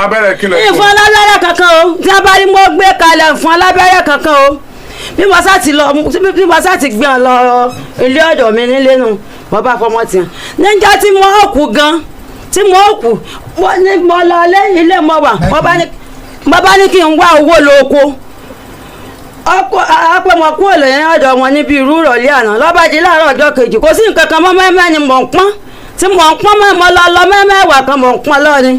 abẹ́rẹ́ kí ló ìfún alábẹ́rẹ́ kankan o tí a bá rí mo gbé kalẹ̀ fún alábẹ́rẹ́ kankan o bí mo sá ti gbé ọ lọ ilé ọ̀dọ̀ mi nílé nu mo bá fọmọ tiẹ̀ níjọ́ tí mo kú gan tí mo kú mo lọ ilé mo wà mo bá ní kí n wá owó lóko apẹ̀mọ̀ kúrò lẹ́yìn ọ̀dọ̀ wọn níbi irú ìrọ̀lẹ́ àná lọ́ba jí láàárọ̀ ọjọ́ kejì kò sí nǹkan kan mọ́ mẹ́mẹ́ ni mò ń pọ́n tí mò ń pọ́n mọ́ lọ mẹ́mẹ́wàá kan mò ń pọ́n lọ́ni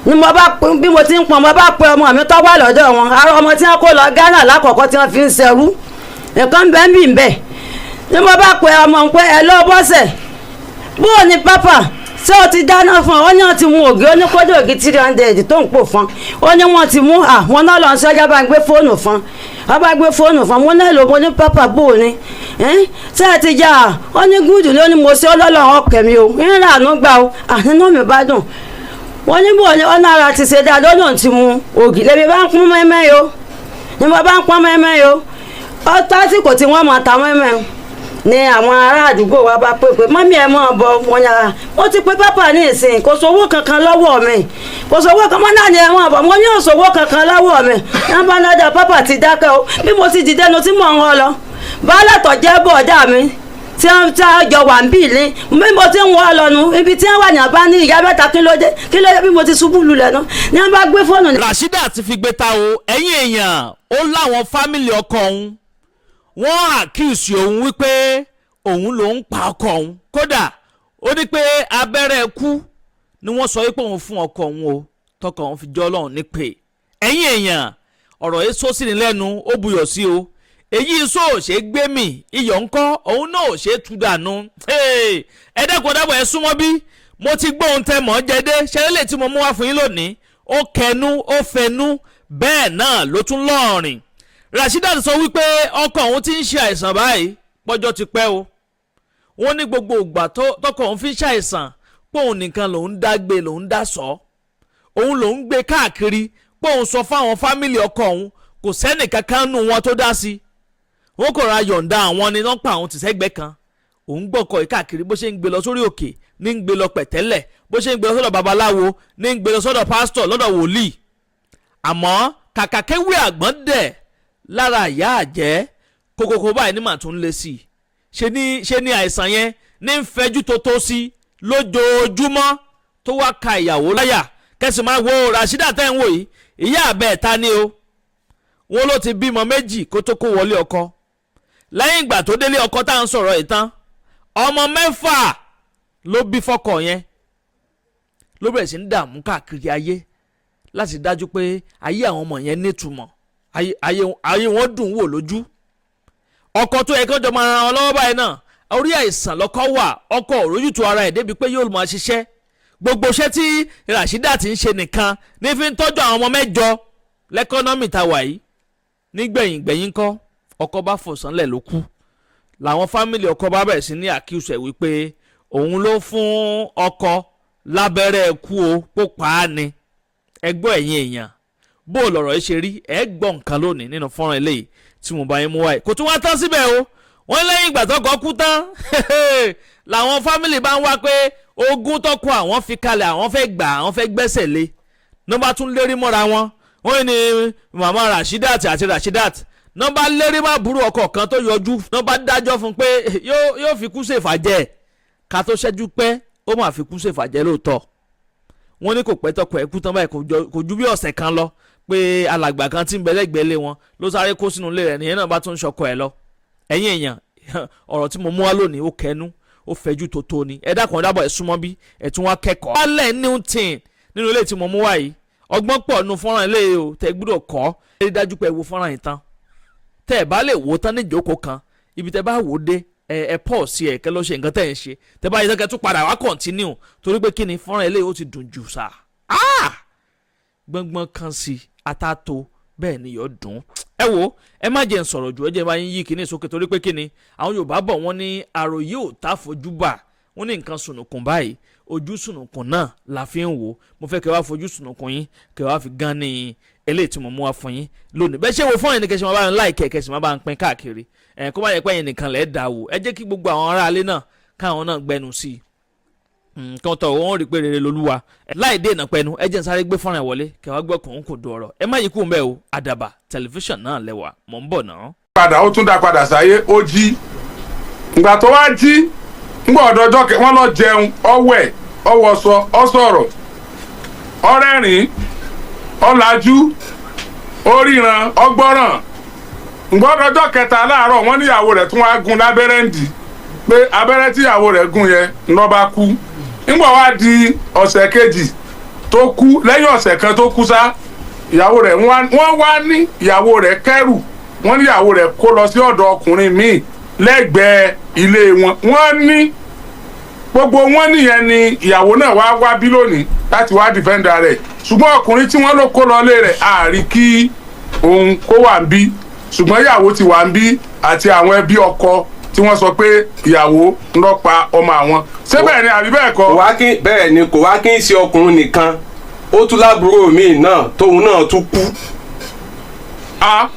ni mo bá bí mo ti ń pọ́n mo bá pe ọmọ mi tó wà lọ́dọ̀ wọn ará ọmọ tí wọ́n kó lọ Ghana lákọ̀ọ́kọ́ tí wọ́n fi ń ṣẹrú nǹkan bẹ́ẹ̀ bì ń bẹ̀ ni mo bá pe ọmọ pé ẹ lọ bọ́sẹ̀ bó o ní pápá ṣé o ti dáná fún ọ ó ní wọ́n ti mú ògì ó ní kódé ògì 300 tó ń pò fún ó ní wọ́n ti mú àwọn náà lọ sọ́jà bá gbé fóònù fún wọ́n bá gbé fóònù fún mo náà lò mo ní pápá bò ní ṣé ẹ ti já ó ní gúdù ló ní mo ṣe ọlọ́lọ́ ọkẹ́ mi o ìrìn àánú gbà o àánú mi bá dùn wọ́n ní bò ní ọ̀nà ara ti ṣe dáa lọ́nà tí mu ògì lèmi bá ń pọ́n mẹ́mẹ́ yo ni mo bá ń pọ́n mẹ́mẹ́ yo ó tásìkò tí wọ́n mọ̀ ta mẹ́mẹ́ ni àwọn ará àdúgbò wa bá pè pé mọ́mí ẹ̀ mọ́ bọ wọn yàrá ó ti pé pápá ní ìsìn kò sówó kankan lọ́wọ́ mi kò sówó kan mọ́ náà ni ẹ̀ mọ́ bọ̀ mo ní òṣòwò kankan lọ́wọ́ mi ní bá nájà pápá ti dákẹ́ o bí mo ti dìde nu tí mò ń wọ́ lọ báálẹ̀ tó jẹ́ bọ̀dá mi tí wọ́n jọ wà ń bì ní bí mo ti ń wọ́ lọ nu ibi tí wọ́n wà ní àbá ní ìyá mẹ́ta kí ló dé bí mo ti ṣubú lulẹ̀ nu ní wọ́n bá gbé fóònù. Rasheedat ti fi gbé ta o ẹ̀yin èèyàn ó láwọn fámìlì ọkọ òun wọ́n àkíyèsí òun wípé òun ló ń pa ọkọ òun kódà ó ní pé abẹ́rẹ́ kú ni wọ́n sọ wípé òun fún ọkọ òun o tọkọ òun fi jọ Ọlọ́run nípè ẹ̀yin èèyàn ọ̀rọ̀ yìí sọ sí ni lẹ́nu ó buyọ̀ sí o èyí sọ ò ṣe gbé mi iyọ̀ ńkọ́ òun náà ò ṣe tú dànù ẹ dẹ́kun dábọ̀ ẹ súnmọ́ bí mo ti gbóhùn tẹ mọ́ jẹ́dé ṣẹlẹ̀ tí mo mú wá fún yín lónìí ó kẹnu ó fẹnu bẹ́ẹ̀ náà ló tún lọ́ọ̀rìn Rasheedat sọ wípé ọkọ òun ti ń ṣe àìsàn báyìí pọ́jọ́ ti pẹ́ o wọ́n ní gbogbo ìgbà tọkọ òun fi ṣàìsàn pé òun nìkan lòun dá gbé lòun dá sọ òun lòun gbé káàkiri pé òun sọ fáwọn fámìlì ọkọ òun kò sẹ́nì kankan nù wọn tó dá sí wọn kò ra yọ̀ǹda àwọn ni wọ́n pa àwọn tìṣẹ́gbẹ́ kan òun gbọ́kọ̀ yìí káàkiri bó ṣe ń gbé lọ sórí òkè ní ń gbé lọ pẹ̀tẹ́lẹ̀ bó ṣe ń gbé lọ sọ́dọ̀ babaláwo ní ń gbé lọ sọ́dọ̀ pásítọ̀ lọ́dọ̀ wòlíì àmọ́ kàkà kéwì àgbọ̀n dẹ̀ lára ìyá àjẹ́ kókókó báyìí ní màá tún lé sí i ṣe ni àìsàn yẹn ní ń fẹjú tó sí lójoojúmọ́ tó wá ka ìyàwó láyà kẹsì máa wo Rasheedat tẹ́ ń wò yìí ìyá àbẹ̀ ta ni o wọn ló ti bímọ méjì kó tó kó wọlé ọkọ lẹ́yìn ìgbà tó délé ọkọ tá à ń sọ̀rọ̀ ìtàn ọmọ 6 ló bí fọ́kọ yẹn ló bẹ̀rẹ̀ sí ń dààmú káàkiri ayé láti dájú pé ayé àwọn ọmọ yẹn nítumọ̀ ayé wọn dùn wò lójú ọkọ tó yẹ kí wọ́n jọ máa ran ọ lọ́wọ́ báyìí náà orí àìsàn lọ́kọ wà ọkọ òrójútu ara ẹ̀ débi pé yóò máa ṣiṣẹ́ gbogbo iṣẹ́ tí Rasheedat ń ṣe nìkan ní fi ń tọ́jú àwọn ọmọ 8 lẹ́kọ́nọ́mì tá wà yìí nígbẹ̀yìn kọ́ ọkọ bá fòsánlẹ̀ ló kú làwọn fámìlì ọkọ bá bẹ̀rẹ̀ sí ní àkíyèsí ẹ̀ wípé òun ló fún ọkọ lábẹ́rẹ́ kú o kó pa á ni ẹgbọ́ ẹ̀yin èèyàn bó lọ̀rọ̀ yìí ṣe rí ẹ gbọ́ nǹkan lónìí nínú fọ́nrán eléyìí tí mo bá yín mú wáyé kò tún wá tán síbẹ̀ o wọ́n lẹ́yìn ìgbà tọ́kọ kú tán làwọn fámìlì bá ń wá pé ogún tọ́kọ àwọn fi kalẹ̀ àwọn fẹ́ gbà àwọn fẹ́ gbẹ́sẹ̀ lé ní bá tún lérí mọ́ra wọn wọ́n ní màmá Rasheedat àti Rasheedat ní bá lérí má burú ọkọ kan tó yọjú ní bá dájọ́ fún pé yóò fi kú ṣèfàjẹ́ ká tó ṣẹ́jú pẹ́ ó máa fi kú ṣèfàjẹ́ lóòótọ́ wọ́n ní kò pẹ́ tọkọ ẹ̀ kú tán báyìí kò ju bí ọ̀sẹ̀ kan lọ pé alàgbà kan tí ń bẹ lẹ́gbẹ̀ẹ́ lé wọn ló sáré kó sínú ilé rẹ̀ nìyẹn náà bá tún ń ṣọkọ ẹ̀ lọ ẹ̀yin èèyàn ọ̀rọ̀ tí mo mú wá lónìí ó kẹnu ó fẹjú tó ni ẹ dákun dábọ̀ ẹ súnmọ́ bí ẹ tún wá kẹ́kọ̀ọ́. wálẹ̀ new tin nínú ilé tí mo mú wá yìí ọgbọ́n pọ̀ nínú fọ́nrán ilé o tẹ gbúdọ̀ kọ́ ẹ dájú pé ẹ wo fọ́nrán yìí tán tẹ́ ẹ bá lè wò tán ní ìjókòó kan ibi tẹ́ bá wò dé ẹ pọ̀ sí ẹ kẹ́ ló ṣe nǹkan tẹ́ ẹ ń ṣe tẹ́ bá yẹ kẹ́ tún padà wá continue torí pé kí ni fọ́nrán ilé ó ti dùn jù sá gbọ́ngbọ́n kan sí atato bẹ́ẹ̀ ni yóò dùn ẹ wo ẹ má jẹ́ ń sọ̀rọ̀ jù ẹ jẹ́ bá yín yí kíní sókè torí pé kíni àwọn Yorùbá bọ̀ wọ́n ní àròyé ò tá fojú bà wọ́n ní nǹkan sùnùkùn báyìí ojú sùnùkùn náà la fi ń wò mo fẹ́ kẹ́ wá fojú sùnùkùn yín kẹ́ wá fi gan ní eléyìí tí mo mú wá fún yín lónìí bẹ́ẹ̀ ṣé wo fún ẹnì kẹ́sì máa bá ń láìkẹ́ kẹ́sì máa bá ń pín káàkiri kó má yẹ pé ẹ̀yin nìkan lẹ́ẹ̀ dà wò ẹ jẹ́ kí gbogbo àwọn aráalé náà káwọn náà gbẹnu sí i nǹkan tọ̀ wọ́n rí pé rere lolúwa láì dé ìnà pẹnu ẹ jẹ́ n sáré gbé fọ́nrán wọlé kẹwàá gbọ́ kòun kò do ọ̀rọ̀ ẹ má yí kú mbẹ́ o Àdàbà tẹlifíṣàn náà lẹ́wà mọ̀ ń bọ̀ náà. padà ó tún dá padà sáyé ó jí ìgbà tó wá jí ńgbà ọ̀dọ́jọ́ wọ́n lọ jẹun ọwẹ́ ọwọ́sọ ọsọ̀rọ̀ ọrẹ́rìn ọ̀làjú oríran ọgbọ́ràn ńgbà ọ̀dọ́jọ́ kẹta láàárọ̀ wọ́n níyàwó rẹ̀ tún wá gún lábẹ́rẹ́ ń dì pé abẹ́rẹ́ tíyàwó rẹ̀ gún yẹn ńlọ bá kú ńgbà wá di ọ̀sẹ̀ kejì tó kú lẹ́yìn ọ̀sẹ̀ kan tó kú sá ìyàwó rẹ̀ wọ́n wá ní ìyàwó rẹ̀ kẹ́rù wọ́n ní ìyàwó rẹ̀ kó lọ sí ọ̀dọ̀ ọkùnrin míì lẹ́gbẹ̀ẹ́ ilé wọn wọ́n ní gbogbo wọn nìyẹn ni ìyàwó náà wá bí lónìí láti wá dìfẹ́ǹdà rẹ̀ ṣùgbọ́n ọkùnrin tí wọ́n ló kó lọ lé rẹ̀ àárí kí òun kó wà ń bí ṣùgbọ́n ìyàwó ti wà ń bí àti àwọn ẹbí ọkọ tí wọ́n sọ pé ìyàwó ń lọ pa ọmọ àwọn ṣé bẹ́ẹ̀ ni àbí bẹ́ẹ̀ kọ́. bẹ́ẹ̀ ni kò wá kí n ṣe ọkùnrin nìkan ó tún lábúrò míì náà tóun náà tún kú.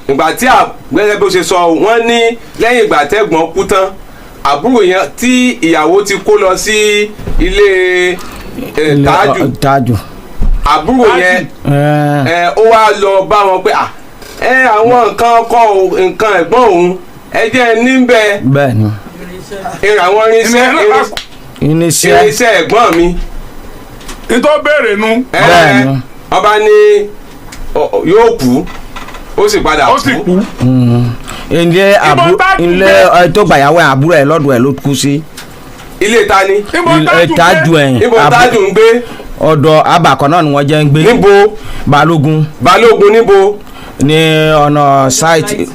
ìgbà tí gẹ́gẹ́ bó ṣe sọ wọ́n ní lẹ́yìn ìgbà tẹ́gbọ́n kú tán àbúrò yẹn tí ìyàwó ti kó lọ sí ilé tájù àbúrò yẹn ó wá lọ bá wọn pé àwọn nǹkan ọkọ nǹkan ẹ̀gbọ́n òun ẹ jẹ́ níbẹ̀ àwọn irinṣẹ́ ẹ̀gbọ́n mi. nítorí béèrè nu. ọba ní yóò kú ó sì padà kú. ilé tó gbàyàwó àbúrò ẹ lọ́dọ̀ ẹ ló kú sí. ilé ta ni. tájù ẹ níbo tájù ń gbé. ọ̀dọ̀ abàkọ náà ni wọ́n jẹ́ ń gbé. níbo. balógun. balógun níbo. ní ọ̀nà sáìtì.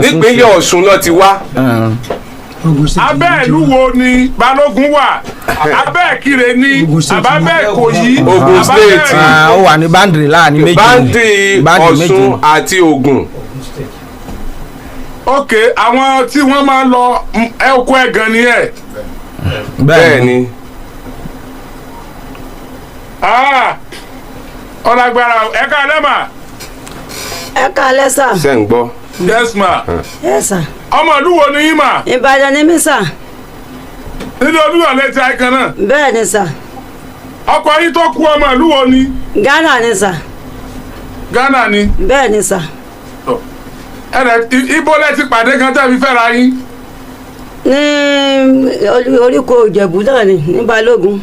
nípínlẹ̀ Ọ̀ṣun ló ti wá. abẹ́ ìlú wo ni balógun wà abẹ́ Ìkirè ni àbábẹ́ Ìkòyí Ògùn state. ó wà ní báńdìrì láàrin méjì. báńdìrì Ọ̀ṣun àti Ògùn. ok àwọn tí wọ́n máa ń lọ ẹ̀kọ́ ẹ̀gàn ni ẹ̀. bẹ́ẹ̀ ni. ọ̀làgbára ẹ̀ka lẹ́mà. ẹ̀ka lẹ́sà. ṣe ń gbọ́. yes ma. yes sir. ọmọ ìlú wo ni yín mà. Ìbàdàn ni mí sà. nílé olúyọ̀ létí àìkan náà. bẹ́ẹ̀ ni sà. ọkọ yín tó kú ọmọ ìlú wo ni. Ghana ni sà. Ghana ni. bẹ́ẹ̀ ni sà. ibo lẹ ti pàdé kan tẹ́ fi fẹ́ra yín. ní oríko Ìjẹ̀bú náà ni ní Balógun.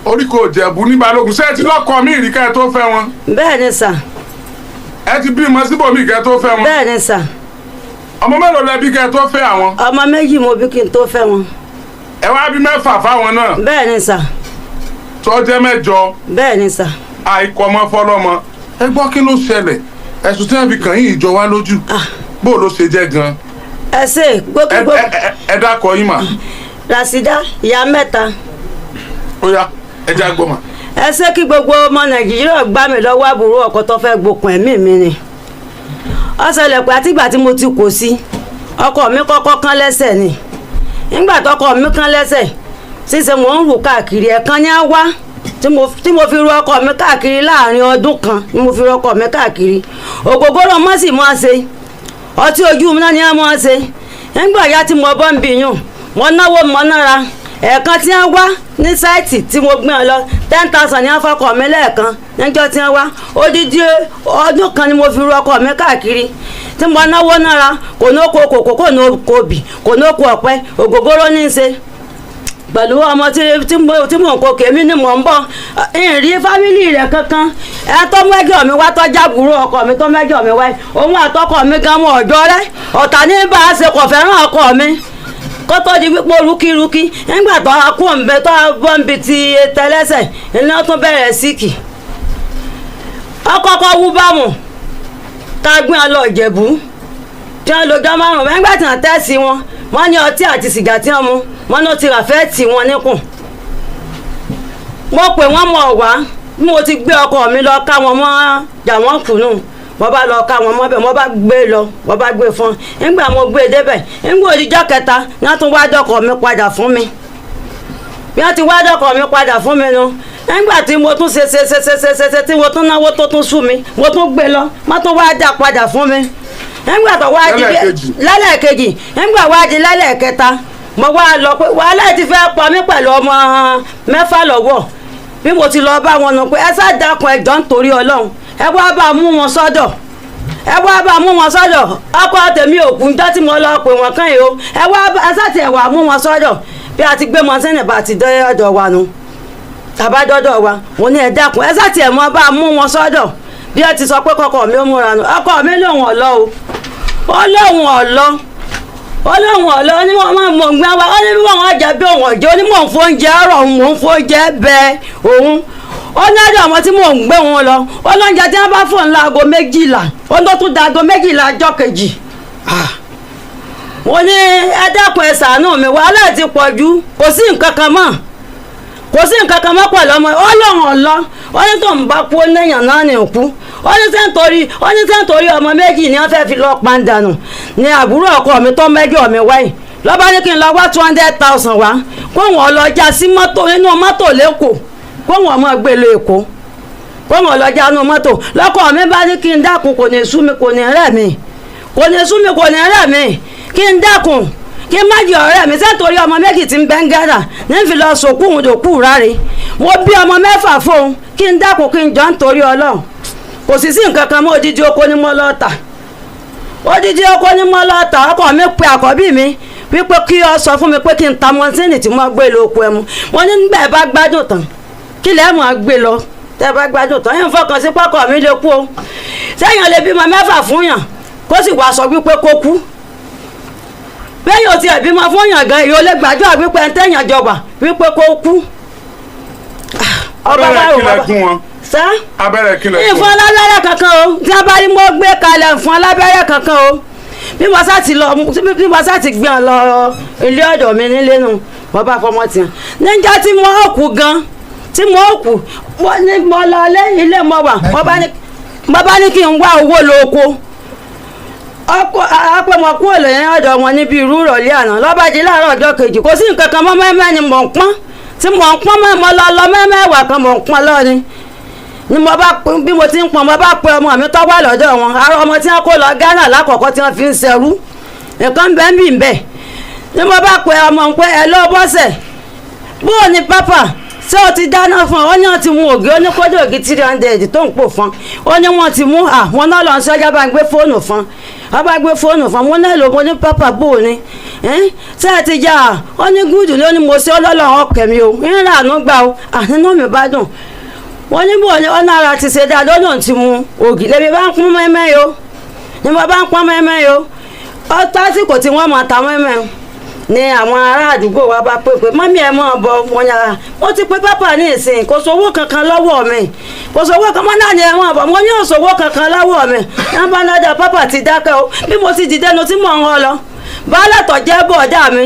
oríko Ìjẹ̀bú ní Balógun ṣé ẹ ti lọ́kọ mi rí kẹ́ ẹ tó fẹ́ wọn. bẹ́ẹ̀ ni sà. ẹ ti bímọ síbòmí kẹ́ ẹ tó fẹ́ wọn. bẹ́ẹ̀ ni sà. ọmọ mélòó lẹ bí kẹ́ ẹ tó fẹ́ àwọn. ọmọ méjì mo bí kí n tó fẹ́ wọn. ẹ wá bí mẹ́fà fáwọn náà. bẹ́ẹ̀ ni sà. tó jẹ́ mẹ́jọ. bẹ́ẹ̀ ni sà. àìkọ́ ọmọ fọlọ́mọ ẹ gbọ́ kí ló ṣẹlẹ̀ ẹ̀sùn tí wọ́n fi kàn yín ìjọ wá lójú bó ló ṣe jẹ́ gan. ẹ ṣe gbogbo. ẹ dákọ yín mà. Rasida ìyá mẹ́ta. ó yá ẹ já gbọ́ mà. ẹ ṣe kí gbogbo ọmọ Nàìjíríà gbá mi lọ́wọ́ àbúrò ọkọ tó fẹ́ gbókun ẹ̀mí mi ni. ó ṣẹlẹ̀ pé àtìgbà tí mo ti kò sí ọkọ mi kọ́kọ́ kán lẹ́sẹ̀ ni nígbà tọkọ mi kán lẹ́sẹ̀ ṣíṣe mò ń rù káàkiri ẹ̀kan ní á wá tí mo fi ru ọkọ mi káàkiri láàrin ọdún kan ni mo fi ru ọkọ mi káàkiri ògógóró mọ́ sì mọ́ ṣe ọtí ojú mi náà ni wọ́n mọ́ ṣe nígbà ya tí mo bọ́ ń bìyàn mo náwó mọ́ nára ẹ̀ẹ̀kan tí wọ́n wá ní sáìtì tí mo gbé wọn lọ 10,000 ní wọ́n fọkọ mi lẹ́ẹ̀kan níjọ́ tí wọ́n wá odidi ọdún kan ni mo fi ru ọkọ mi káàkiri tí mo náwó nára kò ní oko kòkó kò ní oko obì kò ní oko ọ̀pẹ ògógóró ní í ṣe pẹ̀lú ọmọ tí mò ń kó kèmí ni mò ń bọ̀ ìrìn fámìlì rẹ̀ kankan ẹ tó mẹ́jọ mi wá tọ́jà burú ọkọ mi tó mẹ́jọ mi wá òun àtọkọ mi gan mọ ọjọ́ rẹ ọ̀tá ní bá a ṣe kò fẹ́ràn ọkọ mi kó tó di pípọ̀ rúkírúkí nígbà tó a kú òǹbẹ tó a bọ́ ń bi ti tẹlẹ́sẹ̀ iná tún bẹ̀rẹ̀ síkì ọkọ̀ wú bámu tá a gbé wọn lọ Ìjẹ̀bú tí wọ́n lọ́jọ́ márùn-ún nígbà tí wọ́n tẹ́sí wọn wọ́n ní ọtí àti sìgá tí wọ́n mu wọ́n ní ó ti rà fẹ́ tì wọ́n níkùn mo pè wọ́n mọ̀ wá bí mo ti gbé ọkọ mi lọ ká wọn mọ́ jà wọ́n kùnú mo bá lọ ká wọn mọ́bẹ̀ mo bá gbé lọ mo bá gbé fún nígbà mo gbé débẹ̀ nígbà òdìjọ́ kẹta ni wọ́n tún wá dọ́kọ̀ mi padà fún mi bí wọ́n ti wá dọ́kọ̀ mi padà fún mi nu nígbà tí mo tún ṣe tí mo tún náwó tó tún sú mi mo tún gbé lọ mo tún wá dá padà fún mi nígbà tó wá di lẹ́lẹ́kejì nígbà wá di lẹ́lẹ́kẹta mo wá lọ pé wàhálà ti fẹ́ pa mí pẹ̀lú ọmọ mẹ́fà lọ́wọ́ bí mo ti lọ bá wọn nù pé ẹ sá dákun ẹjọ́ nítorí ọlọ́run ẹ wá bá mú wọn sọ́dọ̀ ẹ wá bá mú wọn sọ́dọ̀ ọkọ tèmi òkú ńjọ́ tí mo lọ pè wọ́n kàn yìí o ẹ sá tiẹ̀ wá mú wọn sọ́dọ̀ bí a ti gbé wọn sẹ́nẹ̀ bá ti dé ọ̀dọ̀ wa nu tàbádọ́dọ̀ wa mo ní ẹ dákun ẹ sá tiẹ̀ mọ́ bá mú wọn sọ́dọ̀ bí ẹ ti sọ pé kọkọ mi ó múra nù ọkọ mi lòun ọ̀lọ́ o ó lóun ọ̀lọ́ ó lóun ọ̀lọ́ ó ní wọ́n máa mọ̀ gbá wa ó ní bí wọ́n jẹ́ bí òun ọ̀jẹ́ ó ní mò ń fóúnjẹ ọ̀rọ̀ mò ń fóúnjẹ bẹ òun ó ní ọ̀dọ̀ àwọn tí mò ń gbé wọn lọ ó lóúnjẹ tí wọ́n bá fò ńlá aago 12 ó ló tún da aago 12 ọjọ́ kejì mo ní ẹ dákun ẹ ṣàánú mi wàhálà ti pọ̀ jù kò sí nǹkan kan mọ́ pẹ̀lú ọmọ ó lóun ọ̀lọ́ ó ní tó ń bá kú ó léèyàn náà ní òkú ó ní sẹ́ńtorí ọmọ méjì ni wọ́n fẹ́ fi lọ́ọ́ pandànù ní àbúrò ọkọ mi tó mẹ́jọ mi wáyé lọ́ba ní kí n lọ wá 200,000 wá kó wọn lọ já sí mọ́tò nínú mọ́tò lẹ́kọ̀ọ́ kó wọn mọ́ gbé lọ Èkó kó wọn lọ já nínú mọ́tò lọ́kọ mi bá ní kí n dákun kò ní sú mi kò ní rẹ̀ mi kí n dákun kí n má jẹ ọ̀rẹ́ mi sẹ́ńtorí ọmọ méjì tí ń bẹ́ ń gádà ní fi lọ sòkú òun dòkú ráre mo bí ọmọ 6 fóun kí n dákun kí n jọ nítorí Ọlọ́run kò sì sí nǹkan kan mọ́ odidi oko ní mọ́ lọ́ọ̀tà ọkọ mi pe àkọ́bí mi wípé kí ọ sọ fún mi pé kí n ta mọ́sínì tí mo gbé lọ oko ẹmu wọn ní nígbà ẹ bá gbádùn tán kí lẹ́ẹ̀ mọ̀ gbé lọ tẹ́ bá gbádùn tán yẹn fọkàn sí pọ́kọ̀ mi lè kú o sẹ́yìn lè bímọ 6 fún yàn kó sì wàá sọ wípé kó kú bẹ́ẹ̀ yóò ti ẹ̀bí máa fún yàn gan yóò lè gbàdúrà wípé ẹ̀ ń tẹ̀yàn jọba wípé kó kú. ọba bá rò wọn. sá abẹ́rẹ́ kílẹ̀ fún wọn. ìfún alábẹ́rẹ́ kankan o tí a bá rí mo gbé kalẹ̀ fún alábẹ́rẹ́ kankan o bí mo sá ti gbé ọ lọ ilé ọ̀dọ̀ mi nílé nu wọ́n bá fọmọ tiẹ̀ níjà tí mo kú gan mo lọ ilé mo wà mo bá ní kí n wá owó lóko apẹ̀mọ̀ kúrò lẹ́yìn ọ̀dọ̀ wọn níbi irú ìrọ̀lẹ́ àná lọ́bàjẹ́ láàárọ̀ ọjọ́ kejì kò sí nǹkan kan mọ́ mẹ́mẹ́ ni mò ń pọ́n tí mò ń pọ́n mọ́ lọ mẹ́mẹ́wàá kan mò ń pọ́n lọ́ni ni mo bá bí mo ti ń pọ́n mo bá pe ọmọ mi tó wà lọ́dọ̀ wọn ara ọmọ tí wọ́n kó lọ Ghana lákọ̀ọ́kọ́ tí wọ́n fi ń ṣẹrú nǹkan bẹ́ẹ̀ bì ń bẹ̀ ni mo bá pe ọmọ pé ẹ lọ bọ́sẹ̀ bóò ni pápá ṣé o ti dáná fún ọ ó ní wọ́n ti mú ògì ó ní kódé ògì 300 tó ń pò fún ó ní wọ́n ti mú àwọn náà lọ sọ́jà bá ń gbé fóònù fún ọ bá gbé fóònù fún mo náà lò mo ní pápá bò ní ṣé ẹ ti já ó ní gúdù ló ní mo ṣe ọlọ́lọ́run ọkẹ́ mi o ń rà ánú gbà o ànínú mi bá dùn wọ́n ní bò ní ọ̀nà ara ti ṣe dáa lọ́nà ti mú ògì lèmi bá ń pọ́n mẹ́mẹ́ yo ni mo bá ń pọ́n mẹ́mẹ́ yo ọ tásìkò tí wọ́n máa ta mẹ́mẹ́ ni àwọn ará àdúgbò wa bá pè pé mọ́mí ẹ̀ mọ́ bọ wọn yàrá ó ti pé pápá ní ìsìn kò sówó kankan lọ́wọ́ mi kò sówó kan mọ́ náà ni ẹ̀ mọ́ bọ̀ mo ní òṣòwò kankan lọ́wọ́ mi ní bá náà pápá ti dákẹ́ o bí mo ti dìde nu tí mò ń họ lọ baálé tó jẹ́ bọ̀dá mi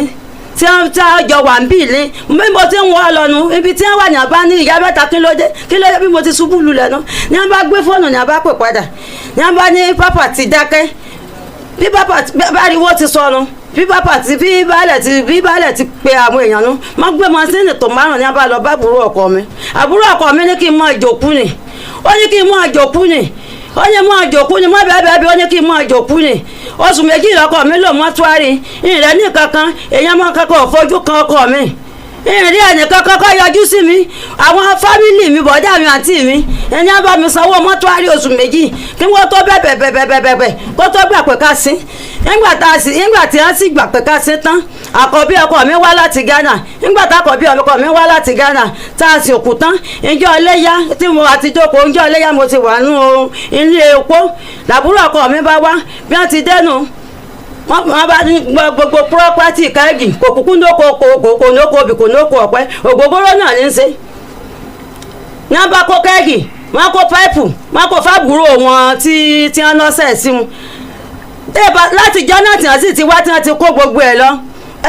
tí wọ́n jọ wà ń bì ní bí mo ti ń wọ́ lọ nu ibi tí wọ́n wà ní àbá ní ìyá mẹ́ta kí ló dé bí mo ti ṣubú lulẹ̀ nu ní wọ́n bá gbé fóònù ní àbá pè padà ní wọ́n bá ní pápá ti dákẹ́ bí pápá bá rí wọ́n ti sọnù bí baálẹ̀ ti pe àwọn èèyàn nu má gbé mọ́sínì tó márùn ní abá lọ bá àbúrò ọkọ mi ní kí n mọ ìjòkú ni ó ní kí n mọ ìjòkú ni ó ní mọ ìjòkú ni mọ bẹ́ẹ̀ ó ní kí n mọ ìjòkú ni oṣù méjì lọkọ mi lò mọ́túárì ìrẹ́ ní kankan èèyàn mọ́ kankan ò fojú kan ọkọ mi ìrìn ẹnìkan kọ́kọ́ yọjú sí mi àwọn fámìlì mi bọ̀dá mi àǹtí mi ẹni á bá mi sanwó mọ́túárì oṣù méjì kí wọ́n tó bẹ̀bẹ̀ kó tó gbà pé ká sí nígbà tí wọ́n sì gbà pé ká sí tán àkọ́bí ọkọ mi wá láti Ghana nígbà tá àkọ́bí ọkọ mi wá láti Ghana tá a sì òkú tán ìjọ iléyá tí mo àti jókòó ìjọ iléyá mo ti wà nínú ilé epo làbúrò ọkọ mi bá wá bí wọ́n ti dẹ́nu wọ́n bá ní gbogbo púrọ́pátì káàgì kò kúkú lóko kò lóko obì kò lóko ọ̀pẹ ògógóró náà ní í ṣe. ní wọ́n bá kó káàgì wọ́n kó páìpù wọ́n kó fábùrò wọn tí wọ́n lọ́sẹ̀ sí wọn. láti jọ́nà tí wọ́n sì ti wá tí wọ́n ti kó gbogbo ẹ̀ lọ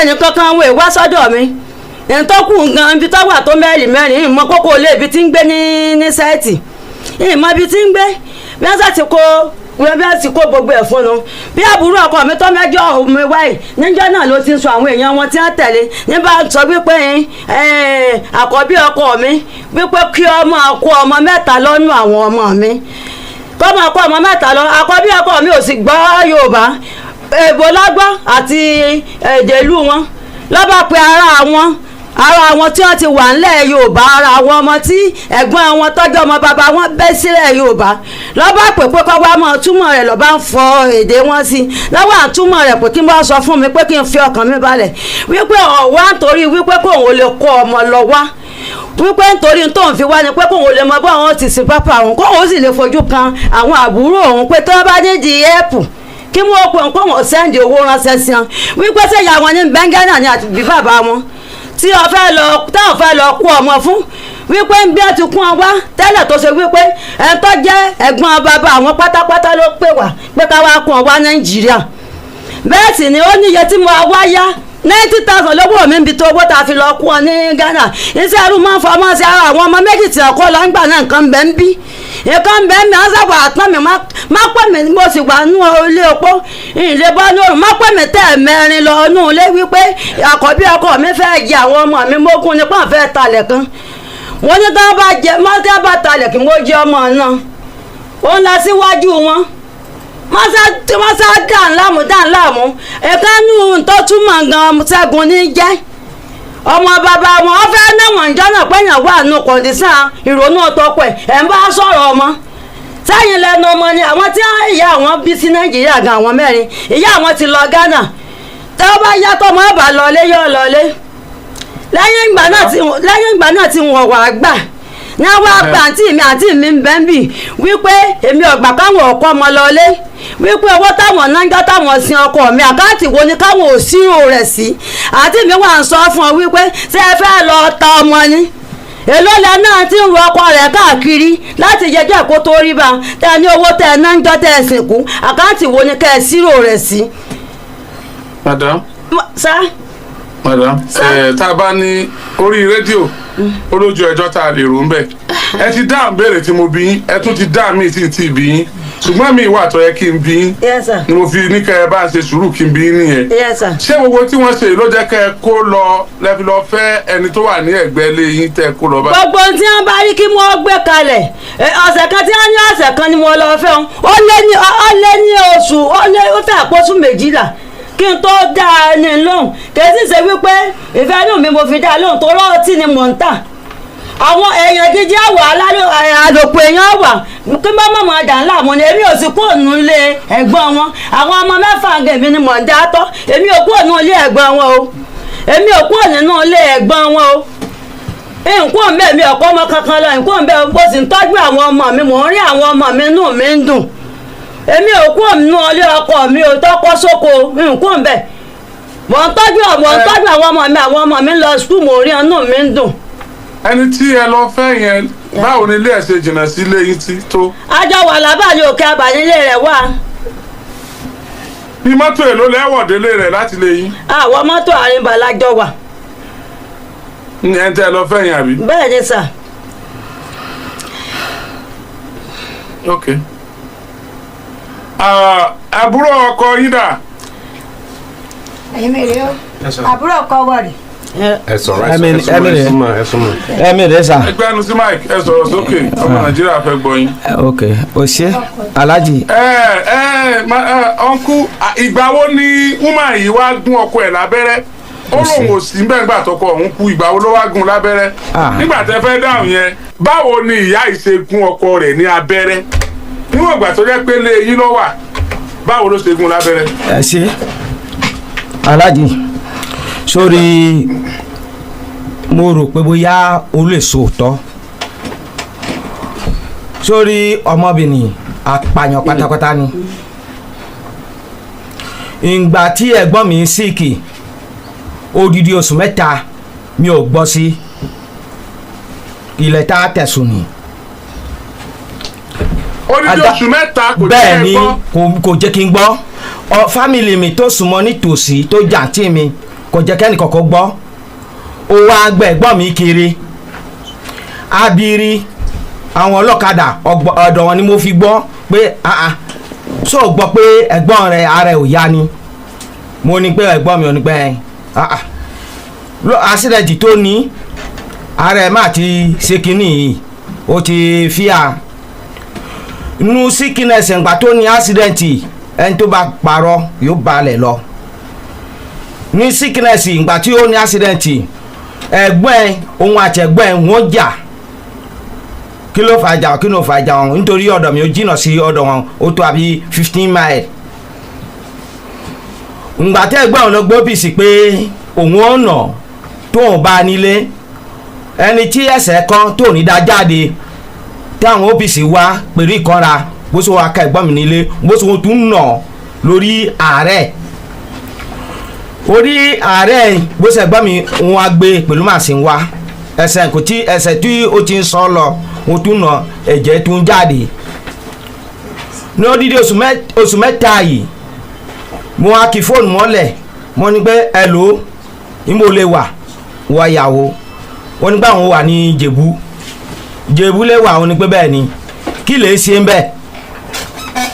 ẹnìkankan wò wá sọ́dọ̀ mi ẹni tó kù gan ibi tó wà tó mẹ́rin ìmọ̀ kókó lé ibi tí ń gbé ní sáìtì ìmọ̀ ibi tí ń gbé bí wọ́n sá ti kó wọ́n bí wọ́n ti kó gbogbo ẹ̀ fún un bí àbúrò ọkọ mi tó mẹ́jọ mi wáyé níjọ́ náà ló ti ń sọ àwọn èèyàn wọn tí wọ́n tẹ̀lé nígbà sọ wípé àkọ́bí ọkọ mi wípé kí ọmọ kó ọmọ 3 lọ́nù àwọn ọmọ mi kó ọmọ kó ọmọ 3 lọ àkọ́bí ọkọ mi ò sì gbọ́ Yorùbá èbó lágbọ́ àti èdè ìlú wọn lọ́ba pe ara àwọn tí wọ́n ti wà nílẹ̀ Yorùbá ara àwọn ọmọ tí ẹ̀gbọ́n wọn tọ́jú ọmọ bàbá wọn bẹ́ sílẹ̀ Yorùbá lọ́ba pè pé kọ́ wá mọ́ túmọ̀ rẹ̀ lọ́ba ń fọ èdè wọn sí lọ́wọ́ àtúmọ̀ rẹ̀ pé kí n bá sọ fún mi pé kí n fi ọkàn mi balẹ̀ wípé ọ̀wá nítorí wípé kóun ò lè kó ọmọ lọ wá wípé nítorí tóun fi wá ni pé kóun ò lè mọ bá àwọn ti sin pápá òun kóun sì lè fojú kan àwọn àbúrò òun pé tó bá ní di ẹ́ẹ̀pù kí wọ́n pè ń kó wọn sẹ́ndì owó ránṣẹ́ sí wọn wípé sẹ́yà wọn ní bẹ́ngẹ́nà ni àti bí bàbá wọn tí táwọn fẹ́ lọ kó ọmọ fún wípé ń bí ẹ ti kún ọ wá tẹ́lẹ̀ tó ṣe wípé ẹni tó jẹ́ ẹ̀gbọ́n bàbá àwọn pátápátá ló pè wá pé ká wá kún ọ wá Nàìjíríà bẹ́ẹ̀ sì ni ó níye tí mo wá yá 90,000 lówó mi bí tó owó tá a fi lọ kún ọ ní Ghana iṣẹ́ ẹrú máa ń fọmọ́ sí ara àwọn ọmọ méjì tí ọkọ lọ ń gbà náà nǹkan bẹ́ẹ̀ ń bí nǹkan bẹ́ẹ̀ mi ọ̀sẹ̀ wà tán mi má pẹ́ mi mo sì wà nú ilé opó ilé bọ́ ní òrùn má pẹ́ mi tẹ́ mẹ́rin lọ nú ilé wípé àkọ́bí ọkọ mi fẹ́ jẹ àwọn ọmọ mi mógún nípa fẹ́ talẹ̀ kan wọ́n ní tí wọ́n bá jẹ mọ́ tí wọ́n bá talẹ̀ kí wọ́n jẹ ọmọ náà ó ń lọ síwájú wọn wọ́n sá dàn láàmú ẹ̀ka nù tó túmọ̀ gan Ṣẹ́gun ní jẹ́ ọmọ bàbá wọn ọ fẹ́ náwọn ìjọ́nà pẹ́yàn wà nù kọ̀ǹdísàn ìrònú ọ̀tọ̀pẹ̀ ẹ̀ ń bá sọ̀rọ̀ ọmọ sẹ́yìn lẹ́nu ọmọ ni àwọn tí ìyá àwọn bí sí Nàìjíríà gan àwọn mẹ́rin ìyá àwọn ti lọ Ghana tí wọ́n bá yàtọ̀ mọ́ bà lọlé yóò lọlé lẹ́yìn ìgbà náà tí wọ́n wà gbà ní àwọn apẹ àǹtí mi ń bẹ́ ń bì wípé èmi ọ̀gbà káwọn ọkọ ọmọ lọlé wípé owó táwọn náńgá táwọn sin ọkọ mi àkáǹtì wo ni káwọn ò sírò rẹ̀ sí àǹtí mi wà ń sọ fún ọ wípé ṣé ẹ fẹ́ lọ ta ọmọ ni èló lẹ náà ti ń ru ọkọ rẹ̀ káàkiri láti jẹjọ́ kó tó rí bá tẹ ní owó tẹ náńgá tẹ sìnkú àkáǹtì wo ni kẹ́ ẹ sírò rẹ̀ sí. madam sá. madam tá a bá ní orí rédíò olójú ẹjọ́ tá a lè rò ń bẹ̀ ẹ ti dáhùn béèrè tí mo bí yín ẹ tún ti dáhùn mí tí bí yín ṣùgbọ́n mi ìwà tó yẹ kí n bí yín ni mo fi ní kẹ́ ẹ bá ṣe sùúrù kí n bí yín nìyẹn ṣé gbogbo tí wọ́n ṣe ló jẹ́ kẹ́ ẹ kó lọ lẹ́fi lọ fẹ́ ẹni tó wà ní ẹ̀gbẹ́ ilé yín tẹ́ kó lọ bá. gbogbo tí wọ́n bá rí kí wọ́n gbé kalẹ̀ ọ̀sẹ̀ kan tí wọ́n ní ọ̀sẹ̀ kan ni mo lọ fẹ́ wọn ó lé ní oṣù ó fẹ́ àpòsù méjìlá kí n tó dá a ní lóhùn kèsì ṣe wípé ìfẹ́ inú mi mo fi dá a lóhùn tó rọ́ọ̀tì ni mò ń tà àwọn èèyàn gidi àwọ̀ àlòpọ̀ èèyàn wà kí bá mọ̀mọ́ dà ńlá mo ní èmi ò sì kú ònú ilé ẹ̀gbọ́n wọn àwọn ọmọ mẹ́fà gèmí ni mò ń dá tọ́ èmi ò kú ònú ilé ẹ̀gbọ́n wọn o èmi ò kú ònú ilé ẹ̀gbọ́n wọn o nǹkó ń bẹ̀ mi ọ̀pọ̀ ọmọ kankan lọ nǹkó ń bẹ̀ mo sì ń tọ́jú àwọn ọmọ mi mò ń rí àwọn ọmọ mi inú mi ń dùn èmi ò kú ònú ilé ọkọ mi ò tọ́kọ́ sóko nǹkó ń bẹ̀ mò ń tọ́jú àwọn ọmọ mi lọ sùkúù mò ń rí inú mi ń dùn. ẹni tí ẹ lọ fẹ́ yẹn báwo ni ilé ẹ̀ ṣe jìnnà sí ilé yín tí tó. àjọ wà lábàáyé òkè àbànílé rẹ̀ wà. bí mọ́tò èlò lẹ́wọ̀ délé rẹ̀ láti lé yín. àwọn mọ́tò àrìnbà lájọ wà. ẹ tẹ́ ẹ lọ fẹ́ yẹn àbí. bẹ́ẹ̀ ni sà. ok àbúrò ọkọ yín dà. ẹ̀yin mi rèé o àbúrò ọkọ wọ̀ rè. ẹ sọ̀rọ̀ ẹ súnmọ́. ẹ̀mí rẹ̀ sà. ẹgbẹ́ ẹnu sí mike ẹ sọ̀rọ̀ sókè ọmọ Nàìjíríà fẹ́ gbọ́ yín. ok o ṣe Alhaji. ọ̀nkú ìgbà wo ni woman yìí wá gún ọkọ ẹ̀ lábẹ́rẹ́ ó lóun ò sí bẹ́ẹ̀ nígbà tọkọ òun kú ìgbà wo ló wá gún lábẹ́rẹ́ nígbà tẹ́ fẹ́ dáhùn yẹn báwo ni ìyá yìí ṣe gún ọkọ rẹ̀ ní abẹ́rẹ́ níwọ̀n ìgbà tó jẹ́ pé lé yín ló wà báwo ló ṣe gún lábẹ́rẹ́. ẹ ṣe Alhaji sórí mo rò pé bóyá o lè sòótọ́ sórí ọmọbìnrin apààyàn pátápátá ni ìgbà tí ẹ̀gbọ́n mi ń síkì odidi oṣù mẹ́ta mi ò gbọ́ sí ilẹ̀ tá a tẹ̀sùn ni. odidi oṣù mẹ́ta kò jẹ́ bẹ́ẹ̀ ẹ ni gbọ́. kò jẹ́ kí n gbọ́ fámìlì mi tó súnmọ́ nítòsí tó jàǹtí mi kò jẹ́ kẹ́ni kọ̀ọ̀kan gbọ́ ó wá gbẹ́ ẹ̀gbọ́n mi kiri abiri àwọn ọlọ́kadà ọ̀dọ̀ wọn ni mo fi gbọ́ pé ṣó o gbọ́ pé ẹ̀gbọ́n rẹ̀ ara ẹ̀ ò yá ni mo ní pé ẹ̀gbọ́n mi ò ní pẹ́ àṣírẹ́jì tó ní ara ẹ̀ má ti ṣe kínní yìí ó ti fíà nu síkínẹsì ìgbà tó ní àṣírẹ́ǹtì ẹni tó bá parọ́ yóò balẹ̀ lọ ní sickness ìgbà tí ó ní accident ẹ̀gbọ́n ẹ̀ òun àti ẹ̀gbọ́n ẹ̀ wọ́n jà kí ló fàjà wọn nítorí ọ̀dọ̀ mi ó jìnnà sí ọ̀dọ̀ wọn ó tó àbí 15 miles ìgbà tí ẹ̀gbọ́n òun lọ gbé ọ́fíìsì pé òun ọ̀nà tóun bá nílé ẹni tí ẹsẹ̀ kan tó ní dá jáde tí àwọn ọ́fíìsì wá pẹ̀lú ìkanra bó ṣe wá ká ẹ̀gbọ́n mi nílé bó ṣe wọ́n tún nà lórí àárẹ̀ orí àárẹ̀ bó ṣe ẹ̀gbọ́n mi wọn á gbé pẹ̀lú màsín wá ẹsẹ̀ tí ó ti ń sọ lọ wọ́n tún nà ẹ̀jẹ̀ tún jáde ní odidi oṣù mẹ́ta yìí mo wá kí fóònù mọ́lẹ̀ mo ní pé hello níbo lè wà wọ ìyàwó wọ́n ní pé àwọn wà ní jèbú lè wà wọ́n ní pé bẹ́ẹ̀ ni kí lè ṣe ń bẹ̀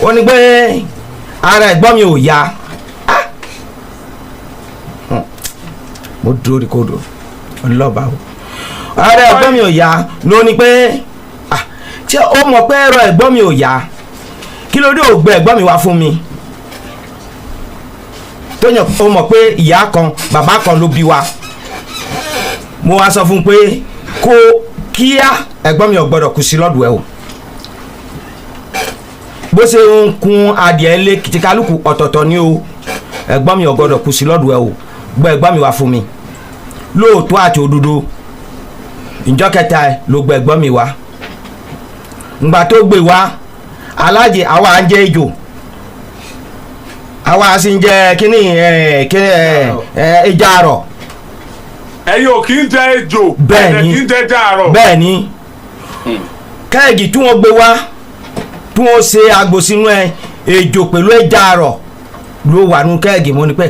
wọ́n ní pé ara ẹ̀gbọ́n mi ò yá mo dúró rí kódò ọlọ́ba o ara ẹ̀gbọ́n mi ò yá ló ní pé ṣé ó mọ̀ pé ẹ̀rọ ẹ̀gbọ́n mi ò yá kí ló dé ò gbé ẹ̀gbọ́n mi wá fún mi tó yàn ó mọ̀ pé ìyá kan bàbá kan ló bí wa mo wá sọ fún un pé kó kíá ẹ̀gbọ́n mi ò gbọ́dọ̀ kú sí lọ́dọ̀ ẹ̀ o bó ṣe ń kun adìẹ lé kìtìkálùkù ọ̀tọ̀ọ̀tọ̀ ni o ẹ̀gbọ́n mi ò gbọ́dọ̀ kú sí lọ́dọ̀ ẹ̀ o gbọ́ ẹ̀gbọ́n mi wá fún mi lóòótọ́ àti òdodo ìjọ kẹta ẹ̀ ló gbọ́ ẹ̀gbọ́n mi wá ngbà tó gbé wá alájẹ àwa ń jẹ ejò àwa sì ń jẹ kíní ẹja àrọ̀. ẹ̀yin ò kì í jẹ ejò bẹ́ẹ̀ ni kì í jẹ ẹja àrọ̀. bẹ́ẹ̀ ni kẹ́ẹ̀gì tí wọ́n gbé wá tí wọ́n ṣe àgbo sínú ejò pẹ̀lú ẹja àrọ̀ ló wà nù kẹ́ẹ̀gì mo ní pé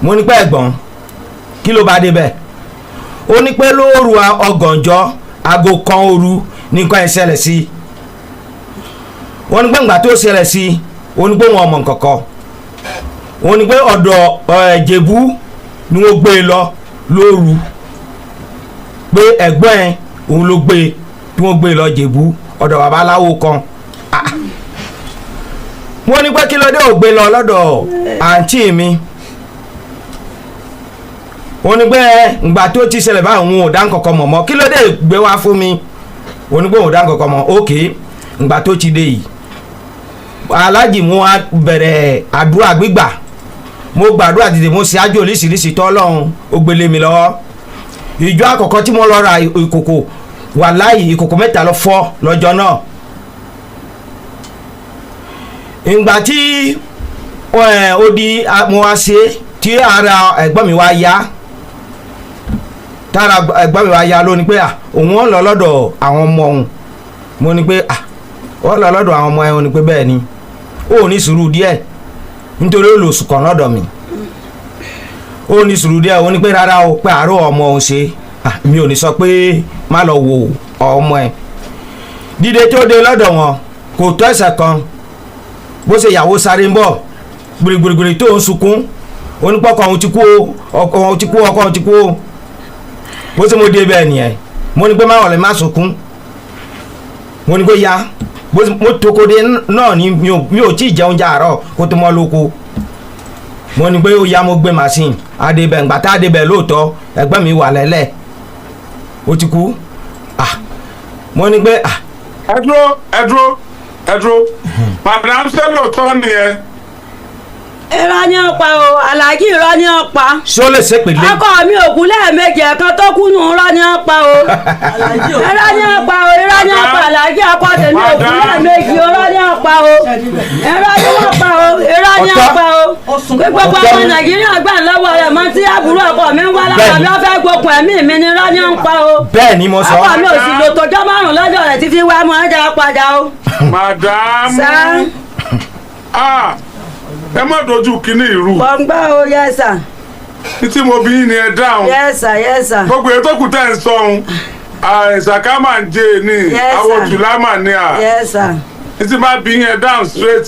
mo ní pé ẹ̀gbọ́n kí ló bá débẹ̀ ó ní pé lóòrù ọgànjọ́ aago kan òru nìkan ẹ̀ ṣẹlẹ̀ sí wọ́n ní pé ńgbà tó ṣẹlẹ̀ sí wọ́n ní pé wọn ọmọ nkankan wọ́n ní pé ọ̀dọ̀ Jèbú ni wọ́n gbé e lọ lóòrù pé ẹ̀gbọ́n ẹ̀ òun ló gbé tí wọ́n gbé e lọ Jèbú ọ̀dọ̀ babaláwo kan wọ́n ní pé kí ló dé ò gbé lọ lọ́dọ̀ àǹtí mi wọ́n ní pé ǹgbà tó ti ṣẹlẹ̀ báyìí òun ò dá nǹkankan mọ̀ mọ́ kí ló dé gbé wá fún mi wọ́n ní pé òun ò dá nǹkankan mọ̀ ókè ǹgbà tó ti dé yìí alájì mo wá bẹ̀rẹ̀ àdúrà gbígbà mo gbàdúrà dìde mo ṣe ájò oríṣiríṣi tọ́lọ́run ó gbélé mi lọ́wọ́ ìjọ àkọ́kọ́ tí mo lọ ra ìkòkò wàláhì ìkòkò 3 lọ fọ́ lọ́jọ́ náà ìgbà tí ó di mo wá ṣe tí ara ẹ̀gbọ́n mi wá yá tára ẹ̀gbọ́n mi wá yá ló ní pé òun ó lọ lọ́dọ̀ àwọn ọmọ òun mo ní pé ó lọ lọ́dọ̀ àwọn ọmọ ẹ̀ ó ní pé bẹ́ẹ̀ ni ó ní sùúrù díẹ̀ nítorí ó lò sùn kàn lọ́dọ̀ mi ó ní sùúrù díẹ̀ ó ní pé rárá o pé àárọ̀ ọmọ òun ṣe mi ò ní sọ pé má lọ wo ọmọ ẹ̀ dídé tó dé lọ́dọ̀ wọn kò tó ẹsẹ̀ kan bó ṣe ìyàwó sáré ń bọ̀ gbìrìgbìrì tó ń sunkún onípọ̀kọ̀ ọ̀hún ti kú ọkọ̀ ọ̀hún ti kú ọkọ̀ ọ̀hún ti kú bó ṣe mo dé bẹ́ẹ̀ nìyẹn mo ní pé má wọlé má sunkún mo ní pé ya mo tokode náà ni mi ò tí ì jẹun jà àárọ̀ kó tó mọ́ lóko mo ní pé ó ya mo gbé machine adébẹ̀ ǹgbà tá adébẹ̀ lóòótọ́ ẹgbẹ́ mi wà lẹ́lẹ̀ ó ti kú mo ní pé ẹ dúró madam ṣe lóòótọ́ nìyẹn. irọ́ ni ó pa o aláàjì irọ́ ni ó pa. ṣé ó lè ṣe pèlè. ọkọ mi ò kú lẹ́ẹ̀mejì ẹ̀kan tó kú nù irọ́ ni ó pa o. irọ́ ni ó pa o irọ́ ni ó pa aláàjì ọkọ tèmi ò kú lẹ́ẹ̀mejì irọ́ ni ó pa o. irọ́ ni ó pa o irọ́ ni ó pa o. pé gbogbo ọmọ nàìjíríà gbà lọ́wọ́ rẹ̀ mọ́ tí àbúrò ọkọ mi ń wá lára mi ó fẹ́ gbókun ẹ̀mí mi ni irọ́ ni ó pa o. bẹ́ẹ̀ ni mo sọ. ọkọ mi ò sì lò tọjọ́ 5 lọ́dọ̀ rẹ̀ tí fi wá mọ́ ẹja padà o. madam ẹ má dojú kínní ìrù. gbọ̀ngbà o yẹ́sà. títí mo bí yín ni ẹ dáhùn. yẹ́sà. gbogbo ètò kù tẹ́ ń sọ̀hún ṣàkámà ń jẹ́ ní àwòjùlámà ní à. yẹ́sà. títí má bí yín ẹ dáhùn straight.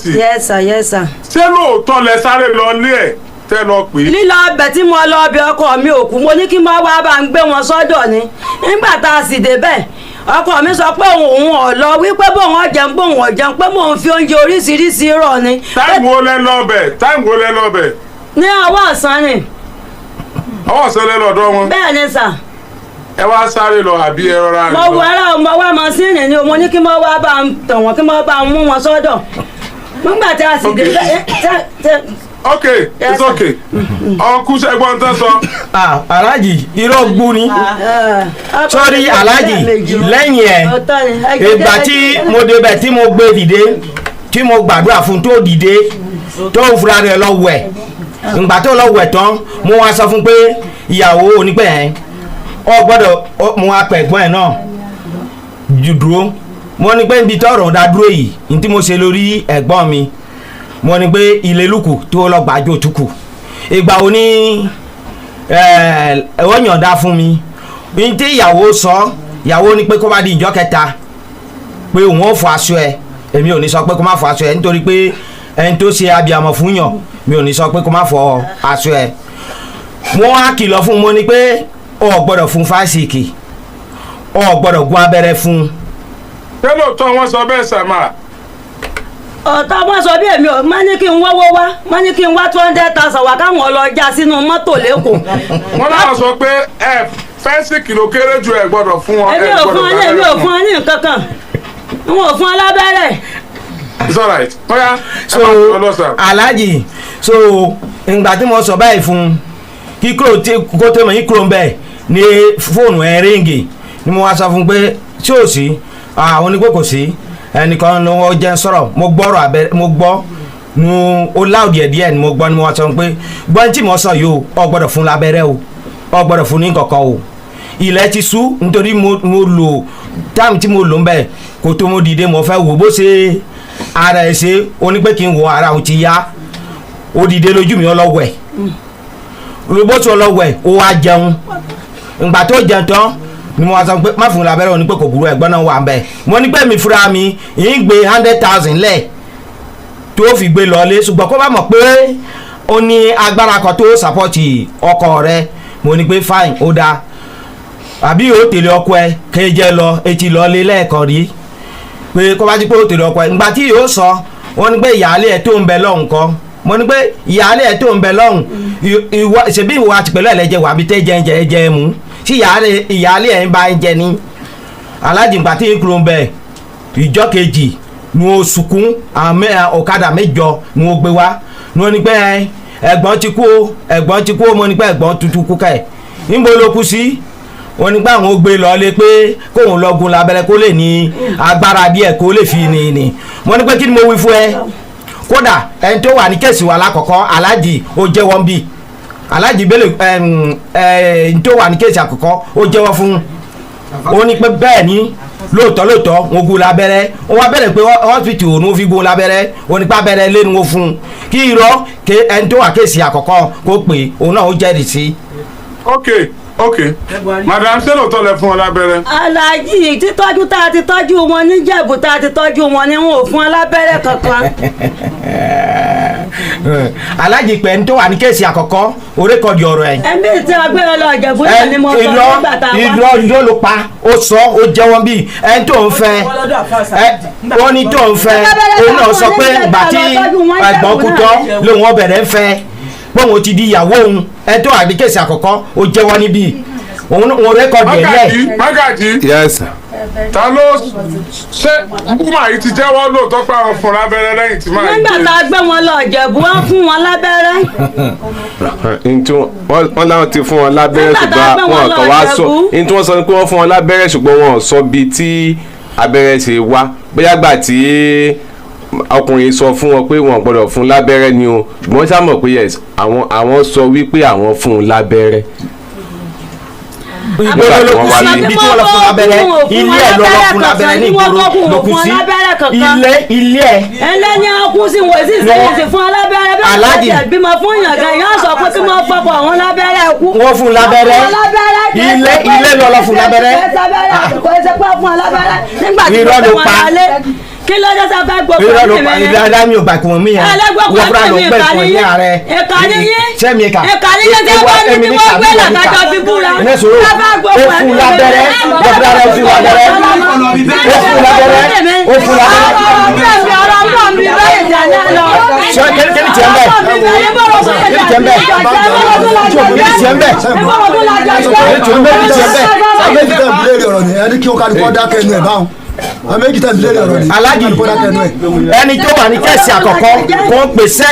yẹ́sà. ṣé lóòótọ́ lẹ sáré lọ lé ẹ̀ tẹ́ lọ pè é. lílọ ọbẹ̀ tí mo lọ ọbẹ̀ ọkọ mi ò kú mo ní kí n máa wá bá ń gbé wọn sọ́dọ̀ ni nígbà tá a sì débẹ̀ ọkọ mi sọ pé òun ò lọ wípé bóun ọjẹun pé mò ń fi oúnjẹ oríṣiríṣi rọ ni. táìmù wo lẹ lọ bẹ̀. ní ọwọ́ ọ̀sán ni. ọwọ́ ọ̀sán lé lọ́dọ̀ wọn. bẹ́ẹ̀ ni sà. ẹ wá sáré lọ àbí ẹ rọra rìn lọ. mo wọ ẹ̀rọ mo wá mọ́sínì ni mo ní kí mo wá bá ń tàn wọ́n kí mo bá ń mú wọn sọ́dọ̀ nígbà tí a sì dé. Okay, it's okay. Ọkú ṣẹgbọn tán sọ. Alhaji irọ́ gbú ni sọ́rí Alhaji lẹ́yìn ẹ̀ ìgbà tí mo débẹ̀ tí mo gbé dìde tí mo gbàdúrà fún tó dìde tó ń fura rẹ̀ lọ wẹ̀ ìgbà tó lọ wẹ̀ tán mo wá sọ fún pé ìyàwó onípẹ̀ ẹ̀ ọ gbọ́dọ̀ mo wá pẹ̀ ẹ̀gbọ́n ẹ̀ náà dúró mo ní pé níbi tọ́rọ̀ dá dúró yìí ní tí mo ṣe lórí ẹ̀gbọ́n mi mo ní pé ilé lùkù tó lọ gbàjọ òtúkù ìgbà wo ni ẹ̀wọ́ yànda fún mi ní tí ìyàwó sọ ìyàwó ní pé kó bá di ìjọ kẹta pé òun ò fọ aṣọ ẹ èmi ò ní sọ pé kó má fọ aṣọ ẹ nítorí pé ẹni tó ṣe abiyamọ fún yàn mi ò ní sọ pé kó má fọ aṣọ ẹ mo wá kìlọ̀ fún mo ní pé o gbọ́dọ̀ fún fásitì o gbọ́dọ̀ gún abẹ́rẹ́ fún. ṣé lóòótọ́ wọn sọ bẹ́ẹ̀ sàmà. ọ̀tá wọn sọ bí èmi ò má ní kí n wọ́wọ́ wá má ní kí n wá 200,000 wá káwọn lọ já sínú mọ́tò lẹ́kọ̀ọ́. wọ́n náà sọ pé fẹ́ǹsì kìló kéré ju ẹ̀ gbọ́dọ̀ fún wọn. èmi ò fún ọ ní nǹkan kan n ò fún ọ lábẹ́rẹ́. it's alright. oya so Alhaji so ìgbà tí mo sọ báyìí fún kí kó tó mọ̀ yín kúrò ń bẹ̀ ní fóònù ẹ̀ ríǹgì ni mo wá sọ fún pé tí ò sí àwọn onígbò kò sí ẹnìkan ló wọ́n jẹ́ sọ̀rọ̀ mo gbọ́rọ̀ abẹ́rẹ́ mo gbọ́ nu ó láòdì ẹ̀ díẹ̀ ni mo gbọ́ ni mo wá sọ pé gbọ́n tí mo sọ yìí o ọ gbọ́dọ̀ fún lábẹ́rẹ́ o ọ gbọ́dọ̀ fún ní kọ̀kọ́ o ilẹ̀ ti sú nítorí mo lò táàmù tí mo lò ń bẹ̀ kó tó mo dìde mo fẹ́ wò bó ṣe ara ẹ̀ ṣe ó ní pé kí n wo ara òun ti yá ó dìde lójú mi ọlọ́wẹ̀ olùbọ́sọ̀ ọlọ́wẹ̀ ó wá jẹun ìgbà tó jẹun tán ni mo wá sọ pé má fún un lábẹ́rẹ́ òní pé kò burú ẹ̀gbọ́n náà wà ń bẹ̀ mo ní pé mi fúra mi yìí gbé 100,000 lẹ̀ tó fi gbé lọlé ṣùgbọ́n kó bá mọ̀ pé ó ní agbára kan tó sàpọ́tì ọkọ rẹ mo ní pé fine ó dáa àbí ó tẹ̀lé ọkọ ẹ kéjẹ lọ etí lọlé lẹ́ẹ̀kan rí pé kó bá jí pé ó tẹ̀lé ọkọ ẹ ìgbà tí yóò sọ wọ́n ní pé ìyáálé ẹ̀ tó ń bẹ lọ́hùn kan mo ní pé ìyáálé ẹ̀ tó ń bẹ lọ́hùn ṣèbí ìwọ àti pẹ̀lú ẹ̀lẹ́jẹ̀ wà bí tẹ́ jẹ́ mú tí ìyáálé ẹ̀ ń bá ń jẹ ní alájìngbà tí ń kúrò ń bẹ̀ ìjọ kejì ni ó sunkún ọ̀kadà mẹ́jọ ni ó gbé wá ni ó ní pé ẹ̀gbọ́n ti kú mo ní pé ẹ̀gbọ́n tuntun kú kẹ̀ níbo ló kú sí wọ́n ní pé àwọn ó gbé lọ lé pé kóun lọ gun lábẹ́rẹ́ kó lè ní agbára díẹ̀ kó lè fi ní mo ní pé kí ni mo wí fún ẹ kódà ẹni tó wà ní kẹ̀sì wa lákọ̀ọ́kọ́ alájì ó jẹ́wọ́ ń bì alájì bẹ́lẹ̀ ẹni tó wà ní kẹ̀sì àkọ́kọ́ ó jẹ́wọ́ fún ó ní pé bẹ́ẹ̀ ni lóòótọ́ wọn gun lábẹ́rẹ́ wọ́n wá bẹ̀rẹ̀ pé hospital òun fi gun lábẹ́rẹ́ ó ní pé abẹ́rẹ́ lé ni wọ́n fún un kí irọ́ ẹni tó wà kẹ̀sì àkọ́kọ́ kó pè òun náà ó jẹ́rìí sí. ok madam ṣé lóòótọ́ lẹ fún ọ lábẹ́rẹ́. Alhaji títọ́jú tá a ti tọ́jú wọn níjẹ̀bù tá a ti tọ́jú wọn ni wọn ò fún ọ lábẹ́rẹ́ kankan. Alhaji pẹ̀ ń tó wà ní kéèsì àkọ́kọ́ orékọ̀dì ọ̀rọ̀ ẹ̀. ẹ̀mí tí a gbé lọ Ìjẹ̀bú náà ni mo sọ nígbà tá a wá. irọ́ ló pa ó sọ ó jẹ́wọ́ bí ẹni tó ń fẹ́ ó ní tó ń fẹ́ òun náà sọ pé ìgbà tí ẹ̀gbọ́n kú tán lòun ọbẹ̀rẹ̀ ń fẹ́ bóun ti di ìyàwó òun ẹni tó wà ní kéèsì àkọ́kọ́ ó jẹ́wọ́ níbí òun rékọ̀dì ẹ̀ lẹ̀. Mágàjí yes ta ló ṣe kúmà yìí ti jẹ́wọ́ lóòótọ́ pé àwọn fún lábẹ́rẹ́ lẹ́yìn tí máa ń nígbà tá a gbé wọn lọ Ìjẹ̀bú wọn fún wọn lábẹ́rẹ́. wọ́n láwọn ti fún wọn lábẹ́rẹ́ ṣùgbọ́n wọn kàn wá sọ ní tí wọ́n sọ ni pé wọ́n fún wọn lábẹ́rẹ́ ṣùgbọ́n wọn ò sọ bíi tí abẹ́rẹ́ ṣe wá bóyá gbà tí ọkùnrin sọ fún wọn pé wọn gbọ́dọ̀ fún lábẹ́rẹ́ ni o ṣùgbọ́n ṣá mọ̀ pé yes àwọn sọ wípé àwọn fún un lábẹ́rẹ́. ìgboro ló kù sí ibi tí wọ́n lọ fún lábẹ́rẹ́ ilé ẹ̀ ló lọ fún lábẹ́rẹ́ ní ìgboro ló kù sí ilé ẹ̀. ẹlẹ́ni ọkùn sí wọ́n sì sẹ́yìn sí fún alábẹ́rẹ́ bẹ́ẹ̀ ni wọ́n ti bímọ fún yàgàn yóò sọ pé kí wọ́n fọ́pọ̀ àwọn lábẹ́rẹ́ kú. wọ́n fún lábẹ́rẹ́ ilé ló lọ fún lábẹ́rẹ́. kò ṣe pé fún alábẹ́rẹ́ nígbà tí wọ́n fẹ́ wọn lálé kí ló dé sọ fẹ́ gbọ́ fún mi mẹ́rin. ìdájọ́ mi ò gbà kí wọ́n mí yẹn wọ́n fúnra ló gbẹ̀ fún ẹ̀yìn ààrẹ. sẹ́mi ìka ìkànnìyàn tí wọ́n ní tí wọ́n gbé làkàjọ fi búra. ó fún lábẹ́rẹ́ ó fún lábẹ́rẹ́ ó fún lábẹ́rẹ́. kẹ́ni tiẹ̀ ń bẹ̀ tiẹ̀ ń bẹ̀. ètò méjì tiẹ̀ ń bẹ̀. méjì tẹ̀ ń bilé ọ̀rọ̀ ni ẹni kí o kárí kọ́ dákẹ́ ẹnu ẹ̀ báwọn méjì tẹ̀ ń bilé ọ̀rọ̀ ni alájì ẹni tó wà ní kẹ́sì àkọ́kọ́ kò ń pèsè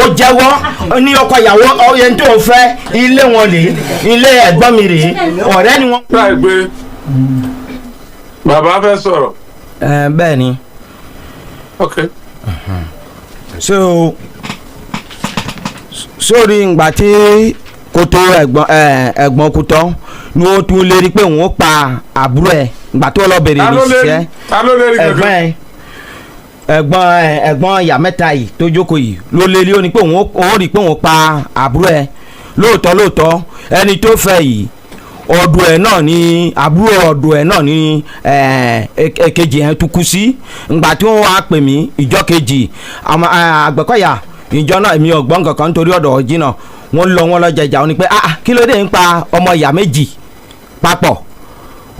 ó jẹ́wọ́ ní ọkọ ìyàwó ọyẹ tó ń fẹ́ ilé wọn rèé ilé ẹ̀gbọ́n mi rèé ọ̀rẹ́ ni wọ́n. láì gbé bàbá fẹ́ sọ̀rọ̀. bẹ́ẹ̀ ni. ok. sórí ìgbà tí kò tó ẹ̀gbọ́n kú tán ni ó tún lérí pé òun ó pa àbúrò ẹ̀ ìgbà tó lọ bèrè ní ṣiṣẹ́ ẹ̀gbọ́n ìyá mẹ́ta yìí tó jókòó yìí ló lérí ó ní pé òun rí pé òun pa àbúrò ẹ̀ lóòótọ́ ẹni tó fẹ́ yìí ọ̀dọ̀ ẹ̀ náà ni àbúrò ọ̀dọ̀ ẹ̀ náà ni èkejì ẹ̀ tún kú sí ìgbà tí wọ́n wá pè mí ìjọ kejì Àgbẹ̀kọ̀yà ìjọ náà èmi ọ̀gbọ́n kankan nítorí ọ̀dọ̀ jìnnà wọ́n lọ jẹjà ó ní pé kí ló dé ń pa ọmọ ìyá méjì papọ̀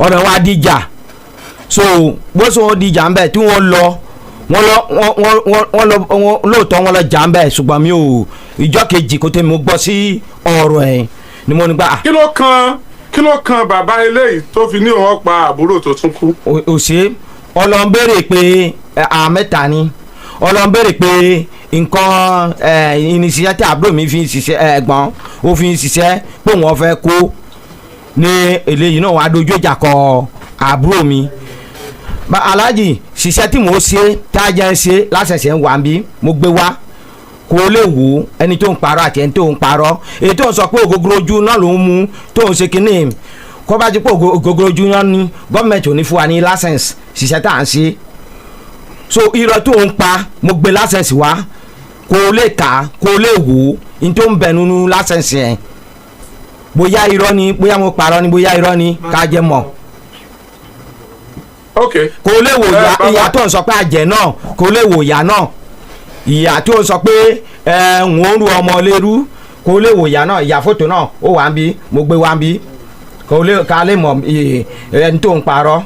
ọ̀rọ̀ wa dìjà so bó sọ wọn dìjà ń bẹ̀ tí wọ́n lọ lóòótọ́ wọ́n lọ jà ń bẹ̀ ṣùgbọ́n mi ò ìjọ kejì kó tẹ́ mi gbọ́ sí ọ̀rọ̀ ẹ̀ ni mo ní gbà. kí ló kan bàbá eléyìí tó fi ní òun pa àbúrò tó tún kú. òṣè ọlọ́n béèrè pé àmẹ́ta ni ọlọ́n béèrè pé nǹkan ìníṣiṣẹ́ tí àbúrò mi fi ń ṣiṣẹ́ ẹ̀gbọ́n ó fi ń ṣiṣẹ́ pé wọ́n fẹ́ kó ní eléyìí náà wàá dojú ìjà kọ àbúrò mi. aláàjì ṣiṣẹ́ tí mo ṣe tá a jẹ́ ń ṣe lásẹ̀ṣẹ̀ ń wà ń bí mo gbé wá kò lè wò ẹni tó ń parọ́ àti ẹni tó ń parọ́ èyí tó ń sọ pé ògógóró ojú náà ló ń mú tó ń ṣe kínní kó bá ti pé ògógóró ojú náà ní gọ́ọ̀mẹ̀ntì ò ní fún wa ní láṣẹ̀nsì ṣiṣẹ́ tá à ń ṣe so irọ́ tó ń pa mo gbé láṣẹ̀nsì wá kò lè kà kò lè wò ní tó ń bẹ nínú láṣẹ̀nsì yẹn bóyá irọ́ ni bóyá mo parọ́ ni bóyá irọ́ ni ká jẹ́ mọ̀ kò lè wò ìyá tó ń sọ pé àjẹ́ náà kò lè wò ìyá náà ìyá tí ó sọ pé ń ru ọmọ lérú kó lè wò ìyá náà ìyá fótó náà ó wà ń bí mo gbé wá ń bí ká lè mọ ẹni tó ń parọ́.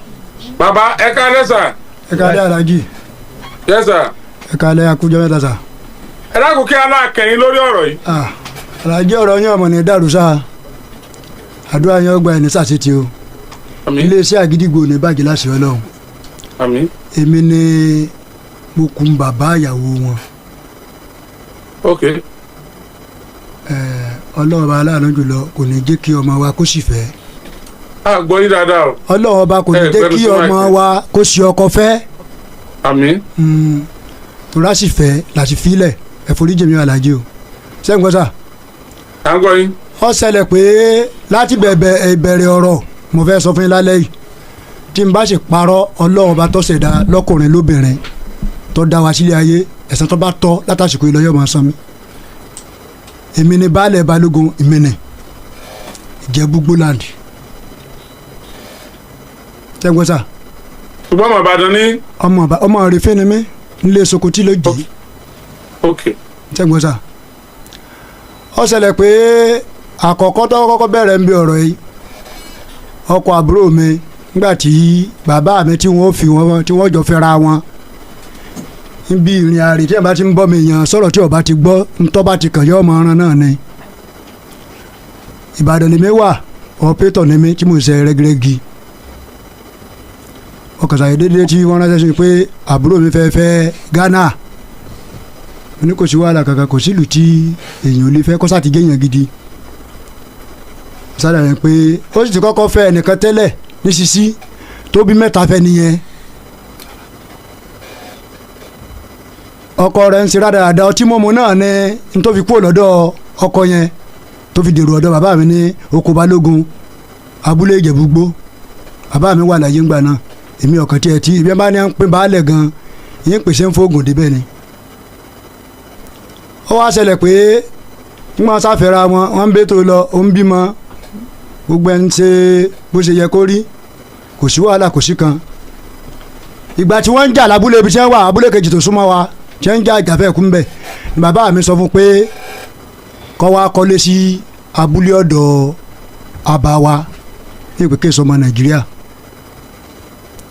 bàbá ẹ káalẹ́ sà. ẹ káalẹ́ alájì. yes sà. ẹ káalẹ́ akújọ mẹ́ta sà. ẹ dákun kí aláàkẹ́yìn lórí ọ̀rọ̀ yìí. alájì ọ̀rọ̀ yín ọmọ ní dàrú sáà àdúrà yín ọgbà ẹ̀ ní sàṣetì o iléeṣẹ́ àgídìgbò ní bàjẹ́ láṣẹ Ọlọ́run. àmín. èmi ni mo kun bàbá ìyàwó wọn. ok. Ọlọ́run ọba aláàánú jùlọ kò ní jẹ́ kí ọmọ wa kó sì fẹ́. a gbọ́ yín dáadáa o. Ọlọ́run ọba kò ní jẹ́ kí ọmọ wa kó sì ọkọ fẹ́. àmín. tora sì fẹ́ láti filẹ̀ ẹ̀fọ́ríjì mi alájí o. sẹ́yìn gbọ́sà. à ń gbọ́ yín. ó ṣẹlẹ̀ pé láti bẹ̀rẹ̀ ọ̀rọ̀ mo fẹ́ sọ fún yín lálẹ́ yìí tí n bá sì parọ́ Ọlọ́run ọba tó ṣẹ̀dá lọ́kùnrin lóbìnrin tó dá wa sílé ayé ẹ̀san tó bá tọ́ látàsìkò ìlọ́yọ̀ máa san mi. èmi ni baálẹ̀ balógun ìmìnì Ìjẹ̀bú Gbólàndì. tẹ́gbọ́n sà. ṣùgbọ́n ọmọ Ìbàdàn ní. ọmọ rẹ̀fẹ́ ni mí nílé Sokoti ló jì. ok. tẹ́gbọ́n sà. ó ṣẹlẹ̀ pé àkọ́kọ́ tó kọ́kọ́ bẹ̀rẹ̀ ń bí ọ̀rọ̀ yìí ọkọ àbúrò mi nígbà tí bàbá mi tí wọ́n jọ fẹ́ra wọn níbi ìrìn àrè tí ẹ bá ti ń bọ́ mi yàn sọ̀rọ̀ tí ọba ti gbọ́ ntọ́ bá ti kàn yọ ọmọ ọ̀ràn náà ni Ìbàdàn lèmi wà ọ̀pẹ́tọ̀ lèmi tí mo ṣe rẹ́gírẹ́gì ọkàn ṣàyẹ̀ déédéé tí wọ́n ránṣẹ́ sí mi pé àbúrò mi fẹ́ fẹ́ Ghana mo ní kò sí wàhálà kankan kò sílùú tí èèyàn ò lè fẹ́ kọ́sà ti géèyàn gidi sáré rẹ̀ pé ó sì ti kọ́kọ́ fẹ́ ẹnìkan tẹ́lẹ̀ ní sisi tó bí mẹ́ta fẹ́ nìyẹn. ọkọ rẹ̀ ń ṣe rádaràda ọtí mọ́mọ́ náà ní n tó fi kúrò lọ́dọ̀ ọkọ yẹn tó fi dèrò ọ̀dọ̀ bàbá mi ní oko balógun abúlé Ìjẹ̀bú-Gbó bàbá mi wà láyé ńgbà náà èmi ọ̀kan tiẹ̀ tí ibi ẹ̀ bá ní à ń pín baálẹ̀ gan yín pèsè ń fóògùn débẹ̀ ni. ó wá ṣẹlẹ̀ pé wọ́n sáfẹ́ra wọn ń bẹ́tò lọ ó ń bímọ gbogbo ẹ̀ ń ṣe bó ṣe yẹ kó rí kò sí wàhálà kò sí kan. ìgbà tí wọ́n ń jà lábúlé ibi tí wọ́n wà abúlé kejì tó súnmọ́ wa tí wọ́n ń jà ìjàfẹ́ kú ń bẹ̀ ni bàbá mi sọ fún pé kọ́ wa kọ́lé sí abúlé ọ̀dọ̀ àbáwá ní ìpínlẹ̀ sọmọ Nàìjíríà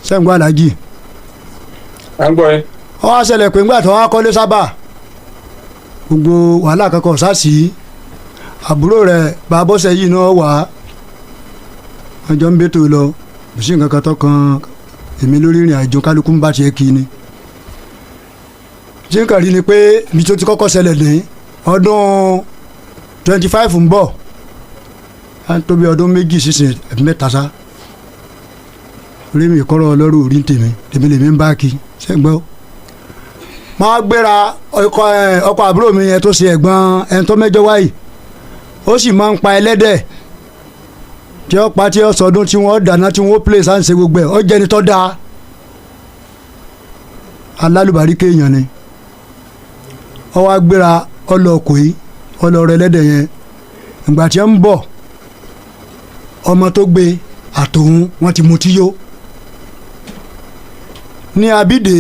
sẹ́ńgbọ́n alájì. à ń gbọ́ yín. ó wá ṣẹlẹ̀ pé ńgbà tó wá kọ́lé sábà gbogbo wàhálà kankan sá sí àbúrò rẹ̀ bàbọ́sẹ̀ yìí náà wà á ọjọ́ ń bẹ́tò lọ kò sí nǹkan kan tó kan èmi lórí ìrìn àjò kálukú ń bá tiẹ̀ kí ni. ṣé nǹkan rí ni pé ibi tó ti kọ́kọ́ ṣẹlẹ̀ ní ọdún 25 ń bọ̀ á tó bí ọdún méjì sísìn ẹ̀bí mẹ́ta sá orí mi kọ́rọ̀ ọlọ́run orí tèmi lèmi ń bá kí ṣẹ́gbọ́n. máa gbéra ọkọ àbúrò mi yẹn tó ṣe ẹ̀gbọ́n ẹni tó mẹ́jọ wáyìí ó sì máa ń pa ẹlẹ́dẹ̀ tí ó pa tí ó sọdún tí wọ́n dáná tí wọ́n play sáǹsì gbogbo ẹ̀ ó jẹ́ni tó dáa alálùbárí kéèyàn ni ó wá gbéra ọlọ́ọ̀kọ̀ yìí ọlọ́ọ̀rẹ́ ẹlẹ́dẹ̀ yẹn ìgbà tí ó ń bọ̀ ọmọ tó gbé àtòun wọ́n ti mutí yó ní abídè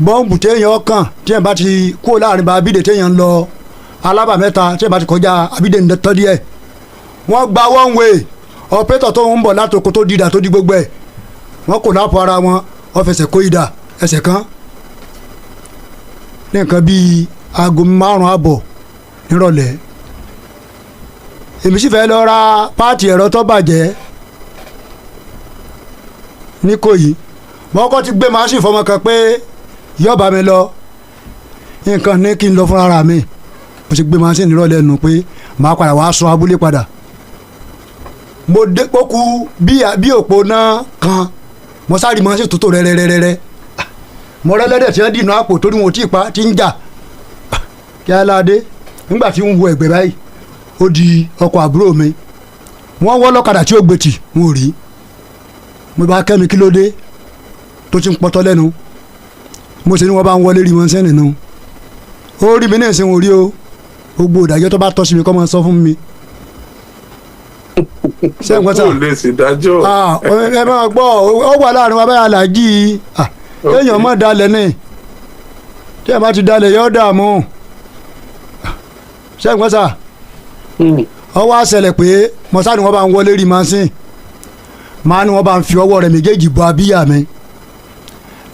bọ́ǹbù téèyàn kàn tí ẹ̀ bá ti kó láàrin bá abídè téèyàn ń lọ alábàmẹ́ta tí ẹ̀ bá ti kọjá abídè ń tọ́ díẹ̀ wọ́n gba one way ọ̀pẹ́tọ̀ tó ń bọ̀ látòkò tó dìdà tó di gbogbo ẹ̀ wọ́n kò lápò ara wọn wọ́n fẹsẹ̀ kó ìdà ẹsẹ̀ kan ní nǹkan bíi aago 5 àbọ̀ nírọ̀lẹ́ èmi sì fẹ́ lọ ra páàtì ẹ̀rọ tó bàjẹ́ ní Ìkòyí wọ́n kọ́ ti gbé màásìn fọmọ kan pé yọ̀ọ̀bà mi lọ nǹkan ní kí n lọ fún ara mi mo ti gbé màásìn nírọ̀lẹ́ nù pé màá padà wàá sọ abúlé padà mo dé kókú bí òpó náà kan mo sáré màásìn tó tó rẹ́rẹ́rẹ́rẹ́ mo rẹ́lẹ́dẹ̀ tí wọ́n dì inú àpò torí wọn ò tí ì pa tí ń jà kí á láde nígbà tí ń wo ẹ̀gbẹ́ báyìí ó di ọkọ̀ àbúrò mi wọ́n wọ́ lọ́kadà tí ó gbètì wọn ò rí mo bá kẹ́mi kí ló dé tó ti ń pọ́tọ́ lẹ́nu mo ṣe ni wọ́n bá ń wọlé rí wọn sẹ́ni nu ó rí mi náà ṣe wọn rí o gbogbo ìdájọ́ tó bá tọ́ sí mi kọ́ máa sọ fún mi. ṣé n gbọ́ sá kò lè ṣèdájọ́. ẹ máa gbọ́ ọ wà láàrin wa báyà làájì kéèyàn má dalẹ̀ ní tí ẹ bá ti dalẹ̀ yọ dààmú ṣé n gbọ́ sá ọ wá ṣẹlẹ̀ pé mọ̀sá ni wọ́n bá ń wọlé rí màsín máa ni wọ́n bá ń fi ọwọ́ rẹ̀ méjèèjì bọ abíyá mi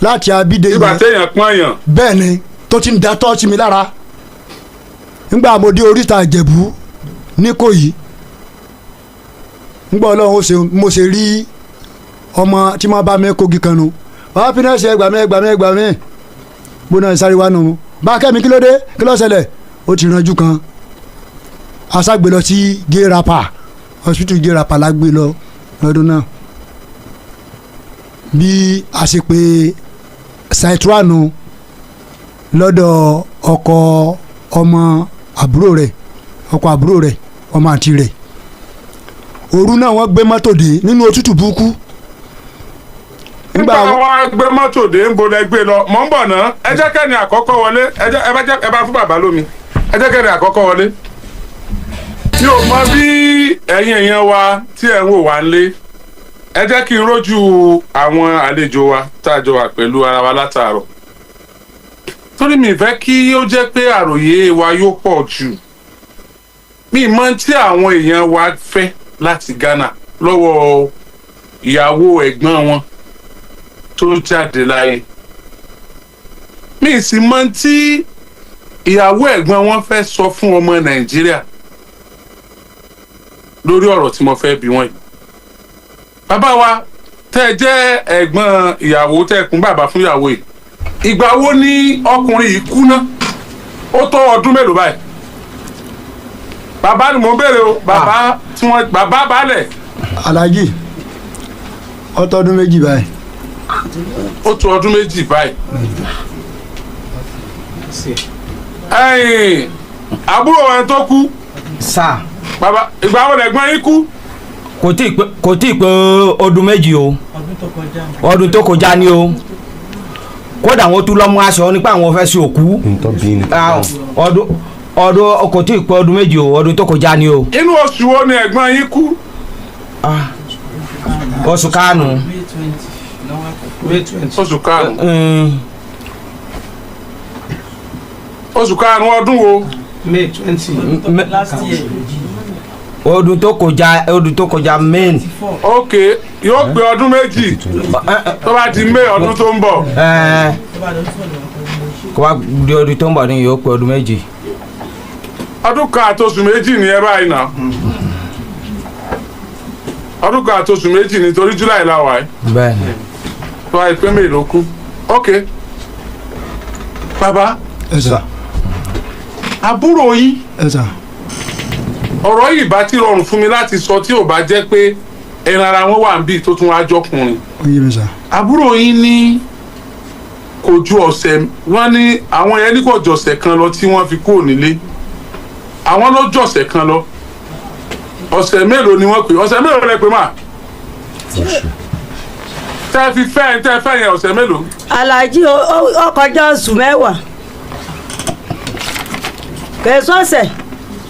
láti abídé yìí. ìgbà téèyàn pọ́n èèyàn. bẹ́ẹ̀ ni tó ti ń da tọ́ọ̀sì mi lára nígbà mo dé oríta Ìjẹ̀bú ní Ìkòyí nígbà Ọlọ́run mo ṣe rí ọmọ tí wọ́n bá mi kogi kan nu wọ́n á fi náà ṣe ẹgbàmí gbóná sáré wá nu bá kẹ́mi kí ló dé kí ló ṣẹlẹ̀ ó ti ranjú kan aṣágbé lọ sí gérapa hospital gérapa la gbé lọ lọ́dún náà bí a ṣe pé ṣàìtúránù lọ́dọ̀ ọkọ ọmọ àbúrò rẹ̀ ọmọ àǹtí rẹ̀ òru náà wọ́n gbé mọ́tò dé nínú òtútù burúkú. nígbà wọn gbé mọ́tò dé ń bo lẹ́gbẹ́ lọ mọ̀ ń bọ̀ náà ẹ jẹ́ kẹ́ni àkọ́kọ́ wọlé ẹ bá fún bàbá lómi ẹ jẹ́ kẹ́ni àkọ́kọ́ wọlé. mi ò mọ bí ẹ̀yin èèyàn wa tí ẹ̀ ń wò wá ń lé ẹ jẹ́ kí n rójú àwọn àlejò wa tá a jọ wà pẹ̀lú ara wa látàárọ̀ torí mi fẹ́ kí ó jẹ́ pé àròyé wa yóò pọ̀ jù mi mọ tí àwọn èèyàn wa fẹ́ láti Ghana lọ́wọ́ ìyàwó ẹ̀gbọ́n wọn tó jáde láyé mi sì mọ tí ìyàwó ẹ̀gbọ́n wọn fẹ́ sọ fún ọmọ Nàìjíríà lórí ọ̀rọ̀ tí mo fẹ́ bi wọ́n yìí bàbá wa tẹ́ ẹ jẹ́ ẹ̀gbọ́n ìyàwó tẹ́ ẹ kún bàbá fún ìyàwó yìí ìgbà wo ni ọkùnrin yìí kú ná ó tó ọdún mélòó báyìí bàbá ni mò ń béèrè o bàbá balẹ̀. Alhaji ó tó ọdún méjì báyìí. ó tó ọdún méjì báyìí. ẹ̀yin àbúrò ẹ̀ tó kú. sá. bàbá ìgbà wo lẹ̀gbọ́n yín kú. kò tí ì pé ọdún méjì o ọdún tó kọjá ni o kódà wọn tún lọ́mú aṣọ nípa àwọn fẹ́ sí òkú ọdún kò tí ì pé ọdún méjì o ọdún tó kọjá ni o. inú oṣù wo ni ẹ̀gbọ́n yín kú. oṣù kánú. oṣù kánú. oṣù kánú ọdún wo. May 20 last year. ọdún tó kọjá May. ok yóò gbé ọdún méjì tó bá di May ọdún tó ń bọ̀. kó wá di ọdún tó ń bọ̀ ni yóò pé ọdún méjì. ọdún kan àtòsù méjì ni ẹ báyìí náà ọdún kan àtòsù méjì nítorí July la wà yìí bẹ́ẹ̀ni. tó wáyé pé mélòó kú ok bàbá ẹ sà àbúrò yín ẹ sà ọ̀rọ̀ yìí bá ti rọrùn fún mi láti sọ tí ò bá jẹ́ pé ẹran ara wọn wà ń bì tó tún wá jọkùnrin ó yé mi sà. àbúrò yín ní kò ju ọ̀sẹ̀ wọ́n ní àwọn yẹn ní kò jọ̀sẹ̀ kan lọ tí wọ́n fi kúrò nílé àwọn ló jọ̀sẹ̀ kan lọ ọ̀sẹ̀ mélòó ni wọ́n pè ọ̀sẹ̀ mélòó lẹ pè mà tẹ́ fi fẹ́ yẹn ọ̀sẹ̀ mélòó. aláàjì ó kọjá oṣù mẹ́wàá kẹsọ́sẹ̀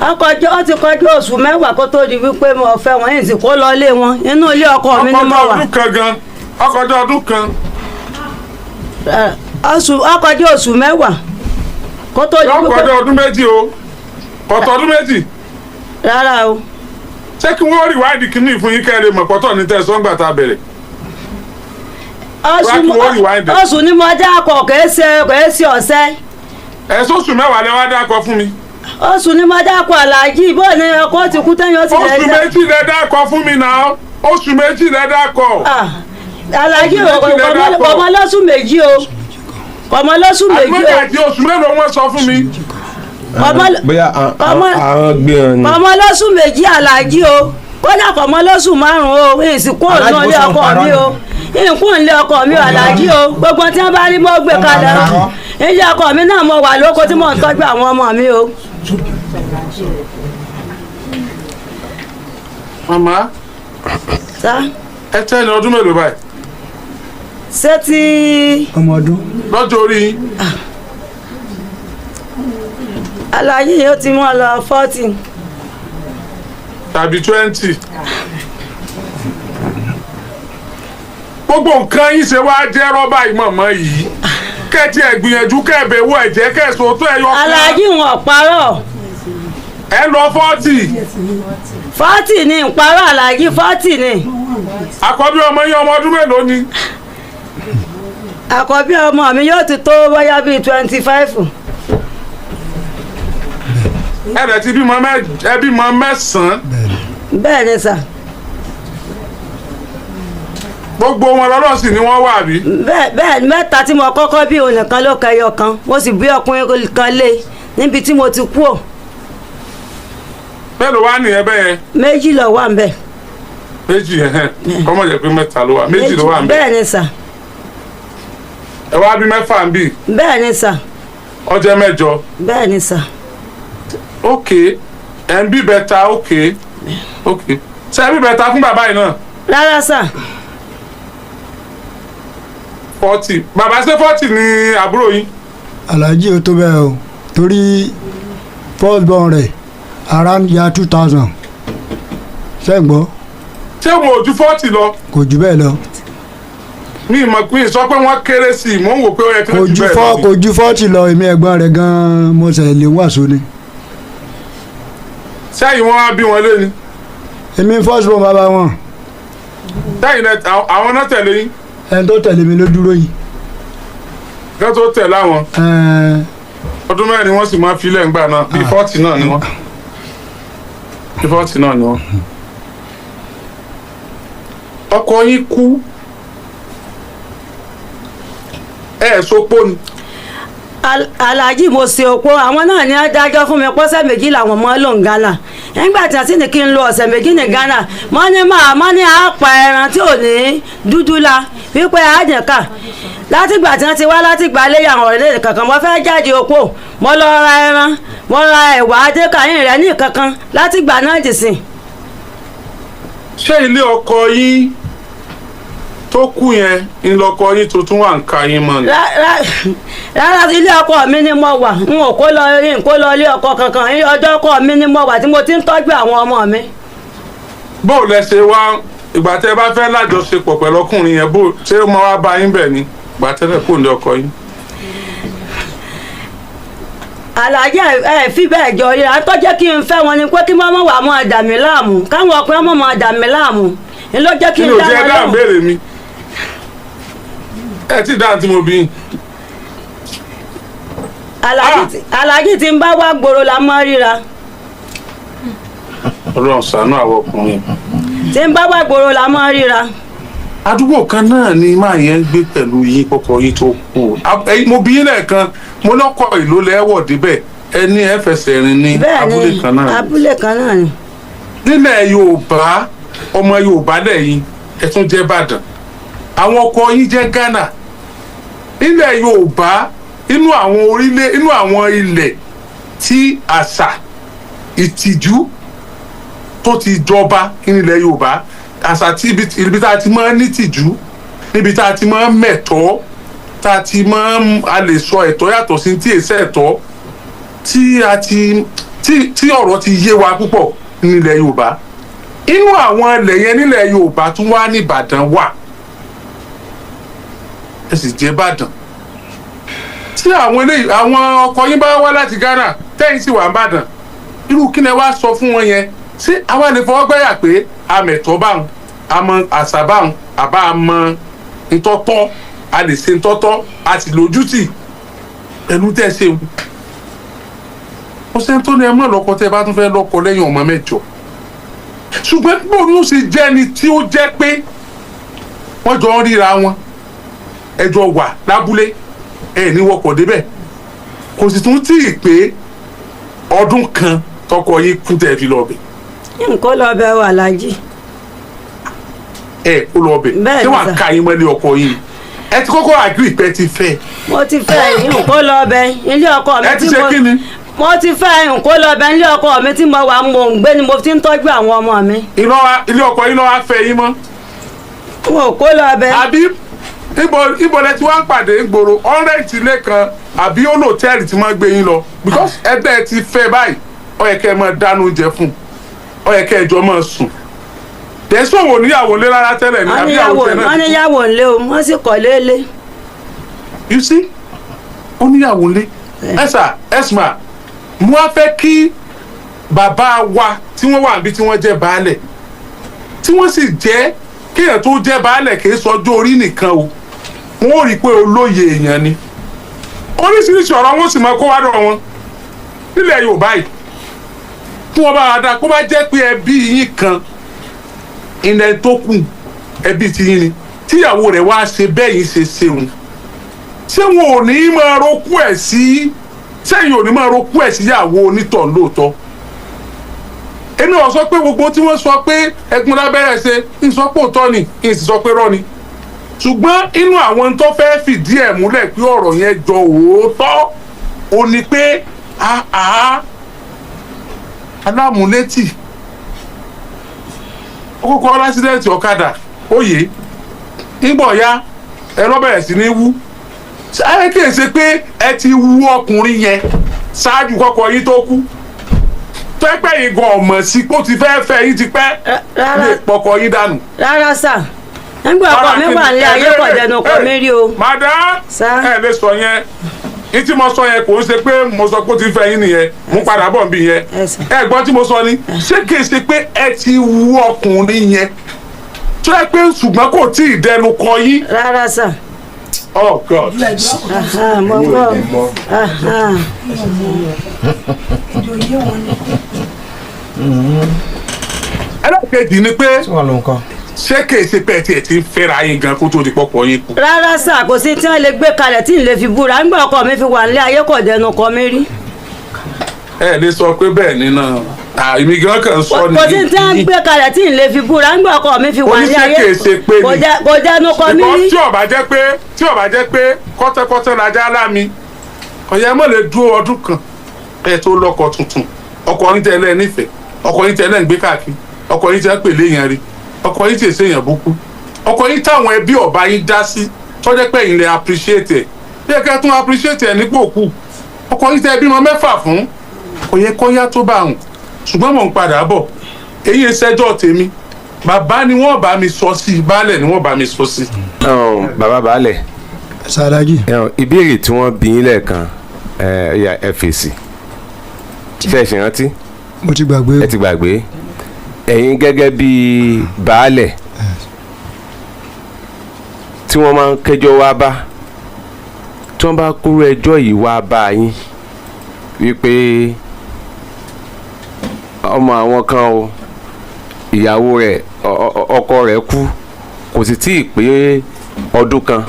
ó ti kọjá oṣù mẹ́wàá kó tó di wípé mo fẹ́ wọn yìí sì kó lọ ilé wọn inú ilé ọkọ mi ni mo wà. ọkọjọ ọdún kan gan ọkọjọ ọdún kan. ọkọjá oṣù mẹ́wàá kó tó di wípé. ọkọjọ ọdún méjì o ọ̀tọ̀ ọdún méjì. rárá o. ṣé kí wọ́n rí wáìdì kínní fún yín kẹ́ ẹ lè mọ̀ pọ́tọ̀ ní tẹ̀sán gbà tá a bẹ̀rẹ̀. oṣù ni mo dá akọ kèé ṣe ọ̀sẹ̀. ẹ̀sùn oṣù mẹ́wàá lẹ wá dákọ fún mi. oṣù ni mo dákọ aláàjì bó ni ọkọ ti kú tẹ́yìn ó ti lè oṣù méjì lẹ dákọ fún mi náà oṣù méjì lẹ dákọ. aláàjì kọmọ lọ́sùn méjì o kọmọ lọ́sùn méjì o. àgbẹ̀kàjì oṣù mélòó wọ́n sọ fún mi. bóyá àwọn gbé wọn ni. kọmọ lọ́sùn méjì aláàjì o kódà kọmọ lọ́sùn márùn-ún o ìsìnkú ọ̀nà ilé ọkọ mi o ìkú ilé ọkọ mi aláàjì o gbogbo tí wọ́n bá rí mọ́ gbé kalẹ̀ o ilé ọkọ mi náà mo wà lóko tí mò ń tọ́jú àwọn ọmọ mi o. màmá ẹ tẹ́ ẹni ọdún mélòó báyìí. ṣé ti. ọmọ ọdún. lọ́jọ́ orí yín. aláàjì yìí ó ti mọ́ lọ 40. tàbí 20. gbogbo nǹkan yín ṣe wá jẹ́ rọ́bà ìmọ̀ọ́mọ́ yìí kẹ́ẹ̀tì ẹ̀ gbìyànjú kẹ́ẹ̀bẹ̀ wọ ẹ̀jẹ̀ kẹ́ẹ̀sọ̀ tó ẹ̀yọ kan. aláàjì wọn parọ́. ẹ lọ 40. 40 ni ìparọ́ aláàjì 40 ni. àkọ́bí ọmọ yín ọmọ ọdún mélòó ni. àkọ́bí ọmọ mi yóò ti tó bóyá bíi 25. ẹ rẹ̀ ti bímọ mẹ́sàn-án. bẹ́ẹ̀ ni sà. gbogbo wọn lọ́dọ̀ sì ni wọ́n wà bí. bẹ́ẹ̀ mẹ́ta tí mo kọ́kọ́ bí òun nìkan ló kẹyọ kan mo sì bí ọkùnrin kan lé níbi tí mo ti kú ò. mélòó wá nìyẹn bẹ́ẹ̀. méjì ló wà ń bẹ̀. méjì kọ́mọ jẹ́ pé mẹ́ta ló wà méjì ló wà ń bẹ̀. bẹ́ẹ̀ ni sà. ẹ wá bí mẹ́fà ń bì. bẹ́ẹ̀ ni sà. ó jẹ́ mẹ́jọ. bẹ́ẹ̀ ni sà. ok ẹ̀ ń bí bẹ́ta ok ṣé ẹ bí bẹ́ta fún bàbá yìí náà. rárá sà. 40 bàbá ṣe 40 ni àbúrò yín. aláàjì ó tó bẹ́ẹ̀ o torí first born rẹ̀ around year 2000 ṣé ń gbọ́. ṣé wọn ò ju 40 lọ. kò jù bẹ́ẹ̀ lọ. mi ìmọ̀ pé sọ pé wọ́n kéré sí i mò ń wò pé ó yẹ kí wọ́n ju bẹ́ẹ̀ lọ. kò ju 40 lọ èmi ẹ̀gbọ́n rẹ̀ gan-an mo ṣe lè wàásù ni. sẹ́yìn wọn á bí wọn lé ni. èmi first born bàbá wọn. sẹ́yìn àwọn náà tẹ̀lé yín. ẹni tó tẹ̀lé mi ló dúró yìí. kí wọ́n tó tẹ̀lé àwọn. ọdún mẹ́rin wọ́n sì máa fi ilẹ̀ ńgbà náà bíi 40 náà ni wọ́n. bíi 40 náà ni wọ́n. ọkọ yín kú ẹ̀ sopó ni. aláàjì mo ṣe òpó àwọn náà ní adájọ́ fún mi pọ́sẹ̀ méjì làwọn ọmọ ló ń Ghana nígbà tí wọ́n sì ní kí n lo ọ̀sẹ̀ méjì ní Ghana wọ́n ní màá ní àpà ẹran tí ò ní dúdú la wípé àjẹká látìgbà tí wọ́n ti wá látìgbà léyà àwọn ọ̀rẹ́ kankan mo fẹ́ jáde òpó mo lọ ra ẹran mo ra ẹ̀wà adékàyìn rẹ̀ ní kankan látìgbà náà dì sí. ṣé ilé ọkọ yín tó kú yẹn ńlọkọ yín tuntun wà ń ka yín mọ́ ni. rárá ilé ọkọ mi ni mo wà n ò kó lọ ilé ọkọ kankan ọjọ́ ọkọ mi ni mo wà tí mo ti ń tọ́jú àwọn ọmọ mi. bó o lẹ ṣe wá ìgbà tẹ bá fẹ́ lájọṣepọ̀ pẹ̀lú ọkùnrin yẹn bó ṣé ó máa wá bá yín bẹ̀ ni ìgbà tẹ́lẹ̀ kó lé ọkọ yín. aláàjì ẹ fi bẹ́ẹ̀ jọ yẹ àtọ́ jẹ́ kí n fẹ́ wọn ni pé kí wọ́n wà máa dà mí láàmú káwọn ọkùnrin máa dà mí láàmú ni ló jẹ́ kí n dá wọn lóhùn. béèrè mi ẹ ti dáhùn tí mo bí. aláàjì tí ń bá wá gbòòrò la máa ríra. Ọlọ́run ṣàánú àwọn ọkùnrin. tí ń bá wà gbòòrò la mọ́ ríra. Àdúgbò kan náà ni máa yẹn ń gbé pẹ̀lú yín kọ́kọ́ yín tó kú. Mo bí yín lẹ́ẹ̀kan mo lọ́kọ̀ ìlú lẹ́wọ̀ débẹ̀ ẹni ẹ fẹsẹ̀ rìn ní abúlé kan náà. abúlé kan náà ni. Nílẹ̀ Yorùbá ọmọ Yorùbá lẹ́yìn ẹ tún jẹ́ Ìbàdàn àwọn ọkọ yín jẹ́ Ghana. Nílẹ̀ Yorùbá inú àwọn ilẹ̀ tí àṣà ìtìjú tó ti jọba nílẹ̀ Yorùbá àṣà tí ibi tá a ti máa ń ní tìjú níbi tá a ti máa ń mẹ̀tọ́ tá a ti máa ń a lè sọ ẹ̀tọ́ yàtọ̀ sí tí èsẹ̀ ẹ̀tọ́ tí ọ̀rọ̀ ti yé wa púpọ̀ nílẹ̀ Yorùbá inú àwọn ilẹ̀ yẹn nílẹ̀ Yorùbá tún wá ní Ìbàdàn wà ẹ sì jẹ́ Ìbàdàn tí àwọn ọkọ yín bá wá láti Ghana tẹ́yìn sì wà ń Ìbàdàn irú kí ni wàá sọ fún wọn yẹn ṣé àwa lè fọwọ́ gbẹ́yà pé amẹ̀tọ́ báwọn àmọ́ àṣà báwọn àbá àmọ́ ntọ́tọ́ a lè ṣe ntọ́tọ́ a sì lójútì pẹ̀lú tẹ́ ẹ ṣe wù. ọ̀sẹ̀ tó ní ẹ mọ̀ lọ́kọ tẹ́ ẹ bá tún fẹ́ lọ́kọ lẹ́yìn ọmọ mẹ́jọ. ṣùgbọ́n bó ni ó ṣe jẹ́ ni tí ó jẹ́ pé wọ́n jọ ń ríra wọn ẹjọ́ wà lábúlé ẹ̀ ní wọkọ̀ débẹ̀ kò sì tún tí ì pé ọdún kan tọkọ yín kú tẹ́ ẹ fi lọ bẹ̀. nǹkan lọ bẹ wà lájì. ẹ kó lọ bẹ̀ ṣé wàá ka yín mọ́lẹ̀ ọkọ yín ẹ ti kọ́kọ́ àgírí pé ti fẹ́. mo ti fẹ́ nǹkan lọ bẹ ilé ọkọ mi ẹ ti ṣe kí ni. mo ti fẹ́ nǹkan lọ bẹ ilé ọkọ mi tí mo wà mò ń gbé ni mo ti ń tọ́jú àwọn ọmọ mi. ilé ọkọ yín lọ́wọ́ á fẹ́ yín mọ́. mo kó lọ bẹ. àbí ibo lẹ ti wá ń pàdé gbòòrò ọ̀rẹ́ǹtì ilé kan àbí ó lòtẹ́ẹ̀lì tí wọ́n gbé yín lọ because ẹgbẹ́ ti fẹ́ báyìí ó yẹ kẹ́ ẹ máa dáná oúnjẹ fún ó yẹ kẹ́ ẹ jọ máa sùn tẹ̀sán wò níyàwó lé rárá tẹ́lẹ̀ ní àbíyàwó tẹ́ náà. wọ́n níyàwó ńlé o wọ́n sì kọ́ léèlé. you see ó níyàwó ńlé ẹ̀sà mo wá fẹ́ kí bàbá wa tí wọ́n wà níbi tí wọ́n jẹ́ baálẹ̀ tí wọ́n sì jẹ́ kéèyàn tó jẹ́ baálẹ̀ kì í sọjọ́ orí nìkan o wọ́n ò rí i pé olóye èèyàn ni oríṣiríṣi ọ̀rọ̀ wọn sì máa kó wá dọ̀ wọn nílẹ̀ Yorùbá yìí kí wọ́n bá wa dá kó bá jẹ́ pé ẹbí yín kan ilẹ̀ tó kù ẹbí ti yín ni tíyàwó rẹ̀ wá ṣe bẹ́ẹ̀ yín ṣe ṣeun ṣé wọn ò ní máa rokú ẹ̀ sí sẹ́yìn ò ní máa rokú ẹ̀ síyàwó onítọ̀ lóòótọ́ èmi ò sọ pé gbogbo tí wọ́n sọ pé ẹ̀gbọ́n lábẹ́rẹ́ ṣe ń sọ pé òótọ́ ni ń sì sọ pé rọ́ ni ṣùgbọ́n inú àwọn tó fẹ́ fìdí ẹ̀ múlẹ̀ pé ọ̀rọ̀ yẹn jọ òótọ́ ò ní pé alámúlétì ó kọ́kọ́ lásìdẹ́ǹtì ọ̀kadà òye nígbọ̀ ya ẹ̀rọ bẹ̀rẹ̀ sí ní wú ṣáà kìí ṣe pé ẹ ti wú ọkùnrin yẹn ṣáájú kọ́kọ́ yín tó kú pẹ́pẹ́ yìí gan ọ̀mọ̀ sí kó ti fẹ́ yín ti pẹ́ lè pọkọ yín dànù. rárá sà nígbà ọkọ mi wà ní ayé kọ̀dẹ̀nu kọ mi rí o. madam ẹ lè sọ yẹn ní tí mo sọ yẹn kò ń ṣe pé mo sọ pé ó ti fẹ́ yín nìyẹn mo padà bọ̀ bí yẹn ẹ gbọ́n tí mo sọ ni ṣé kìí ṣe pé ẹ ti wú ọkùnrin yẹn tó yẹ pé ṣùgbọ́n kò tí ì dẹnu kọ yín. rárá sà. Oh God. mo gbọ́. ẹlẹ́kẹ̀jì ni pé ṣé kìí ṣe pé ẹ ti ń fẹ́ra yín gan kó tó di pọ́pọ́ yín kù. rárá sà kò sí tí wọ́n lè gbé kalẹ̀ tí n lè fi búra nígbà ọkọ mi fi wà nílé ayé kọ̀dẹ̀nu kọ mi rí. ẹ lè sọ pé bẹ́ẹ̀ ni náà èmi gan kan sọ ni. kò sí tí wọ́n gbé kalẹ̀ tí n lè fi búra nígbà ọkọ mi fi wà nílé ayé kò dẹnu kọ mi rí. tí ó bá jẹ́ pé kọ́tẹ́kọ́tẹ́ lajá lámi ọ̀yẹ́ mọ̀ lè dúró ọdún kan ẹ̀ tó lọ́kọ tuntun ọkọ yín tẹ́lẹ̀ nífẹ̀ẹ́ ọkọ yín tẹ́lẹ̀ ń gbé káàkiri ọkọ yín tẹ́ pèlè yẹn rí ọkọ yín tẹ́ ṣe yẹn búkú ọkọ yín táwọn ẹbí ọba yín dá sí tọ́jẹ́ pé yín lè appreciate ẹ̀ bí ẹ kẹ́ tún appreciate ẹ̀ nípò òkú ọkọ yín tẹ́ bímọ mẹ́fà fún kò yẹ kó yá tó bá hùn ṣùgbọ́n mò ń padà bọ̀ èyí ìṣẹ́jọ́ tèmi bàbá ni wọ́n bá mi sọ sí baálẹ̀ ni wọ́n bá mi sọ sí. bàbá baálẹ̀ Sàdájì. ìbéèrè tí wọ́n bí yín lẹ́ẹ̀kan ẹ fèsì ṣe é ṣe rántí. mo ti gbàgbé. ẹ ti gbàgbé ẹ̀yin gẹ́gẹ́ bíi baálẹ̀ tí wọ́n máa ń kẹ́jọ́ wá bá tí wọ́n bá kúrò ẹjọ́ yìí wá bá yín wípé ọmọ àwọn kan o ìyàwó rẹ̀ ọkọ rẹ̀ kú kò sì tí ì pé ọdún kan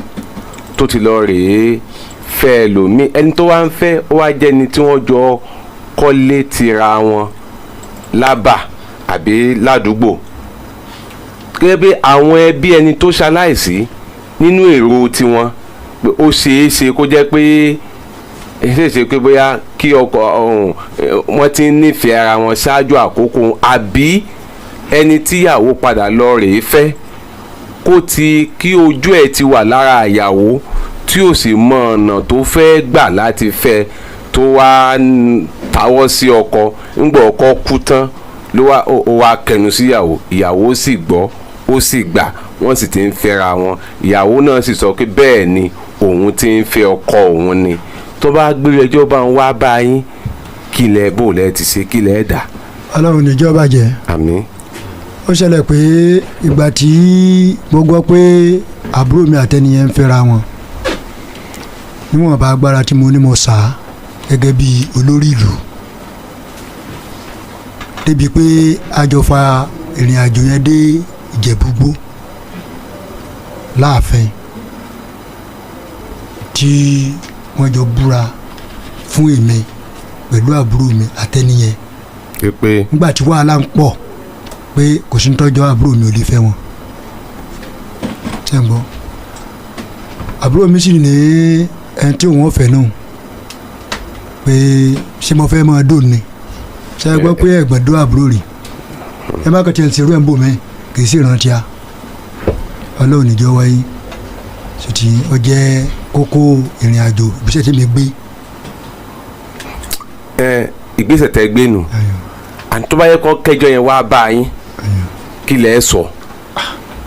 tó ti lọ rèé fẹ́ lòmíì ẹni tó wá ń fẹ́ ó wá jẹ́ ẹni tí wọ́n jọ kọ́lé tira wọn lábà àbí ládùúgbò gẹ́gẹ́ bí àwọn ẹbí ẹni tó ṣaláìsí nínú èrò tiwọn ó ṣeé ṣe kó jẹ́ pé ṣe pé bóyá kí ọkọ wọn ti ń nífẹ̀ẹ́ ara wọn ṣáájú àkókò àbí ẹni tíyàwó padà lọ rèé fẹ́ kó ti kí ojú ẹ̀ ti wà lára ìyàwó tí ò sì mọ ọ̀nà tó fẹ́ gbà láti fẹ́ tó wá tawọ́ sí ọkọ ńgbà ọkọ kú tán ló wá kẹnu síyàwó ìyàwó sì gbọ́ ó sì gbà wọ́n sì ti ń fẹ́ra wọn ìyàwó náà sì sọ pé bẹ́ẹ̀ ni òun ti ń fẹ́ ọkọ òun ni tó bá gbé ẹjọ́ bá ń wá bá yín kílẹ̀ bò lẹ́ ti ṣe kílẹ̀ dà. ọlọ́run níjọ́ bàjẹ́. àmín. ó ṣẹlẹ̀ pé ìgbà tí mo gbọ́ pé àbúrò mi àtẹnìyẹn ń fẹ́ra wọn níwọ̀nba agbára tí mo ní mo sà á gẹ́gẹ́ bí olórí ìlú débi pé a jọ fa ìrìn àjò yẹn dé Ìjẹ̀bú-Igbó láàfin tí wọ́n jọ búra fún èmi pẹ̀lú àbúrò mi àtẹnìyẹn nígbà tí wàhálà ń pọ̀ pé kò sí ń tọ́jọ́ àbúrò mi ò lè fẹ́ wọn ṣe ń gbọ́ àbúrò mi sì ní ẹni tí òun ọ̀fẹ́ náà pé ṣé mo fẹ́ máa dùn ni ṣe é gbọ́ pé ẹ̀gbọ́n dó àbúrò rì ẹ má kàn tiẹ̀ ṣerú ẹ̀ ń bò mí kì í sì rántí a ọlọ́run níjọ́ wáyé ṣùtì ó jẹ́ kókó ìrìn àjò ìgbésẹ̀ tí mi gbé. ìgbésẹ̀ tẹ́ gbé nù àti tó bá yẹ kó kẹjọ yẹn wá bá yín kí lẹ sọ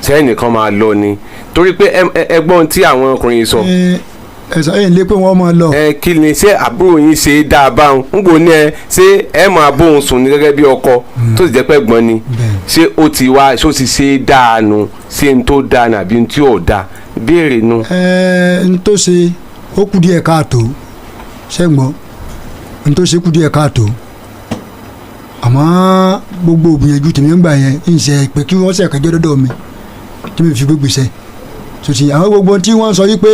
sẹ́yìn nìkan máa lọ ni torí pé ẹgbọ́n tí àwọn ọkùnrin sọ. ẹ̀sán yìí lé pé wọ́n máa lọ. kí ni ṣé àbúrò yín ṣe dáa báwọn ń gbò ní ṣé ẹ máa bóun sùn ní gẹ́gẹ́ bí ọkọ tó sì jẹ́ pé gbọ́n ni ṣé ó ti wá ṣó ti ṣe dáa nu ṣé n tó dáa nàbí n tí ò dáa béèrè nu. n tó ṣe ó kù díẹ̀ káàtó ṣẹ́gbọ́n n tó ṣe kù díẹ̀ káàtó àmọ́ gbogbo ògbìyànjú tèmi ń gbà yẹn ń ṣe pé kí wọ́n ṣèkẹjọ́ dọ́dọ̀ mi tí mi fi gbégbèsè sòtì àwọn gbogbo tí wọ́n sọ wípé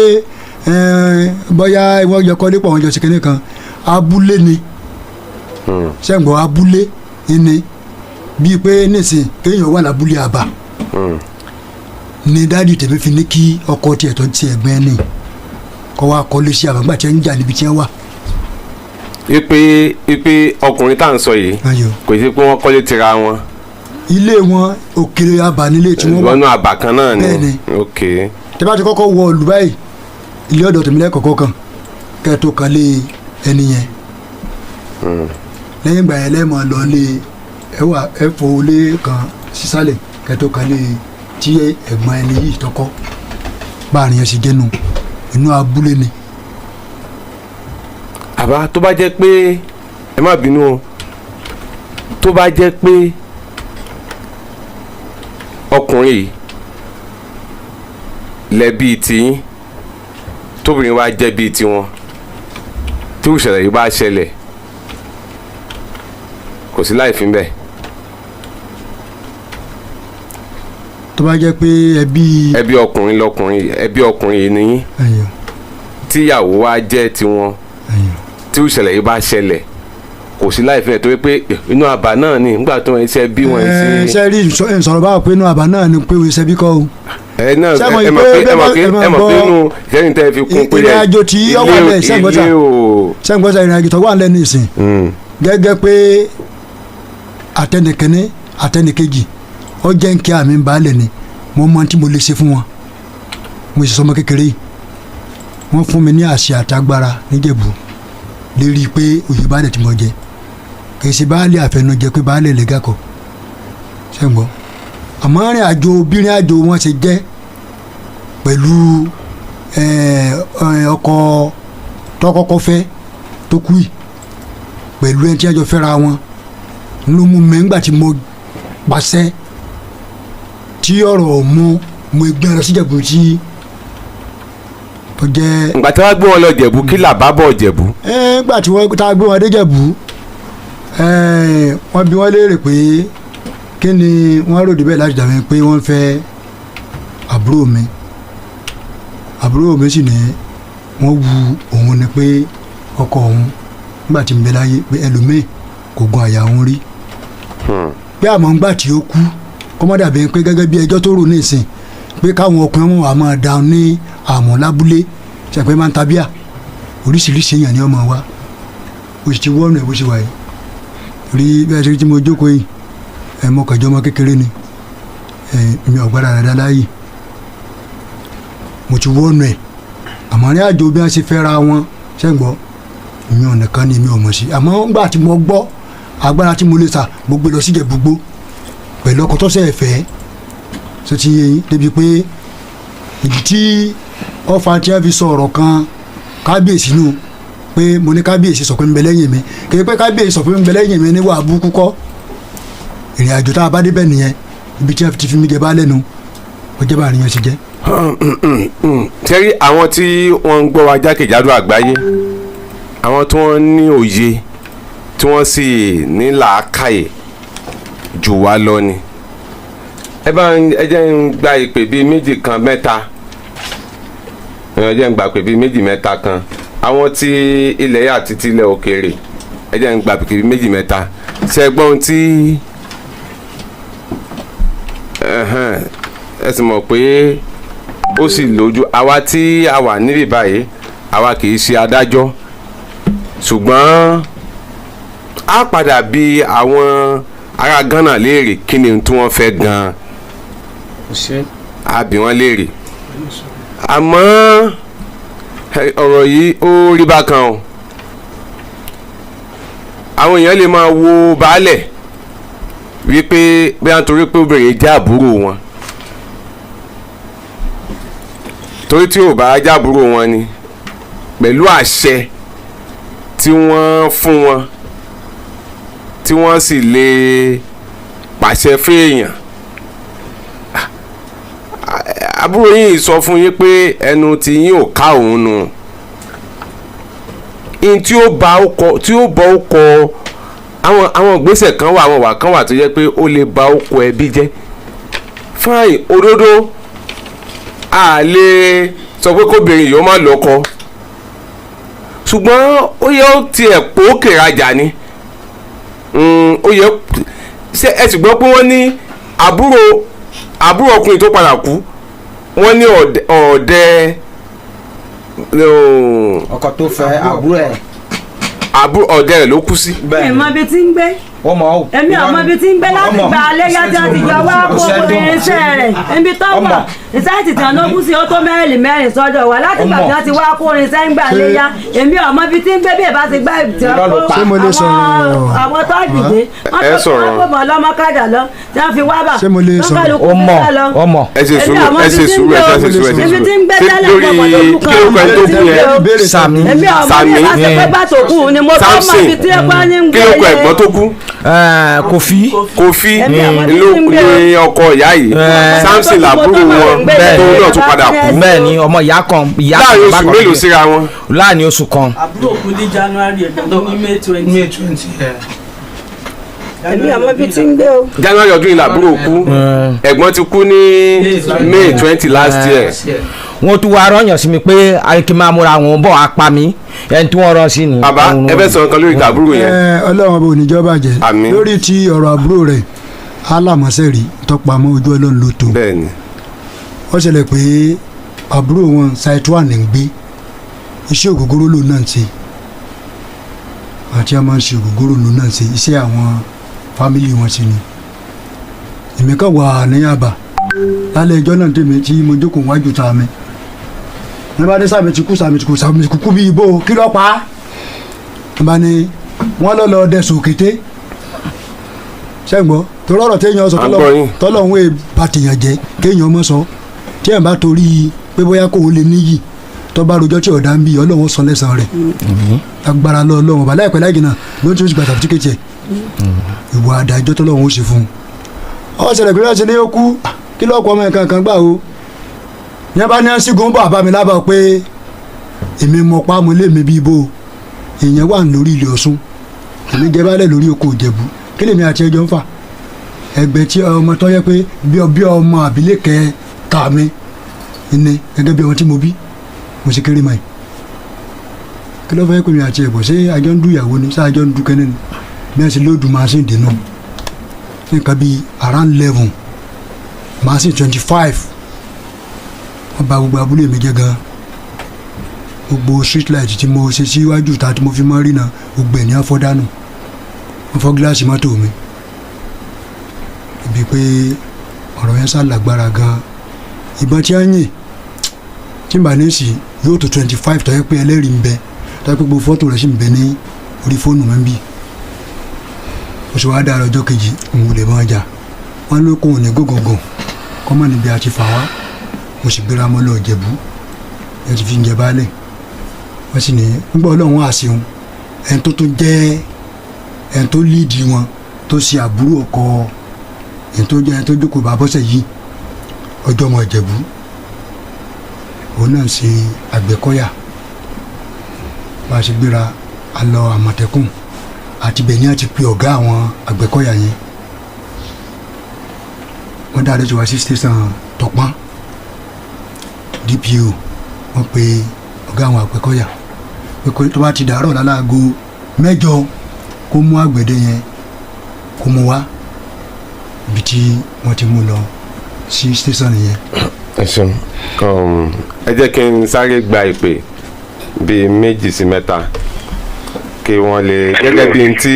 bóyá wọ́n yọ kọ́ nípa àwọn ìjọsìn kìnìún kan abúlé ni ṣẹ́gbọ́n abúlé ni bíi pé nísìn kéèyàn wà lábúlé àbá ni dáàdi tèmi fi ní kí ọkọ tiẹ̀ tó ti ẹ̀gbẹ́ ni kọ́ wa kọ́ lé sí àbágbà tí wọ́n ń jà níbi tí wọ́n wà. ipe ọkùnrin tá à ń sọ yìí kò sí pé wọ́n kọ́lé tira wọn. ilé wọn òkèlè àbá nílé tí wọ́n wà. ìwọ́nú àbá kan náà ni. bẹ́ẹ̀ni ok. tí bá ti kọ́kọ́ wọ ìlú báyìí ilé ọ̀dọ̀ tèmi lẹ́kọ̀ọ́kọ́ kan kẹ́ tó kan lé ẹni yẹn. lẹ́yìn ìgbà yẹn lẹ́mọ̀ lọ lé ẹ̀fọ́ lé kan sísàlẹ̀ kẹ́ tó kan lé tí ẹ̀gbọ́n ẹni yìí tọkọ báàrin yẹn sì jẹ́nu inú abúlé ni. àbá tó bá jẹ́ pé ẹ má bínú o tó bá jẹ́ pé ọkùnrin yìí lẹ́bí tiyín tóbìnrin wa jẹ́ bíi tiwọn tí ìṣẹ̀lẹ̀ yìí bá ṣẹlẹ̀ kò sí láì fi bẹ́ẹ̀. tó bá jẹ́ pé ẹbí ọkùnrin lọkùnrin ẹbí ọkùnrin yìí nìyí tíyàwó wa jẹ́ tiwọn tí ìṣẹ̀lẹ̀ yìí bá ṣẹlẹ̀ kò sí láì fẹ́ torí pé inú àbá náà ni nígbà tó ń ṣe bí wọ́n ṣe. ṣe rí ìsọ̀rọ̀ báwo pé inú àbá náà ni pé wọ́n ṣe bí kọ́ o. ẹ náà ẹ mọ̀ pé inú ìṣẹ́yìn tẹ́ fi kún pé ìrìn àjò tí ó wà lẹ̀ sẹ́gbọ́sà ìrìn àjò tó wà lẹ̀ ní ìsìn gẹ́gẹ́ pé àtẹnìkẹ́ni àtẹnìkejì ó jẹ́ ń kí àmì ń balẹ̀ ni mo mọ tí mo lè ṣe fún wọn mo sì sọmọ kékeré yìí wọ́n fún mi ní àṣẹ àtagbára níjẹ̀bú lérí pé òye baálẹ̀ tí mo jẹ kì í ṣe baálẹ̀ àfẹnujẹ pé baálẹ̀ lẹ́gà kọ ṣe ń gbọ́ àmọ́ rìn àjò obìnrin àjò wọn ṣe jẹ́ pẹ̀lú ọkọ tọkọkọ fẹ́ tó kú yìí pẹ̀lú ẹni tí wọ́n jọ fẹ́ra wọn ló mú mi nígbà tí mo pàṣẹ tí ọ̀rọ̀ mo gbé lọ síjẹ̀bú tí tó jẹ́. ìgbà tí wọ́n gbé wọn lọ jẹ̀bú kí làbá bọ̀ jẹ̀bú. ìgbà tí wọ́n ta gbé wọn dé jẹ̀bú wọ́n bi wọ́n léèrè pé kí ni wọ́n ròdì bẹ́ẹ̀ láti dàbí pé wọ́n fẹ́ àbúrò mi sì ní wọ́n wu òun ni pé ọkọ òun nígbà tí ń bẹ láyé pé ẹlòmíì kò gun àyà òun rí pé àmọ́ ńgbà tí ó kú kọ́mọ́dà bẹ́ẹ̀ pé gẹ́gẹ́ bí ẹjọ́ tó rò ní ìsìn pé káwọn ọkùnrin wọn wà máa da ní àmọ́ lábúlé ṣàpẹ́ máa ń tabíà oríṣiríṣi èèyàn ni ọmọ wa o sì ti wọ́ọ̀nù ẹ̀ bó ṣe wà yìí rí bí a ṣe rí tí mo jókòó yìí mo kàjọ ọmọ kékeré ni mi ò gbára dáadáa láàyè mo ti wọ́ọ̀nù ẹ̀ àmọ́ ní àjò bí wọ́n ṣe fẹ́ ra wọn ṣẹ́gbọ́ mi ò nìkan ni mi ò mọ̀ sí àmọ́ nígbà tí mo gbọ́ agbára tí mo lè sà mo gbé lọ sí Ìjẹ̀bú-Igbó pẹ̀lú ọkọ̀ tó sẹ̀ fẹ́ tó ti yé yín débi pé ìdí tí ọ̀fà tí wọ́n fi sọ ọ̀rọ̀ kan kábíyèsí nù pé mo ní kábíyèsí sọ pé ń bẹ lẹ́yìn mi kì í pé kábíyèsí sọ pé ń bẹ lẹ́yìn mi níwà abúkú kọ́ ìrìn àjò tá a bá débẹ̀ nìyẹn ibi tí wọ́n ti fi mí jẹ bá lẹ́nu ọjọ́ bá àríyàn ti jẹ́. sẹ́rí àwọn tí wọ́n ń gbọ́ wa jákèjádò àgbáyé àwọn tí wọ́n ní òye tí wọ́n sì ní làákàyè jù wá lọ ni ẹ jẹ́ ń gba ìpè bíi méjì kan mẹ́ta ẹ jẹ́ ń gba ìpè bíi méjì mẹ́ta kan àwọn tí ilẹ̀ àti tilẹ̀ òkèèrè ẹ jẹ́ ń gba ìpè bíi méjì mẹ́ta ṣẹ́gbọ́n tí ẹ sì mọ̀ pé ó sì lójú àwa tí a wà níbí báyìí àwa kì í ṣe adájọ́ ṣùgbọ́n a padà bi àwọn ará Ghana léèrè kí ni tí wọ́n fẹ́ gan-an a bi wọ́n léèrè àmọ́ ọ̀rọ̀ yìí ó rí bákan o àwọn èèyàn lè máa wo baálẹ̀ wípé bí wọ́n torí pé obìnrin jẹ́ àbúrò wọn torí tí ò bá jẹ́ àbúrò wọn ni pẹ̀lú àṣẹ tí wọ́n fún wọn tí wọ́n sì lè pàṣẹ fèèyàn àbúrò yìí sọ fún yín pé ẹnu tí yín ò ká òun nù in tí ó bá ọkọ àwọn ìgbésẹ̀ kan wà àwọn wà kan wà tó yẹ pé ó lè ba ọkọ ẹbí jẹ́ fáìn òdodo a lè sọ pé kóbìnrin yìí ó má lọ́kọ ṣùgbọ́n ó yẹ ó tiẹ̀ pòókè rajà ni ó yẹ ṣe ẹ sì gbọ́ pé wọ́n ní àbúrò ọkùnrin tó padà kú wọ́n ní ọ̀dẹ ọkọ tó fẹ́ àbúrò ẹ̀ ọ̀dẹ rẹ̀ ló kú sí. ẹ mọ ibi tí ń gbé èmi ọmọ ibi tí ń gbé láti gba alẹ́ yájọ́ ti jọ wá kó irinṣẹ́ rẹ̀ ibi tó wà ìsáìtì tí wọn kú sí ó tó mẹ́rin sọ́dọ̀ wa láti gbàgbọ́ ti wá kó irinṣẹ́ ń gbà léyà èmi ọmọ ibi tí ń gbé bí ìbá ti gbá ìtì ọkọ àwọn tó dìde wọn tó kọ́ ọmọ ọlọ́mọkadà lọ tí wọ́n fi wá bà ọmọ ẹ ṣe sùúrù ibi tí ń gbé tẹ́lẹ̀ èmi ọmọ mi láti pẹ́ bá tó kù ni mo tó mọ ibi tí ẹ̀kọ́ ní ń gbé kí ló kọ ẹ̀gbọ́n tó kú. Kofi ní ọkọ ìyá yìí Samson làbúrò wọn tó náà tún padà kú. bẹ́ẹ̀ ni ọmọ ìyá kan láàrin oṣù mélòó síra wọn. láàrin oṣù kan. àbúrò kú ní January ẹ̀gbọ́n ní May 20. èmi ọmọ ibi tí ń gbé o. January ọdún yìí làbúrò kú ẹ̀gbọ́n ti kú ní May 20 last year. wọ́n tún wá rọ́yàn sí mi pé kí n máa múra wọn bọ̀ apá mi ẹni tí wọ́n rán sí ni. bàbá ẹ fẹ́ sọ̀rọ̀ kan lórí àbúrò yẹn. ọlọ́run ọba oníjọba jẹ́ Àmín. lórí ti ọ̀rọ̀ àbúrò rẹ̀ alámọ̀sẹ̀rí tọpamọ́ ojú ọlọ́run ló tó. bẹ́ẹ̀ni. ó ṣẹlẹ̀ pé àbúrò wọn site 1 ń gbé iṣẹ́ ògógóró lòun náà ń ṣe àti a máa ń ṣe ògógóró lòun náà ń ṣe iṣẹ́ àwọn fámìlì wọn ṣe ni. èmi kàn wà ní Yaba lálẹ́ ẹjọ́ náà tèmi tí mo jókòó wájú ta mi ní bá ní sàmì ti kú bí ibo kí ló pa á ní bá ní wọ́n lọ́ lọ dẹ̀sùn kété ṣẹ́gbọ́n torí ọ̀rọ̀ téèyàn sọ tọ́lọ́hún ẹ̀ bá tèèyàn jẹ́ kéèyàn mọ́ sọ tí ẹ̀ bá torí pé bóyá kò lè níyì tó bá rojọ́ tí ọ̀dà ń bí ọlọ́run sọ lẹ́sàn rẹ̀ agbára lọ ọlọ́run ọba láìpẹ́ láì jìnnà ló ń tún sí gbàtà tíkẹ́tì ẹ̀ ìwà àdájọ́ tọ́lọ́run ó ṣe fún un. ó ṣẹlẹ̀ pé wọ́n ṣe ní ó kú kí lọ́ọ̀kọ́ ọmọ nǹkan kan gbà o ní bá ní sígun bọ̀ àbámi lábàá pé èmi mọ̀ pa mo lé mi bí ibo èèyàn wà lórí ilé Ọ̀ṣun èmi jẹ́ bálẹ̀ lórí oko Ìjẹ̀bú kí lèmi àti ẹjọ́ ń fà ẹgbẹ́ tí ọmọ tó yẹ pé bí ọmọ àbílẹ̀ kẹta mi ni gẹ́gẹ́ bí ọmọ tí mo bí mo sì kéré mọ́ ẹ̀ kí ló fẹ́ pè mí àti ẹ̀bọ̀ ṣé àjọ ń du ìyàwó ni ṣé àjọ ń du kẹ́ni ni bí wọ́n ṣe lóòdù machine dènà nǹkan bíi around 11 machine 25 wọ́n bà gbogbo abúlé mi jẹ́ gan gbogbo street light tí mo ṣe síwájú ta tí mo fi mọ́ rí náà gbogbo ẹ̀ ní afọ́dánù wọ́n fọ́ gíláàsì mọ́tò mi ibi pé ọ̀rọ̀ yẹn ṣàlágbára gan ìbọn tí wọ́n yìn tí màá ní sí yóò tó 25 tó yẹ pé ẹlẹ́rìí ń bẹ tó yẹ pé gbogbo fọ́tò rẹ̀ sì ń bẹ ní orí fóònù mi bí oṣù wa dára ọjọ́ kejì òun lè máa jà wọ́n ló kó òní gógógó kọ́mọ́ níbi àti fà wá mo sì gbéra mọ́ lọ Ìjẹ̀bú ẹ ti fi ń jẹ baálẹ̀ wọ́n sì ní nígbà ọlọ́run àṣeun ẹni tó tún jẹ́ ẹni tó líìdì wọn tó ṣe àbúrò ọkọ ẹni tó jẹ́ ẹni tó jókòó bàbọ́sẹ̀ yìí ọjọ́ ọmọ Ìjẹ̀bú òun náà ṣe Àgbẹ̀kọ̀yà bá a ṣe gbéra a lọ Àmọ̀tẹ́kùn àti Benin àti pe ọ̀gá àwọn Àgbẹ̀kọ̀yà yẹn wọ́n dáadé tí wá sí station Tọ̀pọ́n DPO wọ́n pe ọ̀gá àwọn Àgbẹ̀kọ̀yà pé tó bá ti dàárọ̀ láláago 8 kó mú àgbẹ̀dẹ yẹn kó mú wá ibi tí wọ́n ti mú lọ sí station yẹn. ẹ ṣeun ẹ jẹ́ kí n sáré gba ìpè bíi 2 sí 3 kí wọ́n lè gẹ́gẹ́ bíi tí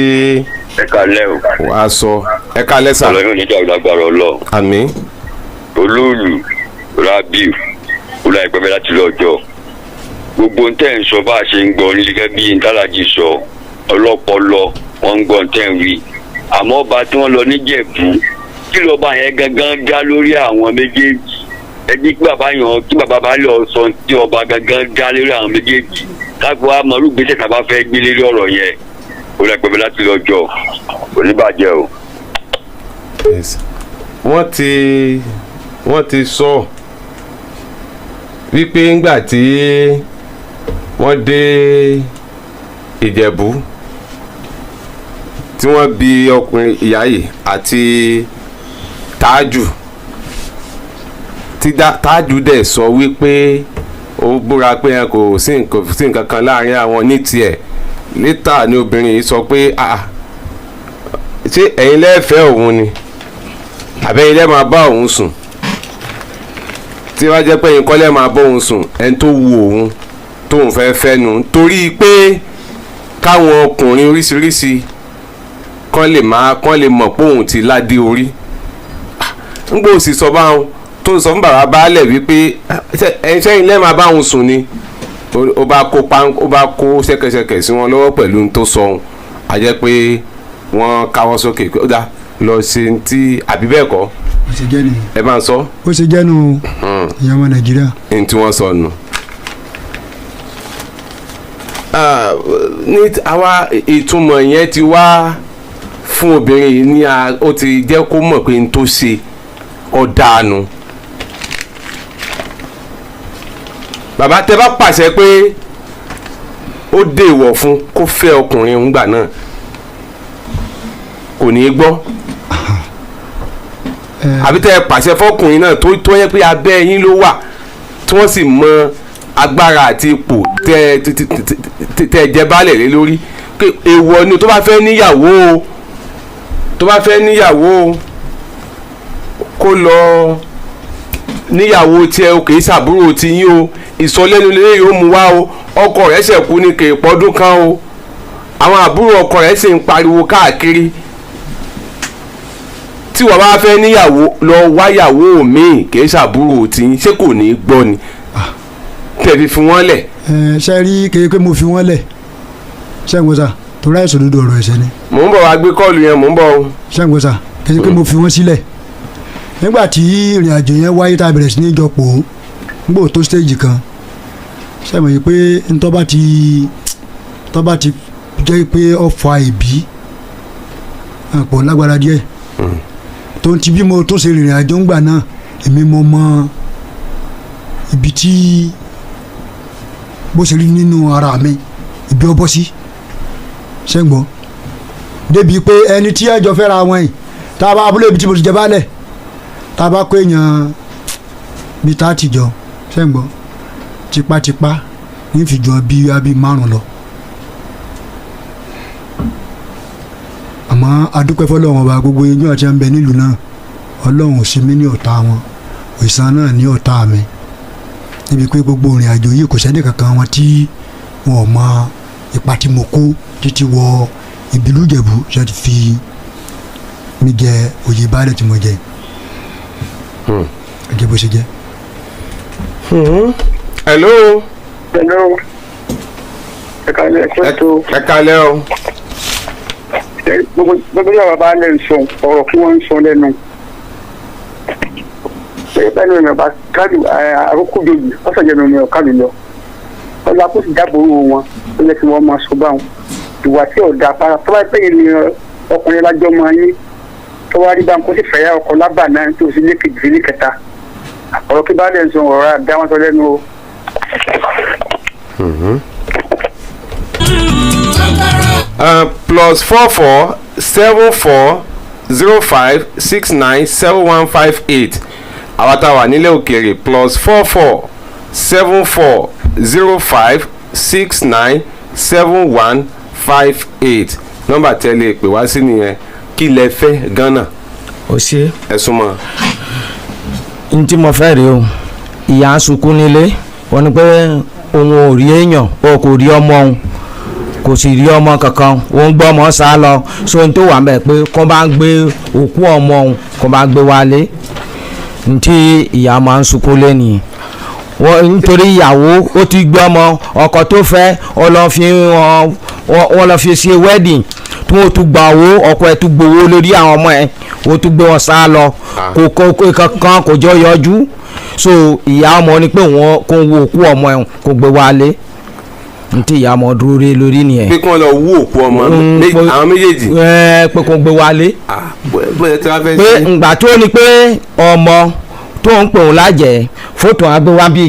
ẹ kalẹ́ o wàá sọ ẹ kalẹ́ sà. ọlọ́run ní ìjà ìlágbára ọlọ́. àmín. olóòlù Rabiu ọláìpẹ́ bẹ́ẹ̀ láti lọ́jọ́ gbogbo ń tẹ́ ń sọ bá a ṣe ń gbọ́ ní gẹ́gẹ́ bí ntàlájì sọ ọlọ́pọlọ wọn ń gbọ́ ń tẹ́ ń wí àmọ́ ọba tí wọ́n lọ níjẹ̀bú kí lọ́ba yẹn gangan dá lórí àwọn méjèèjì ẹni kí bàbá bá lọ sọ tí ọba gangan dá lórí àwọn méjèèjì káàkiri wa mọ̀lú gbèsè tàbá fẹ́ gbé lórí ọ̀rọ̀ yẹn ọláìpẹ́ bẹ́ẹ̀ láti lọ́jọ́ oníbàjẹ́ o. wọ́n ti sọ wípé ńgbà tí wọ́n dé Ìjẹ̀bú tí wọ́n bi ọkùnrin ìyá yìí àti Tájù tí Tájù dẹ̀ sọ wípé ó búra pé ẹ kò sí nǹkan kan láàrin àwọn ní tiẹ̀ létà ni obìnrin yìí sọ pé ṣé ẹ̀yin lẹ́fẹ̀ẹ́ òun ni àbẹ́yìn lẹ́ máa bá òun sùn tí wàá jẹ́ pé ẹ̀yin kọ́ lẹ́ máa bá òun sùn ẹni tó wu òun tóun fẹ́ fẹ́ nu torí pé káwọn ọkùnrin oríṣiríṣi kán lè mọ̀ pé òun ti ládé orí ńgbò sì sọ báwọn tó sọ fún bàbá baálẹ̀ wípé ẹ̀yin lẹ́ máa bá òun sùn ni ó bá kó ṣẹ́kẹ́ṣẹkẹ̀ sí wọn lọ́wọ́ pẹ̀lú tó sọ ohun a jẹ́ pé wọ́n káwọ́ sókè ó dá lọ ṣe ti àbí bẹ́ẹ̀ kọ́ ó ṣe jẹ́ nìyẹn. ẹ máa ń sọ. ó ṣe jẹ́ nu ìyẹn ọmọ Nàìjíríà. ní tí wọ́n sọ nù. ní àwa ìtumọ̀ yẹn ti wá fún obìnrin yìí ní ó ti jẹ́ kó mọ̀ pé n tó ṣe ọ̀dàánú. bàbá tẹ bá pàṣẹ pé ó dèwọ̀ fún kó fẹ́ ọkùnrin ńgbà náà kò ní í gbọ́ àbí tẹ pàṣẹ fọkùnrin náà tó yẹ pé abẹ́ yín ló wà tí wọ́n sì mọ agbára àti ipò tẹ jẹ baálẹ̀ lé lórí pé èèwọ̀ ni tó bá fẹ́ níyàwó kó lọ níyàwó tiẹ̀ o kì í ṣàbúrò ti yín o ìsọlẹ́nu lè yóò mú wá o ọkọ rẹ̀ ṣẹ̀ kú ní kèépọ́dún kan o àwọn àbúrò ọkọ rẹ̀ sì ń pariwo káàkiri tí wọ́n bá fẹ́ níyàwó lọ wáyàwó míì kì í ṣàbúrò tí ṣé kò ní í gbọ́ ni tẹ̀fi fi wọ́n lẹ̀. ṣe rí kéye pé mo fi wọ́n lẹ̀ ṣẹ́ngbọ́sà tó ráì sòdodo ọ̀rọ̀ ẹ̀ṣẹ̀ ni. mò ń bọ̀ wá gbé kọ́ọ̀lù yẹn mò ń bọ̀ o. ṣẹ́ngbọ́sà kéye pé mo fi wọ́n sílẹ̀ nígbà tí ìrìn àjò yẹn wáyé tá a bẹ̀rẹ̀ sí ní jọ pò ó nígbà tó stage kan ṣẹ́mọ̀ yìí pé ntọ́ba ti jẹ́ pé ọ̀fà ìbí àpò lágbára díẹ̀ tó ń ti bí mo tó ṣe rìnrìn àjò ńgbà náà èmi mo mọ ibi tí bó ṣe rí nínú ara mi ibi ọ bọ́ sí ṣẹ́gbọ́n débi pé ẹni tí ẹjọ́ fẹ́ra wọn yìí tá a bá abúlé ibi tí mo ti jẹ baálẹ̀ tá a bá kó èèyàn bíi 30 jọ sẹ́ǹgbọ́n tipátipá ní ìfìjọ bíi abí 5 lọ. àmọ́ adúpẹ́ fọlọ́run ọba gbogbo eyín àti ẹ̀ ń bẹ nílùú náà ọlọ́run ò sí mi ní ọ̀tá wọn òìsàn náà ní ọ̀tá mi níbi pé gbogbo ìrìn àjò yìí kò sẹ́ni kankan wọn tí wọn ò mọ ipa tí mo kó títí wọ ìbílú Ìjẹ̀bú ṣe ti fi mi jẹ oyè baálẹ̀ tí mo jẹ ẹjẹ bó ṣe jẹ. hello. hello. ẹ kálẹ́ o. gbogbo yàrá bá lè sọ ọ̀rọ̀ kí wọ́n ń sọ lẹ́nu bẹ́ẹ̀ ni ọ̀nà bá kálù àkókò jòjì ọ̀sán jẹ́ ọ̀nà kálù lọ ọ̀la kó sì dábòrò wọn ó yẹ kí wọ́n máa sọ báwọn ìwà tí ọ̀dà para tó bá pẹ́ ní ọkùnrin lájọ́ máa yín tó wá rí bá ń kó sì fẹ̀yà ọkọ̀ lábà náà tó sì lé kejì sí ní kẹta ọ̀rọ̀ kí bá lè sọ ọ̀rọ̀ àdá wọn sọ lẹ́nu o. +447405697158 àwa tá a wà nílẹ̀ òkèèrè +447405697158 nọ́mbà tẹ́lẹ̀ pè wá sí nìyẹn kí lẹ fẹ́ gánà. ó ṣe ẹ súnmọ́. n tí mo fẹ́ rèé o ìyá ń sunkún nílé wọ́n ní pé òun ò rí èèyàn o kò rí ọmọ òun kò sì rí ọmọ kankan òun gbọ́ ọmọ sá lọ so n tó wà mẹ́ pé kó bá ń gbé òkú ọmọ òun kó bá gbé wálé n tí ìyá máa ń sunkún lé nìyẹn wọ́n nítorí ìyàwó ó ti gbé ọmọ ọkọ tó fẹ́ wọ́n lọ fi ṣe wedding tí wọ́n tún gba owó ọkọ ẹ̀ tún gbowó lórí àwọn ọmọ ẹ̀ ó tún gbé wọn sá lọ kò kankan kò jọ yọjú so ìyá ọmọ ni pé wọ́n kò wo òkú ọmọ ẹ̀ kò gbé wálé ntí ìyá ọmọ dúró rí lórí nìyẹn. pé kí wọ́n lọ wú òkú ọmọ àwọn méjèèjì. pé kò gbé wálé. pé ǹgbà tó ní pé ọmọ tó ń pè òun lájẹ fótó agbéwábí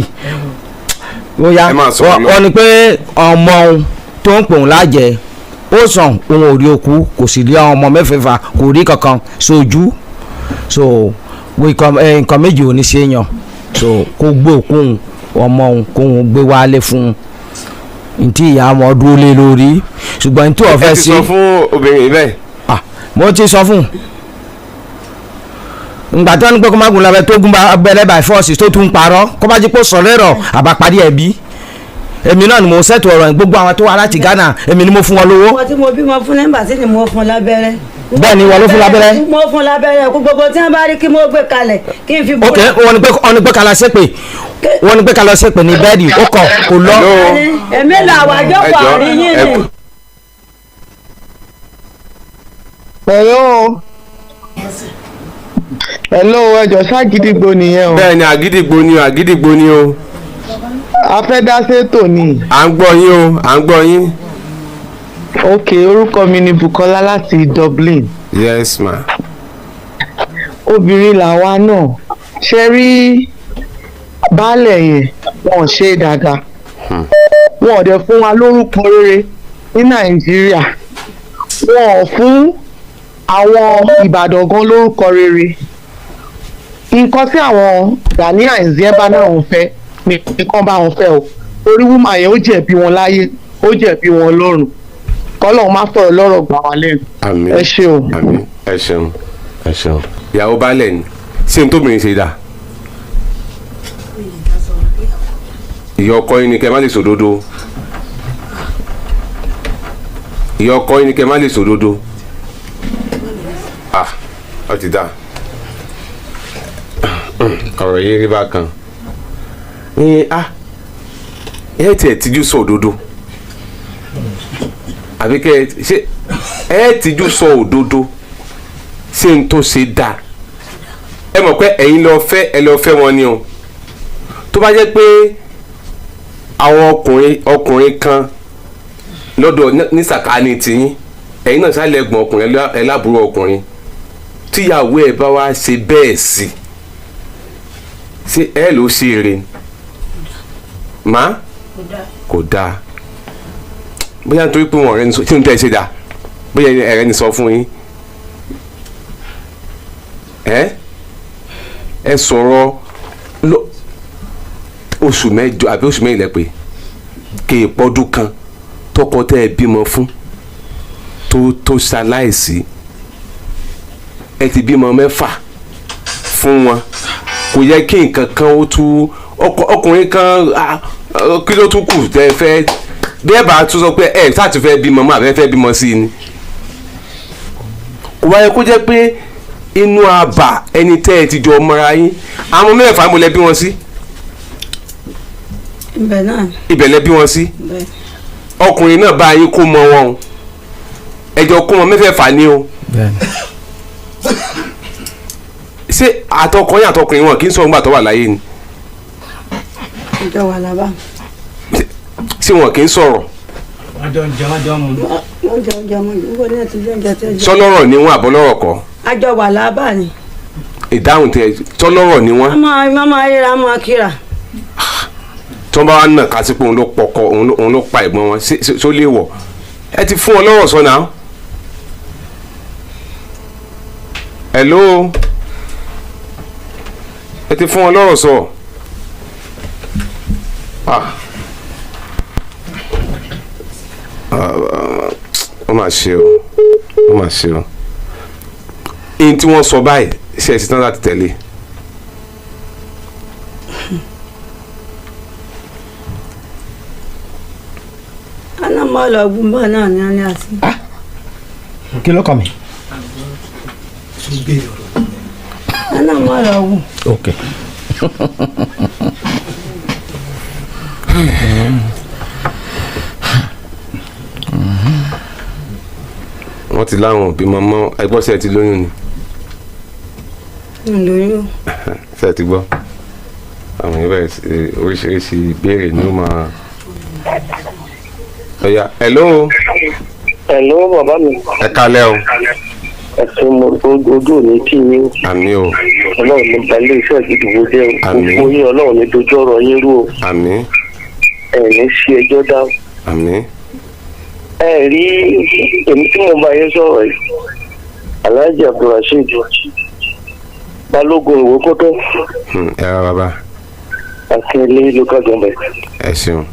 ó ní pé ọmọ tó ń pè òun lájẹ ó sàn òun ò rí òkú kò sì rí ọmọ mẹ́fẹ̀ẹ̀fà kò rí kankan sójú so nǹkan méjì ò ní ṣe yàn so kó gbé òkú ọmọ òun kó òun gbé wálé fún un ntí ìyá ọmọ dúró lé lórí ṣùgbọ́n ntí ọ̀fẹ́ sí. ẹ ti sọ fún obìnrin bẹ́ẹ̀. mo ti sọ fún ngbà tó ní pé kó má gun labẹ tó gun abẹ́rẹ́ by force tó tún parọ́ kó bá jí pé sọ̀rọ̀ ẹ̀rọ àbáparí ẹ̀bí èmi náà ni mo ṣètò ọ̀rọ̀ gbogbo àwọn tó wá láti Ghana èmi ni mo fún wọn lówó. ọmọ tí mo bí mo fún nẹ́mbà sí ni mo fún lábẹ́rẹ́. bẹ́ẹ̀ ni wọ́n ló fún lábẹ́rẹ́. mo fún lábẹ́rẹ́ kó gbogbo tí wọ́n bá rí kí mo gbé kalẹ̀ kí n fi bọ́. ok wọ́n ní pé kala ṣépè wọ́n ní pé kala ṣépè ní bẹ́ẹ̀dì ó kọ̀ kò lọ. èmi làwọn àjọpọ̀ àríyìn ni. hello ẹjọ ṣàgídìgbò nìyẹn o. bẹ́ẹ̀ni àgídìgbò ni o. afẹ́dásẹ́tò ni. à ń gbọ́ yín o à ń gbọ́ yín. ok orúkọ mi ni Bukola láti Dublin. yes ma. obìnrin làwa náà ṣe rí baálẹ̀ yẹn wọn ṣe é dáadáa wọn ò dẹ̀ fún wa lórúkọ rere ní Nàìjíríà wọn ò fún àwọn Ìbàdàn gan lórúkọ rere nǹkan tí àwọn Gani Àìzíẹ́ bá náà ń fẹ́ nìkan bá wọn fẹ́ o torí wúmà yẹn ó jẹ̀bi wọn láyé ó jẹ̀bi wọn lọ́run kọ́lọ́hún má fọ̀rọ̀ lọ́rọ̀ gbà wá lẹ́nu. àmín ẹ ṣé o. àmín ẹ ṣeun ẹ ṣeun. ìyàwó baálẹ̀ ni ṣé n tóbìnrin ṣe dà. ìyá ọkọ yín ni kẹ́ má lè sòdodo. ìyá ọkọ yín ni kẹ́ má lè sòdodo. ó ti dà ọ̀rọ̀ yìí rí bákan ní ẹ tiẹ̀ tijú sọ òdodo àbí kẹ́ ṣe ẹ tijú sọ òdodo ṣé n tó ṣe dáa ẹ mọ̀ pé ẹ̀yin lọ fẹ́ wọn ni o tó bá jẹ́ pé àwọn ọkùnrin kan lọ́dọ̀ ní sàkáání tiyín ẹ̀yin náà sálẹ̀ gbọ̀n ọkùnrin ẹ lábúrò ọkùnrin tíyàwó ẹ bá wá ṣe bẹ́ẹ̀ sí ṣé ẹ ló ṣe eré má kò dáa bóyá nítorí pé wọn ọ̀rẹ́ ní sọ tí n tẹ́ ẹ ṣe dáa bóyá ẹ̀rẹ́ ní sọ fún yín ẹ sọ̀rọ̀ oṣù mẹ́jọ àbí oṣù mẹ́rin lẹ pé kì í pọ́dún kan tọkọ tẹ́ ẹ bímọ fún tó ṣaláìsí ẹ ti bímọ 6 fún wọn kò yẹ kí nǹkan kan ó tú ọkùnrin kan kí ló tún kù tẹ́ fẹ́ bẹ́ẹ̀ bá tún sọ pé ẹ sáà ti fẹ́ bímọ mọ́ àbẹ́ fẹ́ bímọ sí i ni kò wáyé kó jẹ́ pé inú àbà ẹni tẹ́ ẹ ti jọ mọ́ra yín àwọn 6 mo lẹ bí wọn sí. ibẹ̀ lẹ bí wọn sí. ọkùnrin náà bá yín kó mọ wọn ẹjọ kó wọn 6 ni o. ṣé àtọkùnrin àtọkùnrin wọn kì í sọ nígbà tó wà láyé ni. ìjọ wà lábà. ṣé wọn kì í sọ̀rọ̀. sọlọ́rọ̀ ni wọ́n àbọ̀lọ́rọ̀ kọ́. àjọ wà lábà ni. ìdáhùn tẹ sọlọ́rọ̀ ni wọ́n. ọmọ ayéra mọ kíra. tí wọ́n bá wà nà kásí pé òun ló pọkọ òun ló pa ẹ̀gbọ́n wọn só lè wọ̀ ẹ ti fún wọn lọ́rọ̀ sọ náà. hello ẹ ti fún wọn lọ́rọ̀ sọ. ó mà ṣe o ó mà ṣe o ihun tí wọ́n sọ báyìí ṣe é sí tán láti tẹ̀lé. ana mọ lọ gún bọ náà ní alẹ́ àti. kí ló kàn mí. ana mọ lọ gún. ok. wọ́n ti láwọn òbí mọ́mọ́ ẹgbọ́sẹ̀ ti lóyún ni. lóyún. ṣe ti gbọ́ àwọn ìbẹ̀rẹ̀ oríṣiríṣi ìbéèrè ni ó máa. ọ̀ya hello. hello bàbá mi. ẹ kálẹ́ o. ẹ̀sìn mo ojú òní kí yín. àmín o. ọlọ́run ní balẹ̀ iṣẹ́ ìdìbò jẹ́ o. àmín. gbogbo yín ọlọ́run ní dojú ọ̀rọ̀ yín rú o. àmín. ẹ̀ ní sí ẹjọ́ dá. àmín. ẹ rí èmi tí mo bá yín sọ̀rọ̀ yìí Alhaji Abdulrasheed Balógun Ìwókótó. ẹ rà bàbá. Akínlé local government. ẹ ṣeun.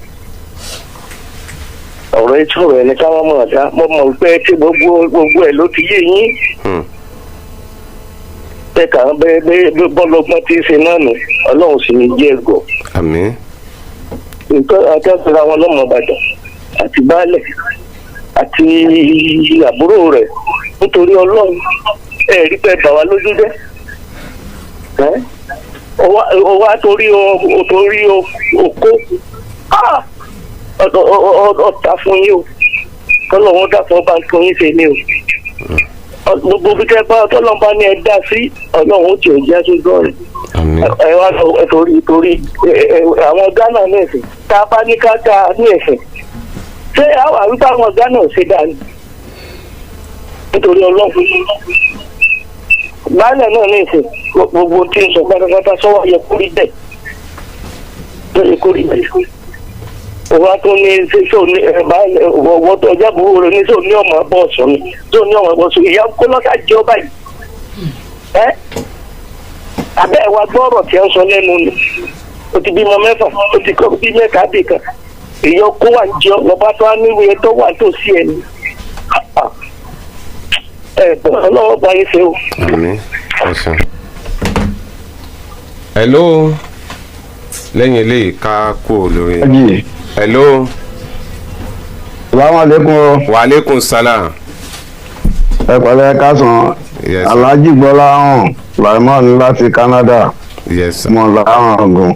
ọ̀rọ̀ ètò ọ̀rọ̀ ẹni ká wọ́n mọ̀ ọ̀dá mo mọ̀ pé tí gbogbo ẹ̀ ló ti yé yín. bẹ́ẹ̀ kà ń bẹ́ẹ̀ bọ́lọ́gbọ́n tí ń ṣe náà nù ọlọ́run sì ní jẹ́ ẹ̀gọ́. àmín. nǹkan akẹ́kọ̀ọ́ àwọn ọlọ́mọ Ìbàdàn àti baálẹ̀ àti àbúrò rẹ̀ nítorí ọlọ́run ẹ̀rí pé bà wá lójú jẹ́. ọwọ́ àtòrí okó ọ̀tá fún yín o tọ́lọ́wọ́n dàpọ̀ bá ń tún yín ṣe ni o gbogbo bí kẹ́ bá tọ́lọ́wọ́n bá ní ẹ dá sí ọlọ́run ó ti ò jẹ́ sójú ọ̀rẹ́ ẹ wá lọ torí àwọn Ghana ní ẹ̀sìn tá a bá ní ká dá ní ẹ̀sìn ṣé àwọn àwùjọ àwọn Ghana ò ṣe dá ní nítorí ọlọ́run baálẹ̀ náà ní ìsìn gbogbo tí ń sọ pátápátá sọ́wọ́ yẹ kó rí bẹ́ẹ̀ tó yẹ kó rí bẹ́ẹ̀ òun á tún ní ṣíṣó ní baálẹ̀ ọwọ́ tó ọjà burú rẹ̀ ní sọ ní ọmọ bọ́ọ̀sù ni tó ní ọmọ bọ́ọ̀sù ìyá kó lọ́sà jẹ́ ọba yìí abẹ́ ẹ̀ wá gbọ́ ọ̀rọ̀ tí ẹ ń sọ lẹ́nu ni o ti bímọ 6 o ti kọ́ bí mẹ́ta bì kan èyí kó wà ń jẹ lọ́ba tó á níwèé tó wà tó sí ẹni ọlọ́wọ́ bá yín ṣe o. àmín ọ̀sán. hello lẹ́yìn eléyìí ká kú lórí. hello. salaamaleykum. wa aleykum salaam. ẹ pẹ̀lẹ́ kásán. yes. Alhaji Gbọ́láhàn Sulaiman láti Canada. yes sir. mo làárọ̀ ọ̀gùn.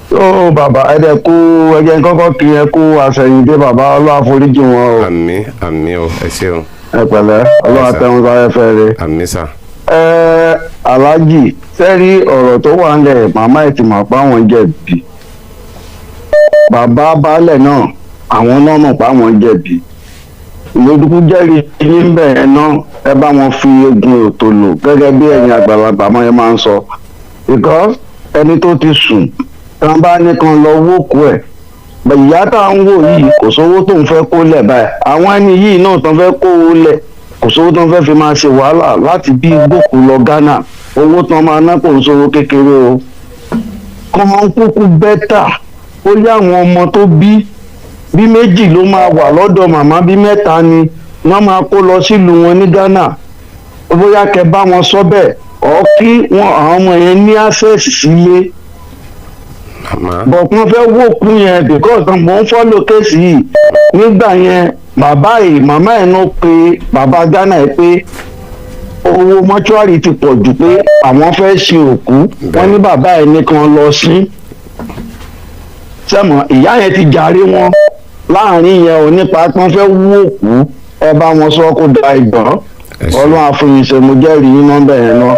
tó bàbá ẹ̀dẹ̀ kú ẹ̀jẹ̀ kọ́kọ́ kí ẹ kú àṣẹyìndé bàbá ọlọ́wà foríjì wọn o. àmín àmín o ẹ ṣeun. ẹ pẹ̀lẹ́ ọlọ́wà tẹ̀wọ́n sáré fẹ́ rẹ. àmín sà. Alhaji sẹ́rí ọ̀rọ̀ tó wà ńlẹ̀ màmá ẹ̀ ti mọ̀ pé àwọn jẹ̀bi bàbá baálẹ̀ náà àwọn náà mọ̀ pé àwọn jẹ̀bi ìlódùkú jẹ́rìí yín bẹ́ẹ̀ náà ẹ bá wọn fi egun òtò lò gẹ́gẹ́ bí ẹ̀yin àgbàlagbà mọ́ ẹ máa ń sọ because ẹni tó ti sùn tán bá nìkan lọ wókù ẹ̀ ìyá tá à ń wò yìí kò sówó tó ń fẹ́ kó lẹ̀ báyìí àwọn ẹni yìí náà tán fẹ́ kó o lẹ̀ kò sówó tán fẹ́ fi máa ṣe wàhálà láti bí gbòkú lọ Ghana owó tán máa ná kò ń sówó kékeré o kọ́ máa ń kúkú bẹ́tà ó yá àwọn ọmọ tó bí méjì ló máa wà lọ́dọ̀ màmá bí mẹ́ta ni wọ́n máa kó lọ sílùú wọn ní Ghana bóyá kẹ́ bá wọn sọ bẹ́ẹ̀ ọ̀ kí àwọn ọmọ yẹn ní access sílé bọ̀ wọ́n fẹ́ wòkú yẹn because mo ń fọ́lọ̀ kéèsì yìí nígbà yẹn màmá ẹ̀ náà pé bàbá Ghana ẹ̀ pé owó mọ́ṣúárì ti pọ̀ jù pé àwọn fẹ́ ṣe òkú wọ́n ní bàbá ẹ̀ nìkan lọ sí sẹ́mọ̀ ìyá yẹn ti jàre wọn láàrin yẹn ò nípa pé wọ́n fẹ́ wú òkú ẹ bá wọn sọ kó da ìgbọ́n ọlọ́run àfihàn mo jẹ́rìí yín nọ́mbà yẹn náà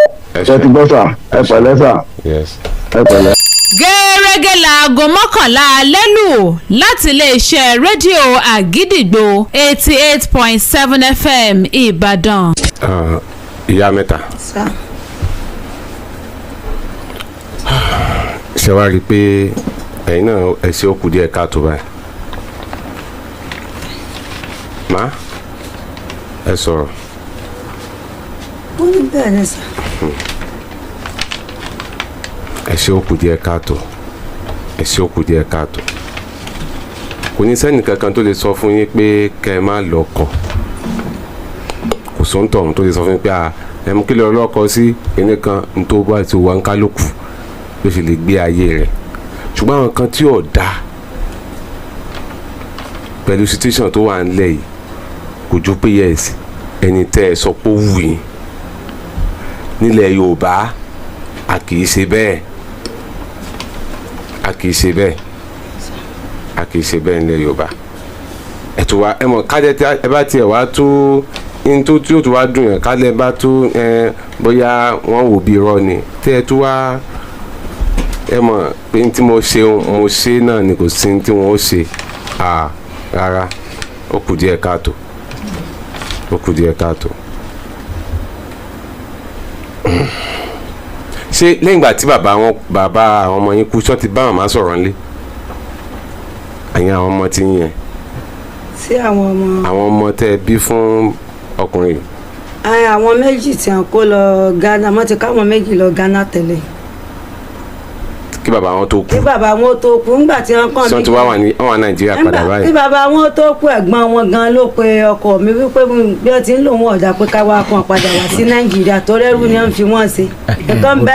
ṣe ti gbọ́ sà ẹ pẹ̀lẹ́ sà ẹ pẹ̀lẹ́. gẹ́gẹ́ láago mọ́kànlá alẹ́ lù láti iléeṣẹ́ rédíò àgídìgbò 88.7 FM Ìbàdàn. ìyá mẹ́ta ṣe wá rí i pé ẹ̀yin náà ẹ ṣe ó kù díẹ̀ káàtó báyìí má ẹ sọ̀rọ̀. ó ní bẹ́ẹ̀ ni sà. ẹ ṣe ó kù díẹ̀ káàtó ẹ ṣe ó kù díẹ̀ káàtó kò ní sẹ́ni kankan tó lè sọ fún yín pé kẹ́ ẹ má lọ́kọ kò sóńtọ̀ ọ̀hún tó lè sọ fún yín pé ẹ mú kí lọ́ọ́ lọ́kọ sí ẹni kan nítorí bá ti wà ń kálukú ló fi lè gbé ayé rẹ̀ ṣùgbọ́n àwọn kan tí ò dáa pẹ̀lú situation tó wà nílẹ̀ yìí kò ju pé yẹ́sì ẹni tẹ́ ẹ sọ pé ó wù yín nílẹ̀ Yorùbá a kì í ṣe bẹ́ẹ̀ a kì í ṣe bẹ́ẹ̀ a kì í ṣe bẹ́ẹ̀ nílẹ̀ Yorùbá ẹ tó wá ẹ mọ̀ kájẹ tí ẹ bá tiẹ̀ wá tó ní tó tí ó tó wá dùn yẹn kálẹ̀ bá tó bóyá wọ́n wò bí irọ́ ni tẹ́ ẹ tó wá ẹ mọ̀ pé ní tí mo ṣe náà ni kò sí ní tí wọ́n ó ṣe rárá ó kù díẹ̀ káàtó ó kù díẹ̀ káàtó. ṣé lẹ́yìn ìgbà tí bàbá àwọn ọmọ yín kú ṣọ́ ti bá màmá sọ̀rọ̀ nílé àyìn àwọn ọmọ tí yín yẹn. sí àwọn ọmọ tẹ́ ẹ bí fún ọkùnrin. àwọn méjì tí wọn kó lọ Ghana wọn ti káwọn méjì lọ Ghana tẹ́lẹ̀. kí bàbá wọn tó kú. kí bàbá wọn tó kú ńgbà tí wọn kàn mí. sọ ti wá Nàìjíríà padà báyìí. kí bàbá wọn tó kú ẹ̀gbọ́n wọn gan ló pe ọkọ mi wípé bí wọ́n ti ń lò wọ́n ọ̀dà pé ká wá kàn padà wá sí Nàìjíríà tó rẹ́rù ni wọ́n fi wọ́n ṣe. ìkan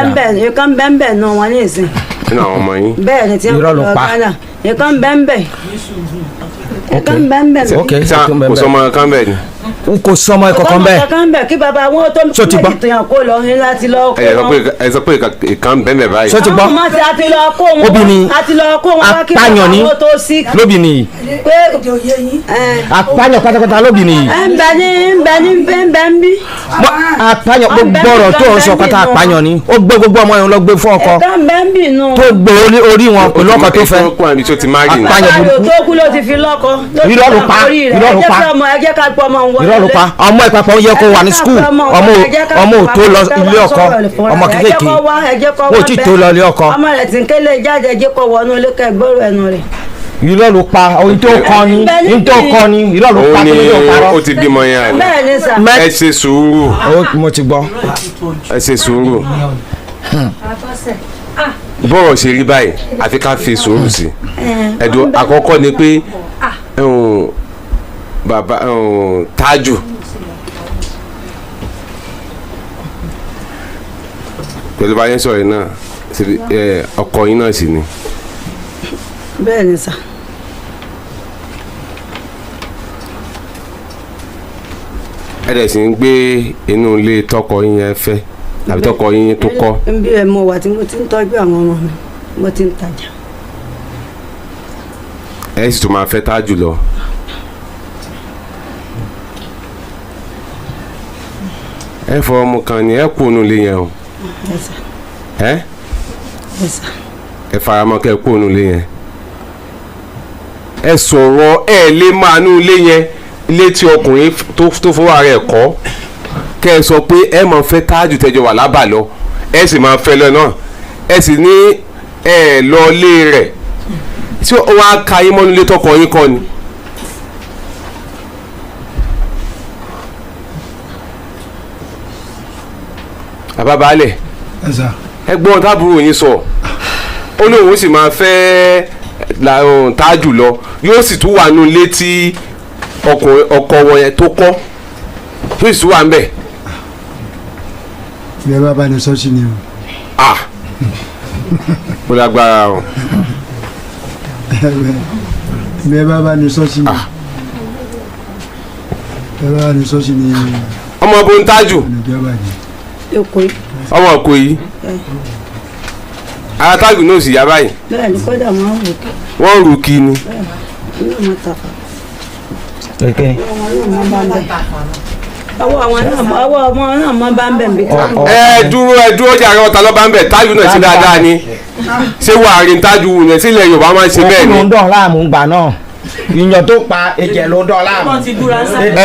bẹ́ẹ̀ náà wọn ní ìsìn. nínú àwọn ọmọ yín. bẹ́ẹ̀ ni tí wọ́n lọ Ghana ìkan bẹ́ẹ̀ kò sọmọ kan bẹ́ẹ̀ ni. kò sọmọ kankan bẹ́ẹ̀. kí bàbá wọn tó méjì tó yàn kó lọ ní láti lọ kó wọn. ẹ sọ pé ìkan bẹ́ẹ̀ báyìí. sọ ti gbọ́ obìnrin apáyàn ni lóbìnrin yìí apáyàn pátápátá lóbìnrin yìí. ń bẹ ń bí. apáyàn gbogbo ọ̀rọ̀ tó ń sọ pátá apáyàn ni ó gbé gbogbo ọmọ yẹn lọ gbé fún ọkọ tó gbé orí wọn pẹ̀lú ọkọ tó fẹ́ apáyàn burúkú. tó kú ló ti fi lọ́kọ. irọ́ ló pa ẹ jẹ́ ká pọ̀ ọmọ wọn. irọ́ ló pa ọmọ ìpapọ̀ yẹ kó wà ní skul ọmọ ò tó lọ ilé ọkọ ọmọ kékeré ó ti tó lọ ilé ọkọ. ọmọ rẹ̀ ti ń kélé jáde jẹ́ kó wọnú ilé kẹgbẹ́rù ẹnu rẹ̀. irọ́ ló pa ohun tó kọ́ ni irọ́ ló pa kí ló parọ́. ó ti bímọ yẹn bẹ́ẹ̀ ni sà. ẹ ṣe sùúrù. mo ti gbọ́. ẹ ṣe sùúrù. bọ́rọ̀ ṣe rí báyìí àfi ká fi sùúrù sí ẹ̀dùn àkọ́kọ́ ni pé bàbá Tájù pẹ̀lú bá yẹn sọ̀rọ̀ náà ọkọ yín náà sì ni. bẹ́ẹ̀ ni sà. ẹ dẹ̀ sì ń gbé inú ilé tọkọ yín yẹn fẹ́ àbí tọkọ yín tó kọ́. bí ẹ mọ wà tí mo ti ń tọ́jú àwọn ọmọ mi mo ti ń tajà. ẹ sì tún máa fẹ́ Tájù lọ. ẹ fọ ọmọ kan ni ẹ kú ònú ilé yẹn o. ẹ faramọ́ kẹ́ ẹ kú ònú ilé yẹn. ẹ sọ̀rọ̀ ẹ lè máa nú ilé yẹn ilé tí ọkùnrin tó fọwọ́ ara ẹ̀ kọ́ kẹ́ ẹ sọ pé ẹ máa fẹ́ Tájù tẹ́jọ wà lábà lọ ẹ sì máa fẹ́ lọ náà ẹ sì ní ẹ lọ ilé rẹ̀ tí wọ́n á ka yín mọ́nú ilé tọkọ yín kọ́ ni. bàbá baálẹ̀ ẹgbọ́n tábùrò yín sọ ó lóun sì máa fẹ́ Tájù lọ yóò sì tún wà nù létí ọkọ wọn yẹn tó kọ́ yóò sì tún wà ń bẹ̀. bẹ́ẹ̀ bá bá ní sọ́ọ̀sì ni o. ó lágbára o. bẹ́ẹ̀ bá bá ní sọ́ọ̀sì ni bẹ́ẹ̀ bá bá ní sọ́ọ̀sì ni. ọmọ bo ń Tájù ọmọ òkò yìí ara Tájù náà sì yá báyìí. bẹ́ẹ̀ ni kódà wọ́n rù kí ni. ọwọ́ ọmọ náà mọ́ bá ń bẹ̀ nbí. ẹ dúró jàre ọ̀tá lọ́ba ń bẹ̀ Tájù náà sí dáadáa ni ṣé wàá rí Tájù wù yẹn sílẹ̀ Yorùbá máa ń ṣe bẹ́ẹ̀ ni. ó ń dán láàmú gbà náà ìyàn tó pa ẹ̀jẹ̀ ló dán láàmú.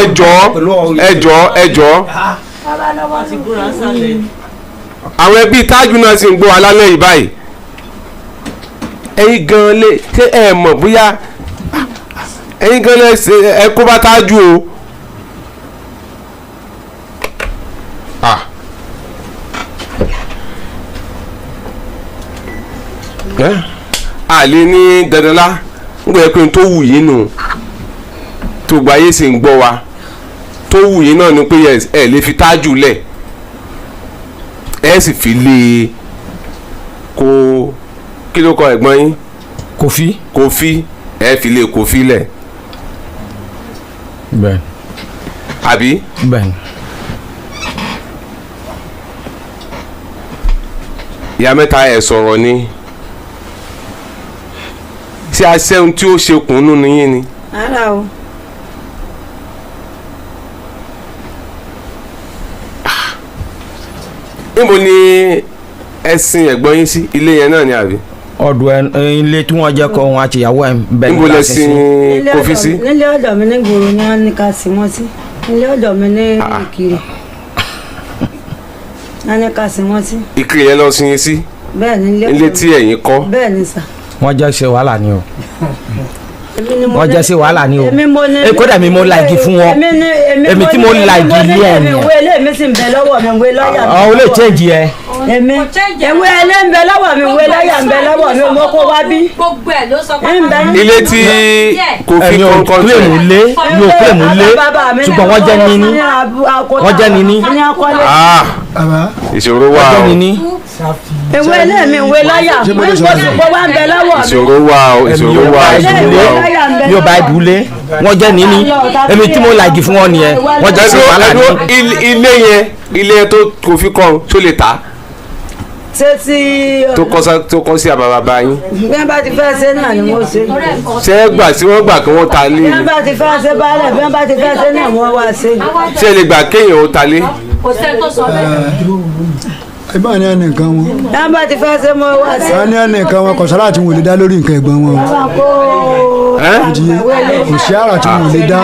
ẹjọ́ àwọn ẹbí Tájù náà sì ń gbọ́ alálẹ̀ yìí báyìí ẹ̀yin gan lè ṣé ẹ mọ̀ bóyá ẹ̀yin gan lè ṣe ẹ kó bá Tájù o. àlè ní dandanlá ń gbọ́ pé tó wù yín nù tó gba ayé sì ń gbọ́ wa tó wù yín náà ni pé ẹ lè fi Tájù lẹ̀ ẹ sì fi lé e kó kí ló kọ ẹ̀gbọ́n yín Kòfí ẹ fi lé Kòfí lẹ̀ bẹ́ẹ̀ àbí bẹ́ẹ̀ ìyá mẹ́ta ẹ̀ sọ̀rọ̀ ni tí a ṣẹ́hun tí ó ṣe kùnú nìyí ni. ara o. níbo ni ẹ̀sìn ẹ̀gbọ́n yín sí ilé yẹn náà ni àbí. ọ̀dọ̀ ilé tí wọ́n jẹ́ kọ́ wọn àti ìyàwó ẹ̀ bẹ́ẹ̀ níbo lẹ sin Kòfí sí. nílé ọ̀dọ̀ mi ní gbòòrò ni wọ́n ní ká sí wọn sí nílé ọ̀dọ̀ mi ní Ìkirè wọ́n ní ká sí wọn sí. Ìkirè yẹn lọ sin yín sí. bẹ́ẹ̀ ni ilé tí ẹ̀yin kọ́. bẹ́ẹ̀ ni sà. wọ́n jẹ́ ṣe wàhálà ni o wọ́n jẹ́ ṣe wàhálà ni o kódà mi mo la igi fún wọn èmi tí mo la igi ilé ẹ̀ ni. ìwé ilé mi sì ń bẹ lọ́wọ́ mi ìwé lọ́ọ̀yà mi. àwọn olè change yẹ. èmi ìwé ilé ń bẹ lọ́wọ́ mi ìwé lọ́ọ̀yà ń bẹ lọ́wọ́ mi mo kó wá bí. gbogbo ẹ̀ ló sọ pé. ilé tí Kòfí kọ́ńkọ́ tẹ̀. mi ò pè mú lé ṣùgbọ́n wọ́n jẹ́ níní wọ́n jẹ́ níní. ìṣòro wà o. ìwé ilé mi ìwé lọ́ọ̀yà mo sì kó wá ń bẹ lọ́wọ́ mi. ìṣòro wà o ìṣòro wà o. mi ò bá ìdúlé wọ́n jẹ́ níní èmi tí mo làjì fún wọn nìyẹn wọ́n jẹ́ sí wàhálà ní. ilé yẹn tó Kòfí kọ́ tó lè ta ṣé tí. tó kọ́ sí àbàbà yín. bí wọ́n bá ti fẹ́ ṣe náà ni wọ́n ṣe. ṣé ẹ gbà tí wọ́n gbà kí wọ́n ta lé. bí wọ́n bá ti fẹ́ ṣe báálẹ̀ bí wọ́n bá ti fẹ́ ṣe náà wọ́n wá ṣe. ṣé ẹ lè gbà kéèyàn ó ta lé. kò sẹ́ni tó sọ bẹ́ẹ̀. ìbá ni ẹnì kan wọn. bí wọ́n bá ti fẹ́ ṣe mọ́ wá ṣe. wọ́n ní ẹnì kan wọn kọ̀sọ́lá tí wọn ò lè dá lórí nǹkan ẹ̀gbọ́n wọn. òṣì àrà tí wọn ò lè dá.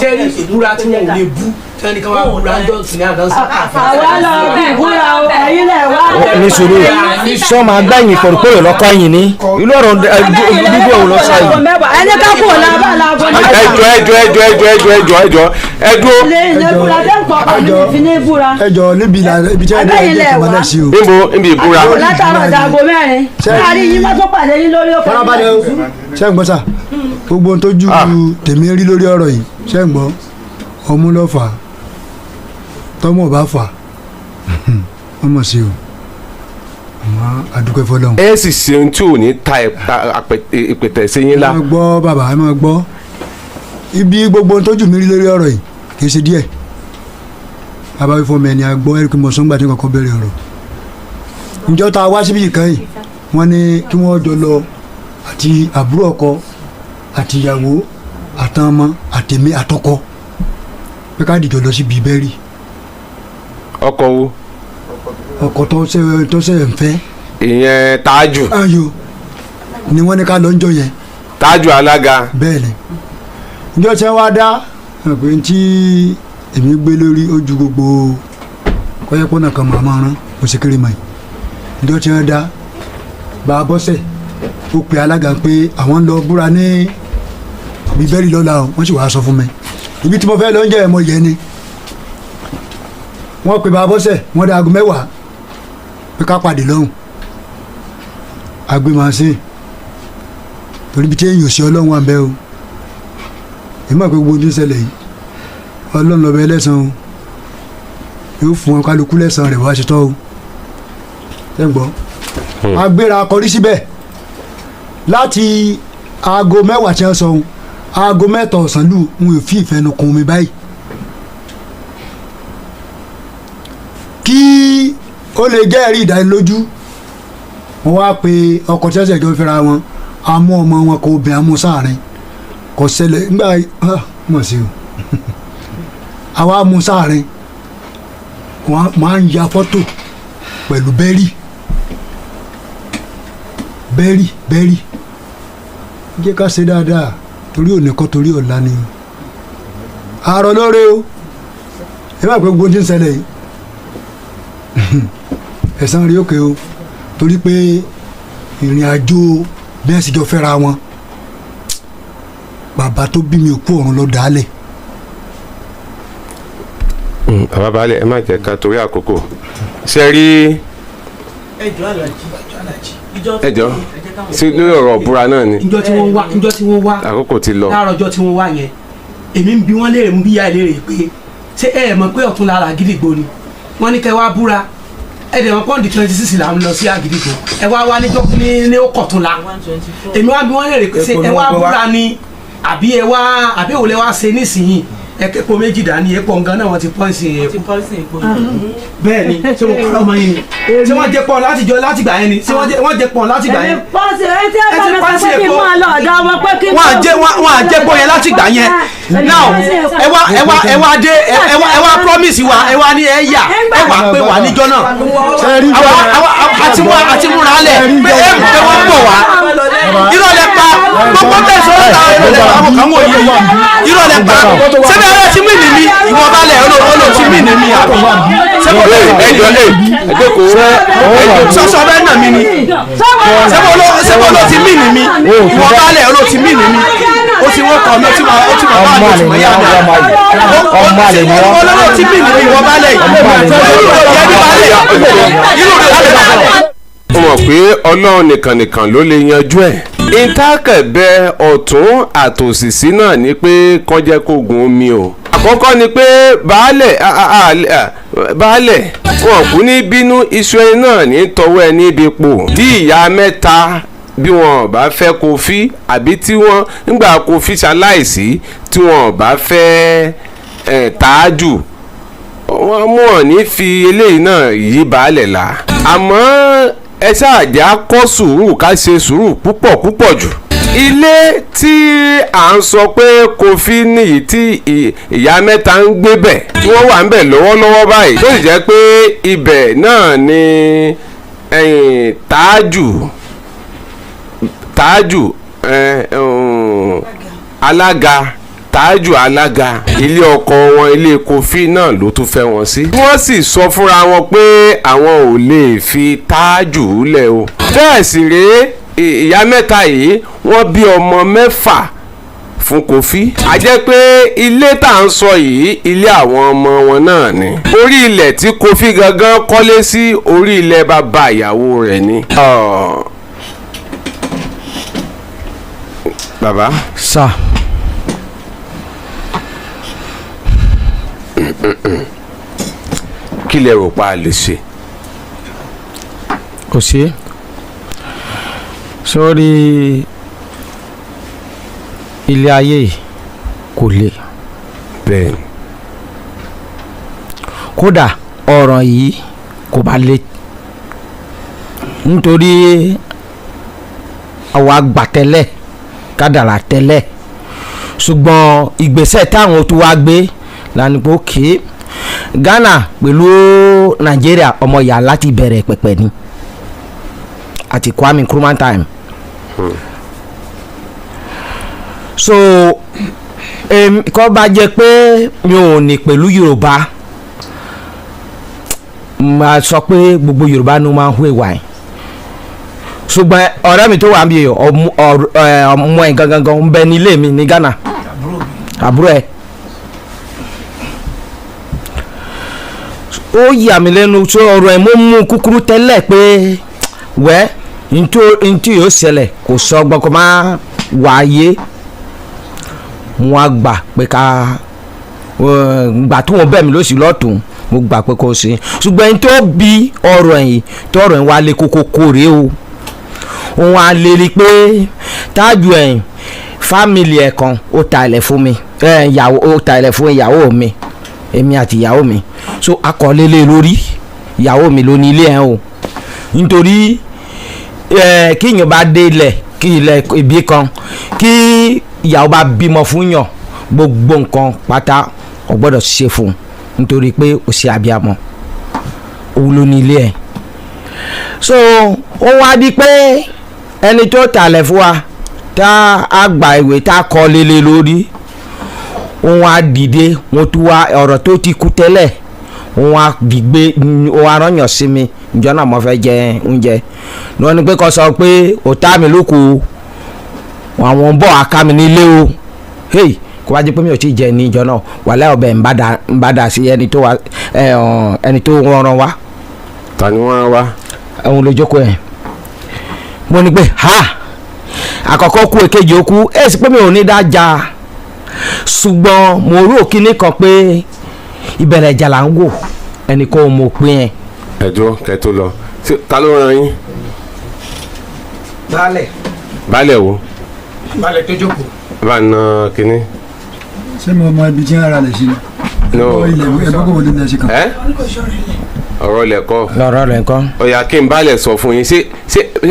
ṣé ìbúra tí wọn ò lè bú tẹ́ni kan wá búra jọ́ọ̀tì ní àdánsá. àwa lọ bí ìbúra o ẹ̀yin lẹ̀ wá. ní sùúrù sọ ma gbẹ̀yìn kòròkòrò lọ́kọ́ yìí ni ìlú ọ̀rọ̀ dúdú òun lọ sọ yìí. ẹni ká kúrò lábàá làgbo náà. ẹjọ níbi tí ẹ dẹ́ ẹjọ́ tó máa ṣe o. níbi ìbúra. látàrọ̀ dàgbò mẹ́rin. káàrí yín má tó pàdé yín lórí ọkọ̀. fọlábàdé o ṣé ń gbọ́ sà gbogbo ohun tó ju tèmi rí lórí ọ̀rọ̀ yìí ṣé ń gbọ́ ọmú lọ fà tọmọ bá fà ọmọ sí o ọmọ àdúgbò fọlọ́hún. ẹ sì ṣe ohun tí ò ní ta ìpètè sí yín la. ẹ máa gbọ́ bàbá ẹ máa gbọ́ ibi gbogbo ohun tó jù mí rí lórí ọ̀rọ̀ yìí kì í ṣe díẹ̀ bàbá wí fún mi ẹni àgbọ̀ ẹ̀rí pé mo sọ ń gbà tí kọ̀ọ̀kan bẹ̀rẹ̀ ọ̀rọ̀ ǹjọ́ ta wá síbi ìkan yìí wọ́n ní kí wọ́n jọ lọ àti àbúrò ọkọ àti ìyàwó àtọmọ àtèmi àtọkọ pé ká dìjọ lọ síbi bẹ́ẹ̀rì. ọkọ wo. ọkọ tó ṣe ń fẹ́. ìyẹn Tájù. ayo ni wọ́n ní ká lọ ń jọ yẹn. Tájù alága. bẹ́ẹ̀ ni ǹjọ́ tí wọ́n á dá pé tí èmi gbé lórí ojú gbogbo kọ́yẹ́pọ́nà kan màmá rán mo ṣe kéré mọ́ yìí ǹjọ́ tí wọ́n dá bá a bọ́sẹ̀ ó pe alága pé àwọn ń lọ búra ní bíbélì lọ́la o wọ́n sì wàá sọ fún mi ibi tí mo fẹ́ lọ ń jẹ́ ẹ̀mọ yẹn ni wọ́n pe babọ́sẹ̀ wọ́n dá aago 10 pé ká pàdé lọ́hùn agbémasìn torí bí tí èèyàn ṣe ọlọ́run wà ń bẹ́ o èmi àpé gbogbo ojú ṣẹlẹ̀ yìí ọlọ́run lọ́bẹ̀ ẹlẹ́sàn-án o yóò fún wọn kálukú lẹ́sàn-án rẹ̀ wá ṣe tọ́ o ṣe ń gbọ́ agbéra kọrí síbẹ̀ láti aago 10 tí wọ́n sọ ohun aago 3 ọ̀sán lù ń fi ìfẹnukùn mi báyìí kí ó lè jẹ́ ẹ̀rí ìdánilójú wọ́n wá pe ọkọ̀ tí ẹ̀sẹ̀ jọ fẹ́ra wọn amú ọmọ wọn kò bẹ̀ amú sáàrin kò ṣẹlẹ̀ nígbà mọ̀ sí o àwa amú sáàrin wọ́n máa ń ya fọ́tò pẹ̀lú bẹ́rì jẹ́ ká ṣe dáadáa torí òní kọ́ torí ọ̀la ni àárọ̀ lóore o ẹ má pé gbogbo tí ń ṣẹlẹ̀ yìí ẹ̀san rí òkè o torí pé ìrìn àjò bí ẹ̀ sì jọ fẹ́ra wọn bàbá tó bí mi òkú ọ̀run lọ dálẹ̀. bàbá balẹ̀ ẹ má jẹ́ ká torí àkókò ṣe rí ẹjọ́ alájí ẹjọ́ sí lórí ọ̀rọ̀ ọ̀búra náà ni ìjọ tí wọ́n wá àkókò ti lọ láàárọ̀ ọjọ́ tí wọ́n wá yẹn èmi ń bi wọ́n léèrè mú bí yá ìlérè pé ṣé ẹ mọ̀ pé ọ̀tún lára Àgídìgbò ni wọ́n ní kẹ́ wá búra ẹ̀dẹ̀ wọn pọ́ǹdì 26 là ń lọ sí Àgídìgbò ẹ wá níjọ́ ní ó kọ̀tún la èmi wá bí wọ́n léèrè pé ṣé ẹ wá búra ni àbí òun lẹ wá ṣe nísìnyí ẹ̀kẹ́pọ̀ méjì dání epo nǹkan náà wọ́n ti pọ́ǹsì epo bẹ́ẹ̀ ni ṣé wọ́n kọ́ ọmọ yín ni ṣé wọ́n jẹ pọ́n láti gbà yẹn ni ṣé wọ́n jẹ pọ́n láti gbà yẹn. wọ́n à jẹ́ pọ́n yẹn láti gbà yẹn now ẹ wá dé ẹ wá promise wa ẹ wá ní ẹ yà ẹ wá pé wà níjọ́ náà àti múra lẹ̀ pé wọ́n bọ̀ wá ìrọ̀lẹ́ pa gbogbo tẹ̀sán ọ̀tá àwọn kan wọ̀ yìí ìrọ̀lẹ́ pa sẹ́mi ara ti mí nìmi ìwọ̀n balẹ̀ olóò ti mí nìmi àbí sẹ́mi olóò ẹjọ́ kò sọ́sọ́ bẹ́ẹ̀ nà mí ni sẹ́mi olóò ti mí nìmi ìwọ̀n balẹ̀ olóò ti mí nìmi ó ti wọ́n kọ́ mi ó ti máa bá àjọ tí mo yá mi olóò ti mí nìmi ìwọ̀n balẹ̀ ó mọ̀ pé ọlọ́run nìkan ló lè yanjú ẹ̀. ìtàkẹ̀bẹ ọ̀tún àtòsìsí náà ni pé kán jẹ́ kó gun omi o. àkọ́kọ́ ni pé baálẹ̀ wọn kú ní bínú iṣu ẹni náà ní tọwọ́ ẹ níbi pò. tí ìyá mẹ́ta bí wọn bá fẹ́ Kofi àbí tí wọ́n nígbà Kofi ṣaláìsí tí wọn bá fẹ́ Tájù wọ́n mú ọ̀ ní fi eléyìí náà yí baálẹ̀ la. àmọ́ ẹ ṣáàjà kọ́ sùúrù ká ṣe sùúrù púpọ̀ jù. ilé tí à ń sọ pé Kofi nìyí tí ìyá mẹ́ta ń gbé bẹ̀ tí wọ́n wà ń bẹ̀ lọ́wọ́lọ́wọ́ báyìí tó sì jẹ́ pé ibẹ̀ náà ni Tájù alága Tájù alága ilé ọkọ wọn ilé Kofi náà ló tún fẹ́ wọn sí. wọ́n sì sọ fúnra wọn pé àwọn ò lè fi Tájù lẹ̀ o. bẹ́ẹ̀ sì rèé ìyá mẹ́ta yìí wọ́n bí ọmọ 6 fún Kofi. a jẹ́ pé ilé tá à ń sọ yìí ilé àwọn ọmọ wọn náà ni. orí ilẹ̀ tí Kofi gangan kọ́lé sí orí ilẹ̀ bàbá ìyàwó rẹ̀ ni. bàbá. sà. kí lẹ rò pa a lè ṣe. kò sí sórí ilé ayé yìí kò le. bẹ́ẹ̀ kódà ọ̀rọ̀ yìí kò bá le nítorí àwọn àgbà tẹ́lẹ̀ kádàrá tẹ́lẹ̀ ṣùgbọ́n ìgbésẹ̀ táwọn tó wá gbé lánàá òkè Ghana pẹ̀lú Nàìjíríà ọmọ ìyá láti bẹ̀rẹ̀ pẹ̀pẹ̀ ni àti Kwame Nkrumah time. so kọ́ bá jẹ́ pé mi ò ní pẹ̀lú Yorùbá máa sọ pé gbogbo Yorùbá ló máa ń hu ìwà ẹ̀ ṣùgbọ́n ọ̀rẹ́ mi tó wà ń bí ọmọ ẹ̀ gangan ń bẹ nílé mi ní Ghana àbúrò ẹ̀ ó yà mí lẹ́nu tó ọ̀rọ̀ ẹ̀ mo mú kúkúrú tẹ́lẹ̀ pé wẹ́ ntí yóò ṣẹlẹ̀ kò sọ gbọ́kọ̀ máa wáyé wọn á gbà pé ká gbà tó wọn bẹ̀ mí lóṣù lọ́tún mo gbà pé kò ṣe ṣùgbọ́n ẹni tó bí ọ̀rọ̀ ẹ̀yìn tó ọ̀rọ̀ ẹ̀ wá lé kókó kórè o òun á lè rí i pé Tájù ẹ̀yìn fámìlì ẹ̀ kan ó ta ilẹ̀ fún mi ó ta ilẹ̀ fún ìyàwó mi èmi àti ìyàwó mi so akọ̀lélẹ̀ lórí ìyàwó mi ló ní ilé ẹ̀ o nítorí kíyàn bá dé ilẹ̀ kí ilẹ̀ ibi kan kí ìyàwó bá bímọ fún yàn gbogbo nǹkan pátá ó gbọ́dọ̀ ṣe fún un nítorí pé ó ṣe abiyamọ òun ló ní ilé ẹ̀ so ó wá di pé ẹni tó tàlẹ̀ fún wa tá a gba ìwé tá a kọ lélẹ̀ lórí òun á dìde wọn tún wá ọ̀rọ̀ tó ti kú tẹ́lẹ̀ òun á dìgbé òun á rányàn sí mi ìjọ náà mo fẹ́ jẹ oúnjẹ lọ́wọ́ ni pé kó sọ pé ọ̀tá mi ló kù àwọn bọ̀ àká mi nílé o hey kó bá jẹ́ pé mi ò tí ì jẹ ní ìjọ náà wàhálà ọbẹ̀ ń bá dà sí ẹni tó rán wa. ta ni wọ́n wá. òun ló jókòó ẹ̀ mo ní pé àkọ́kọ́ kú èkejì ó kú ẹ̀ sì pé mi ò ní dá jà ṣùgbọ́n mo rò kíní kan pé ìbẹ̀rẹ̀ ìjà là ń wò ẹnì kan ò mọ̀ pé ẹ̀. ẹ̀dùn kẹ́tó lọ ta ló rán yín. baálẹ̀. baálẹ̀ wo. baálẹ̀ tó jókòó. bá a na kínní. ṣé mo mọ ibi tí ń ra lẹ̀ sí ni. no ẹgbẹ́ kò wọlé lẹ̀ sí kan. ọ̀rọ̀ lẹ̀kọ́. lọ́rọ̀ lẹ̀kọ́. ọ̀yà kí n baálẹ̀ sọ fún yín ṣé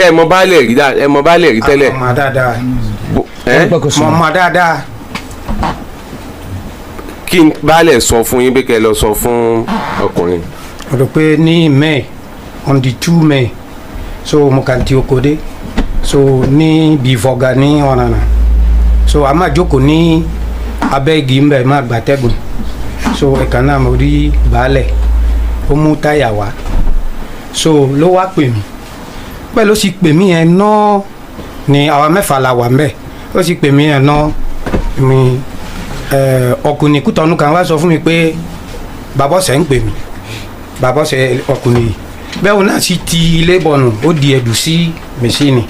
ẹ mọ baálẹ̀ rí tẹ́lẹ̀. mọ dáadáa. mọ dáadáa. kí n baálẹ̀ sọ fún yín bí kẹ́ ẹ lọ sọ fún ọkùnrin. mo rò pé ní May on the 2 May so mo kàn ti oko dé so ní bìfọ̀gà ní ọ̀nàna so a máa jókòó ní abẹ́ igi ńbẹ̀ máa gbàtẹ́gùn so ẹ̀ka náà mo rí baálẹ̀ ó mú táyà wá so ló wá pè mí pẹ̀lú ó sì pè mí yẹn náà ni àwa mẹ́fà la wà ńbẹ̀ ó sì pè mí yẹn náà mi ọkùnrin Kútọ́nù kan wá sọ fún mi pé bàbá ọ̀sẹ̀ ń pè mí bàbá ọ̀sẹ̀ ọkùnrin yìí bẹ́ẹ̀ o náà sì ti ilé bọ̀nù ó di ẹ̀dù sí mẹ́sìnì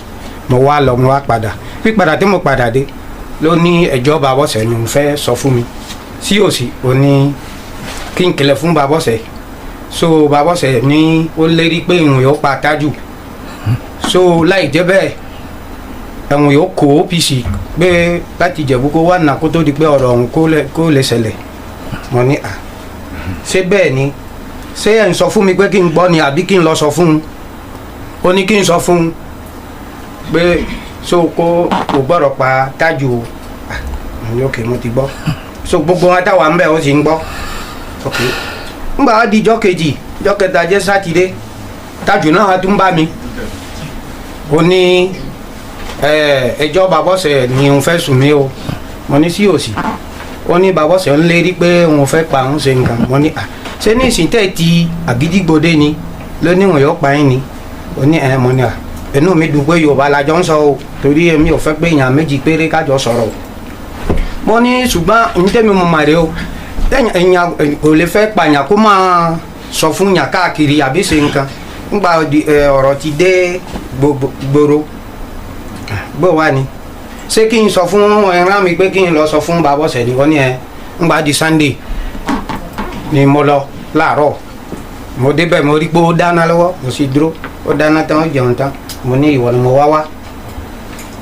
mo wá lọ mo wá padà pípadà tí mo padà dé ló ní ẹjọ́ bàbá ọ̀sẹ̀ ni mo fẹ́ sọ fún mi sí òsì ó ní kí n kìlẹ̀ fún bàbá ọ̀sẹ̀ so bàbá ọ̀sẹ̀ ní ó lérí pé ìrùn yóò pa Tájù so láì jẹ́ bẹ́ẹ̀ ẹ̀wọ̀n yóò kó OPC pé láti Ìjẹ̀bú kó wà nà kó tó di pé ọ̀rọ̀ ọ̀hún kó lè ṣẹlẹ̀ mo ní à ṣé bẹ́ẹ̀ ni ṣé ẹ̀ ń sọ fún mi pé kí n gbọ́ ni àbí kí n lọ sọ fún un ó ní kí n sọ fún un pé so kó kò gbọ́dọ̀ pa Tájù o ok mo ti gbọ́ so gbogbo wọn táwa ń bẹ̀ ó sì ń gbọ́ ok ńgbà wá di ijọ́ kejì ijọ́ kẹta jẹ́ sátidé Tájù náà wá tún bá mi ó ní ẹjọ́ babọ́sẹ̀ ni òun fẹ́ sùn mí o mo ní sí òsì ó ní babọ́sẹ̀ ń lérí pé òun fẹ́ pa òun ṣe nǹkan mo ní à ṣé ní ìsìn tẹ́ ti Àgídìgbòde ni lóníwọ̀n yóò pa yín ni ó ní mo ní à inú mi dùn pé Yorùbá la jọ ń sọ o torí èmi ò fẹ́ pé èèyàn méjì péré kájọ sọ̀rọ̀ o mo ní ṣùgbọ́n ní tẹ́mi mo mà rè o èèyàn kò lè fẹ́ pààyàn kó máa sọ fún yàn káàkiri àbí ṣe nǹkan nígbà ọ̀rọ̀ ti dé gbòòrò bó wà ní ṣé kí n sọ fún ẹran mi pé kí n lọ sọ fún bàbá ọ̀sẹ̀ ni wọ́n ní ńgbà di Sunday ni mo lọ láàárọ̀ mo débẹ̀ mo rí pé ó dáná lọ́wọ́ mo sì dúró ó dáná tán ó jẹun tán mo ní ìwọ ni mo wá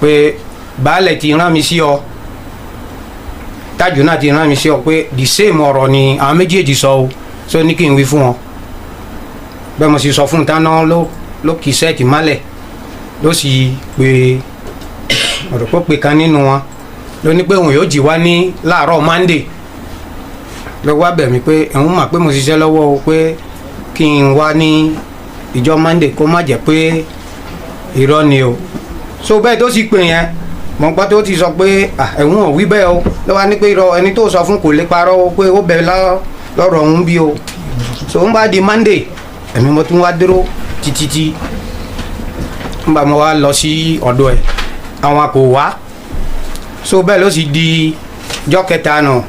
pé baálẹ̀ ti rán mi sí ọ Tájù náà ti rán mi sí ọ pé the same ọ̀rọ̀ ni àwọn méjèèjì sọ o so ní kí n wí fún wọn bẹ́ẹ̀ mo sì sọ fún un tán náà ló kì í sẹ́ẹ̀tì málẹ̀ ló sì pé ọ̀rọ̀ pé pé kan nínú wọn ló ní pé òun yóò jí wá ní láàárọ̀ Monday ló wá bẹ̀ mí pé òun mà pé mo ṣiṣẹ́ lọ́wọ́ o pé kí n wá ní ìjọ Monday kó má jẹ́ pé irọ́ ni o so bẹ́ẹ̀ tó sì pè yẹn mo gbọ́ tó ti sọ pé ẹ̀hún ò wí bẹ́ẹ̀ o ló wá ní pé irọ́ ẹni tó sọ fún kò lè parọ́ o pé ó bẹ̀ lọ́rọ̀ òun bí o so ń bá di Monday èmi mo tún wá dúró títí ń bá mo wá lọ sí ọ̀dọ̀ ẹ̀ àwọn kò wá so bẹ́ẹ̀ ló sì di jọ́ kẹta náà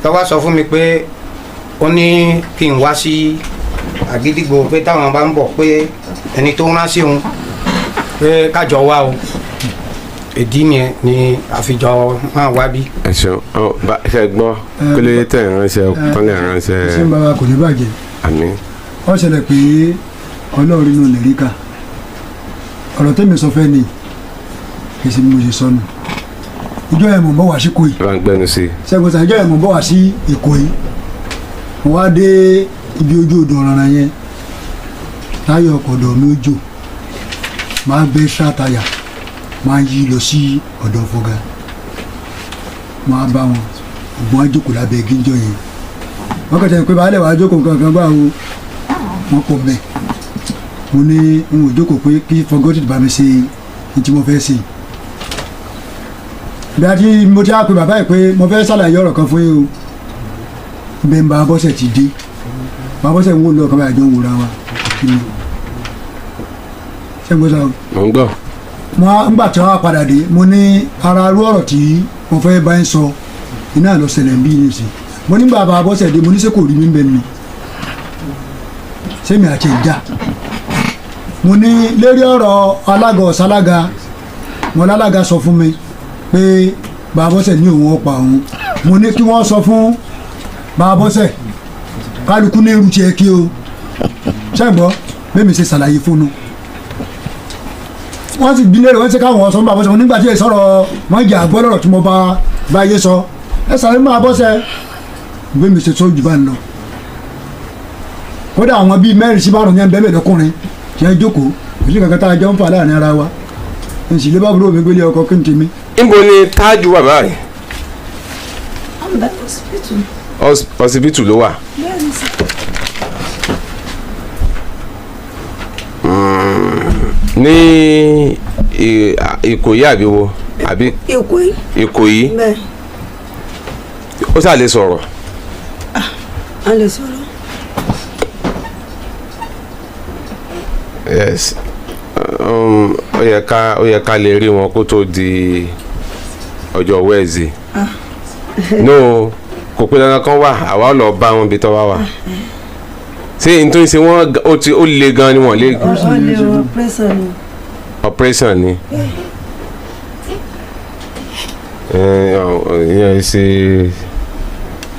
tó wá sọ fún mi pé ó ní kí n wá sí àgídìgbò pé táwọn bá ń bọ̀ pé ẹni tó rán sí òun pé kájọ wá o ìdí nìyẹn ni àfijọ́ máa wá bí. ẹ ṣeun ṣe gbọ́ kí ló tẹ̀ ránṣẹ́ kọ́lẹ̀ ránṣẹ́. ṣé ń bá wa kò ní bàjẹ́. àmín. ó ṣẹlẹ̀ pé ọlọ́run inú nìríkà ọ̀rọ̀ tẹ́mi sọ fẹ́ ni kì í ṣe bí mo ṣe sọnù ìjọ ẹ̀ mọ̀ ń bọ̀ wá sí Ìkòyí. bá ń gbẹnu sí i. ṣẹ́gun sàn ìjọ ẹ̀ mọ̀ ń bọ̀ wá sí Ìkòyí mo wá dé ibi ojú odò ọ̀ràn yẹn táyọ̀ ọkọ̀ ọ̀dọ̀ mi ó jò máa gbé ṣáàtàyà máa yí lọ sí ọ̀dọ̀ fọ́gà máa bá wọn ògùn àjòkò lábẹ́ gíjọ yẹn wọ́n kẹ̀tẹ̀ pé baálé wàá jókòó kankan bá wo wọn kò mẹ́ mo ní n ò jókòó pé kí fọgọ́tì bá mi ṣe ní tí mo fẹ́ ṣe bí a ti mo ti á pe bàbá yìí pé mo fẹ́ ṣàlàyé ọ̀rọ̀ kan fún yín o bẹ́ẹ̀ ń bá bọ́sẹ̀ ti dé bá bọ́sẹ̀ ń wò lọ́ọ̀kan báyìí jọ ń wòra wa kí ni ṣé ń gbọ́ sáà. mo ń gbọ́. mo ngbà tí wọ́n padà dé mo ní ara arú ọ̀rọ̀ tí mo fẹ́ bá ń sọ iná lọ ṣẹlẹ̀ ń bí yín sí mo ní bàbá bọ́sẹ̀ dé mo ní ṣé kò rí mi bẹ́ẹ̀ ni sẹ́mi àti ìjà mo ní lérí ọ̀rọ̀ alága ọ̀sálága mo lálága sọ fún mi pé bàbá bọ́sẹ̀ ní òun ọ̀pá òun mo ní kí wọ́n sọ fún bàbá bọ́sẹ̀ kálukú ní irú tiẹ̀ kí o ṣẹ́gbọ́ bẹ́ẹ̀ mi ṣe ṣàlàyé fún un wọ́n sì bí lérè wọ́n ti káwọn ọ̀sán bá bọ́sẹ̀ nígbà tí ẹ sọ̀rọ̀ wọ́n jẹ́ àgbọ́ lọ́rọ̀ tí mo bá yé sọ ẹ sàlẹ̀ máa bọ́sẹ̀ bẹ́ẹ̀ mi ṣe tó jù bá ń lọ kódà àwọn bíi mẹ́rin sí márùn-ún yẹn bẹ́ẹ̀ lọ́kùnrin kí ẹ jókòó kò sí kankan tá a jọ ń fà láàrin ara wa n sì lé bá burú mi gbélé ọkọ kí n tèmi. níbo ni tájú wà báyìí. ọsibítù ló wà. ní Ìkòyí àbí wo àbí. Ìkòyí. ó sà lè sọ̀rọ̀. a lè sọ̀rọ̀. yes ó yẹ ká lè rí wọn kó tó di ọjọ́ wẹ́ẹ̀sì no kò pé dandan kan wà àwa lọ bá wọn bí tọ́ wá wà ṣé n tó ń ṣe wọn ó le gan ni wọn lè. operation ni ìyẹn ṣe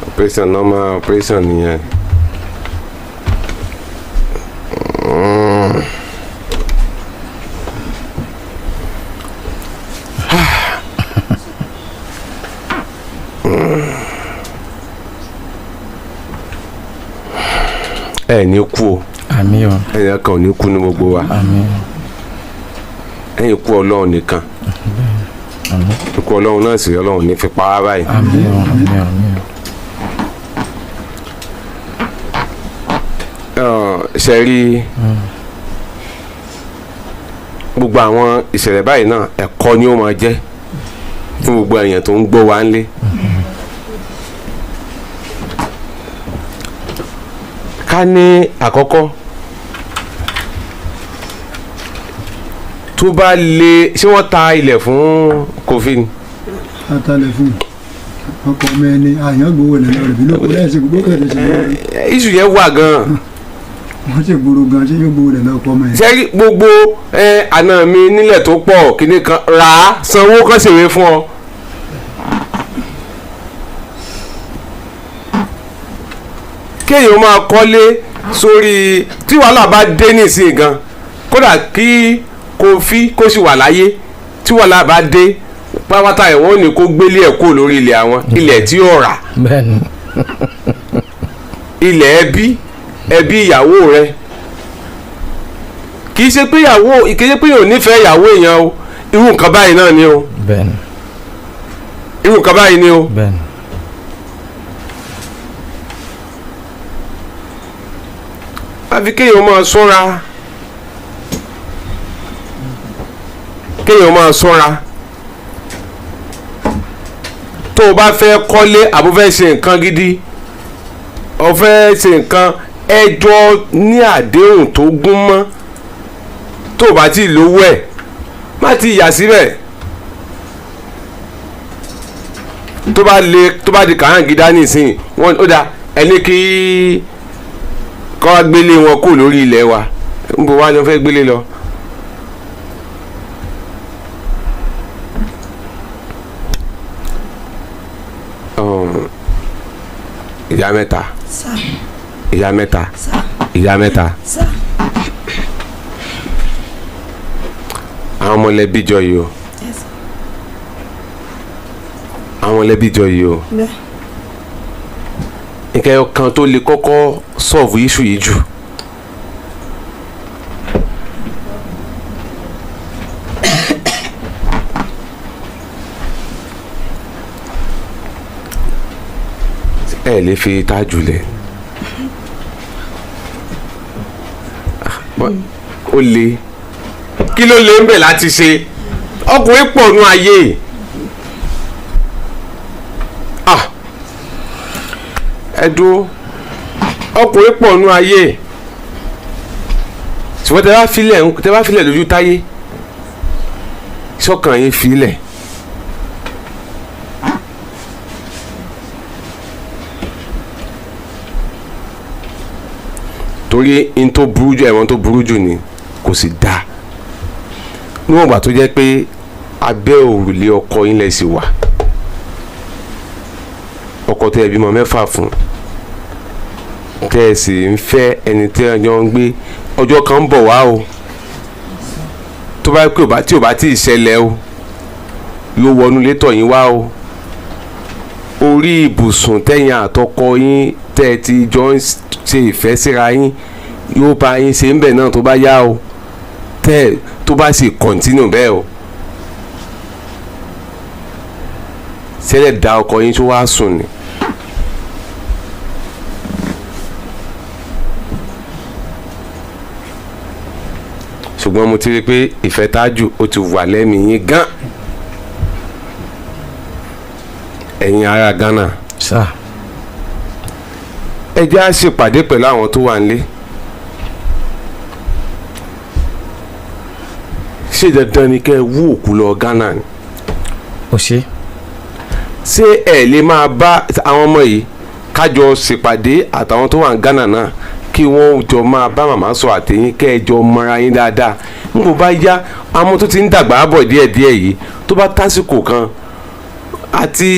operation normal operation nìyẹn. ẹ ní kú o àmín o ẹ̀yin kan ò ní kú ní gbogbo wa àmín ẹ̀yin kú Ọlọ́run nìkan ikú Ọlọ́run náà sì Ọlọ́run ní fi pa á báyìí. àmín o àmín o ṣe rí gbogbo àwọn ìṣẹ̀lẹ̀ báyìí náà ẹ̀kọ́ ni ó máa jẹ́ fún gbogbo èèyàn tó ń gbọ́ wa ńlé. ká ní àkọ́kọ́ tó bá lè ṣé wọ́n ta ilẹ̀ fún Kofi ni. atalẹ̀ fún ọkọ̀ ọmọ ẹni àyàn gbowó lẹ̀ lọ́rẹ̀ bí lóko lẹ́yìn gbogbo kẹ̀lẹ́ sí lọ́rẹ̀. iṣu yẹn wà gan-an. wọ́n ti gbòòrò gan-an ṣé yóò gbowó lẹ̀ lọ́kọ̀ ọmọ ẹni. ṣé gbogbo àna mi nílẹ̀ tó pọ̀ kíní kan rà á sanwó kan ṣèwé fún ọ. kéèyàn máa kọ́lé sórí tí wàhálà bá dé nísìnyí gan kódà kí Kofi kó sì wà láyé tí wàhálà bá dé pápátá ẹ̀ wọ́n ní kó gbélé ẹ̀ kó lórí ilẹ̀ àwọn ilẹ̀ tí yóò rà ilẹ̀ ẹbí ìyàwó rẹ kì í ṣe pé yóò nífẹ̀ẹ́ ìyàwó èèyàn o irú nǹkan báyìí náà ni o irú nǹkan báyìí ni o. àfi kéèyàn máa ṣọ́ra tó o bá fẹ́ kọ́lé àbò fẹ́ ṣe nǹkan gidi o fẹ́ ṣe nǹkan ẹjọ́ ní àdéhùn tó gún mọ́ tó o bá ti lówó ẹ̀ má ti yà síbẹ̀ tó bá di kàrán gidá nísìnyí ó dà ẹni kí kọ́ wá gbélé wọn kó lórí ilẹ̀ wa ń bọ̀ wá lọ fẹ́ gbélé lọ. ìyá mẹ́ta ìyá mẹ́ta ìyá mẹ́ta àwọn mọ̀lẹ́bí jọ yìí o àwọn mọ̀lẹ́bí jọ yìí o nǹkan ẹyọ kan tó lè kọ́kọ́ sọ̀fù iṣu yìí jù ẹ lè fi Tájù lẹ̀ ó le kí ló lè ń bẹ̀ láti ṣe ọkùnrin pọ̀ nù ayé ẹ dúró ọkùnrin pọ̀ nù ayé ṣùgbọ́n tẹ bá filẹ̀ lójú táyé sọ́kàn yín filẹ̀. torí n tó burú jù ẹ̀wọ̀n tó burú jù ni kò sì dáa níwọ̀n ìgbà tó jẹ́ pé abẹ́ òrùlé ọkọ yín lẹ̀ sì wà ọkọ tẹ́ ẹ bímọ mẹ́fà fún tẹ́ ẹ sì ń fẹ́ ẹni tẹ́ ẹ jọ ń gbé ọjọ́ kan ń bọ̀ wá o tó bá pé tí ò bá tí ì ṣẹlẹ̀ o yóò wọnú létọ̀ yín wá o orí ibùsùn tẹ́yìn àtọkọ yín tẹ́ ẹ ti jọ ń ṣe ìfẹ́ síra yín yóò bá yín ṣe ń bẹ̀ náà tó bá yá o tẹ́ tó bá sì kọ̀ntínù bẹ́ẹ̀ o ṣẹlẹ̀ da ọkọ yín tó wá sùn ni. ṣùgbọ́n mo ti rí i pé ìfẹ́ Tájù ó ti wà lẹ́mìí yín gan ẹ̀yin ará Ghana ẹ jẹ́ á ṣèpàdé pẹ̀lú àwọn tó wà nílé ṣé dandan ni kẹ́ ẹ wú òkú lọ Ghana ni. ó ṣe. ṣé ẹ lè máa bá àwọn ọmọ yìí kájọ ṣèpàdé àtàwọn tó wà ní Ghana náà kí wọ́n jọ máa bá màmá sọ àtẹ̀yìn kẹ́ ẹ jọ mọra yín dáadáa n kò bá yá àwọn tó ti ń dàgbà bọ̀ díẹ̀díẹ̀ yìí tó bá tásìkò kan àti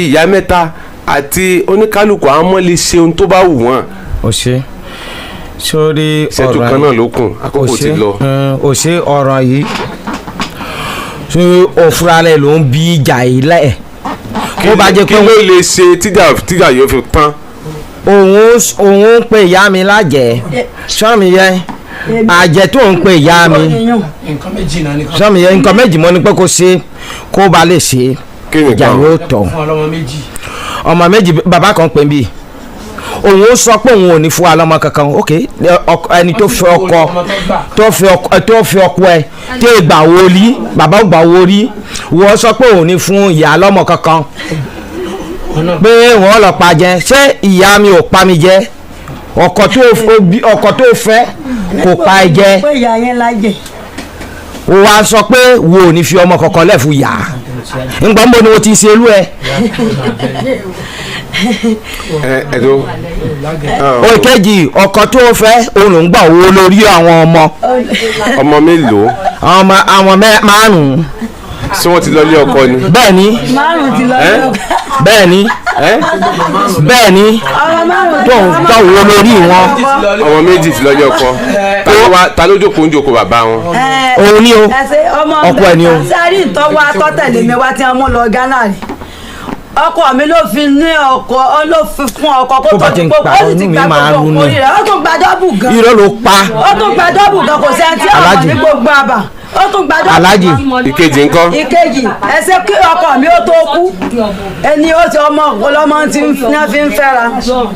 ìyá mẹ́ta àti oníkálukú àwọn ọmọ lè ṣe ohun tó bá wù wọ́n. ó ṣe sórí ọ̀rọ̀ ìṣẹ́jú kan náà ló kùn àkókò ti lọ. ó ṣe ọ̀rọ̀ yìí ṣé òfuralẹ̀ ló ń bí ìjà yìí lẹ̀. kí ló lè ṣe tíjà yóò fi tán. òun ń pe ìyá mi lájẹ́ sọ́mi yẹn àjẹ́ tó ń pe ìyá mi sọ́mi yẹn nǹkan méjì mọ́ ni pé kó ṣe kó ba lè ṣe ìjà yóò tọ̀ ọmọ méjì bàbá kan pè mí òun ó sọ pé òun ò ní fún wa lọ́mọ kankan ok ẹni tó fẹ́ ọkọ tó fẹ́ ọkọ ẹ tó gbà wo rí bàbá ò gbà wo rí wọ́n sọ pé òun ní fún ìyá lọ́mọ kankan pé wọ́n lọ pa jẹ ṣé ìyá mi ò pa mi jẹ ọkọ tó fẹ́ kò pa ẹ jẹ ó wá sọ pé wo ò ní fi ọmọ kankan lẹ̀ fún ìyá ngbọ́n bó ni o ti ṣe irú ẹ. òkèjì ọkọ tó fẹ́ òun ló ń gbà owó lórí àwọn ọmọ mélòó. àwọn márùn-ún. ṣé wọ́n ti lọ ilé ọkọ ni. bẹ́ẹ̀ni bẹ́ẹ̀ni bẹ́ẹ̀ni tó ń gbà owó lórí wọn. ọmọ méjì ti lọ ilé ọkọ ta ló jókòó ń jókòó bàbá wọn. òun ni o ọkọ ẹ ni o. sáré ìtọ́wọ́ atọ́tẹ̀lé mi wá tí wọ́n mú lọ Ghana rí ọkọ mi ló fi ní ọkọ ló fi fún ọkọ kó tó ti gbogbo ó sì ti gba gbogbo orí rẹ̀ ó tún gba dọ́bù gan. irọ́ ló pa. ó tún gba dọ́bù gan kò sẹ́ni tí ọmọ ní gbogbo àbà ó tún gba dọ́bù. Aláàjì ìkejì ńkọ́. ìkejì ẹsẹ kí ọkọ mi ó tó kú ẹni ó ti ọmọ ọlọmọ tí wọ́n fi ń fẹ́ra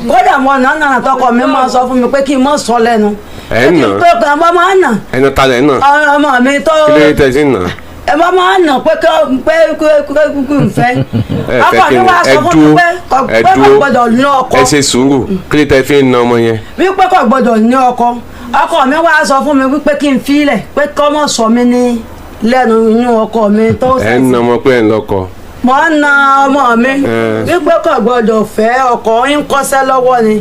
kódà mo nànà tọkọ mi máa sọ fún mi pé kí n mọ̀ sọ lẹ́nu. ẹ̀ ń nà pé kí n bá máa nà. ẹnu talẹ̀ náà. ọmọ mi tó. kí ló tẹ̀ sí nà. ẹ bá máa nà pé kí n fẹ́ ọkọ mi wá sọ fún mi pé kò gbọdọ̀ ní ọkọ. ẹ ṣe sùúrù kí ló tẹ̀ fi ń na ọmọ yẹn. wípé kò gbọdọ̀ ní ọkọ ọkọ mi wá sọ fún mi wípé kí n filẹ̀ pé kọ́ mọ̀ sọ mi ní lẹ́nu inú ọkọ mi tó sẹ́sì. ẹ ń na ọmọ pé ẹ ń lọkọ. mo ń na ọmọ mi wípé kò gbọdọ̀ fẹ́ ọkọ ń kọ́ṣẹ́ lọ́wọ́ ni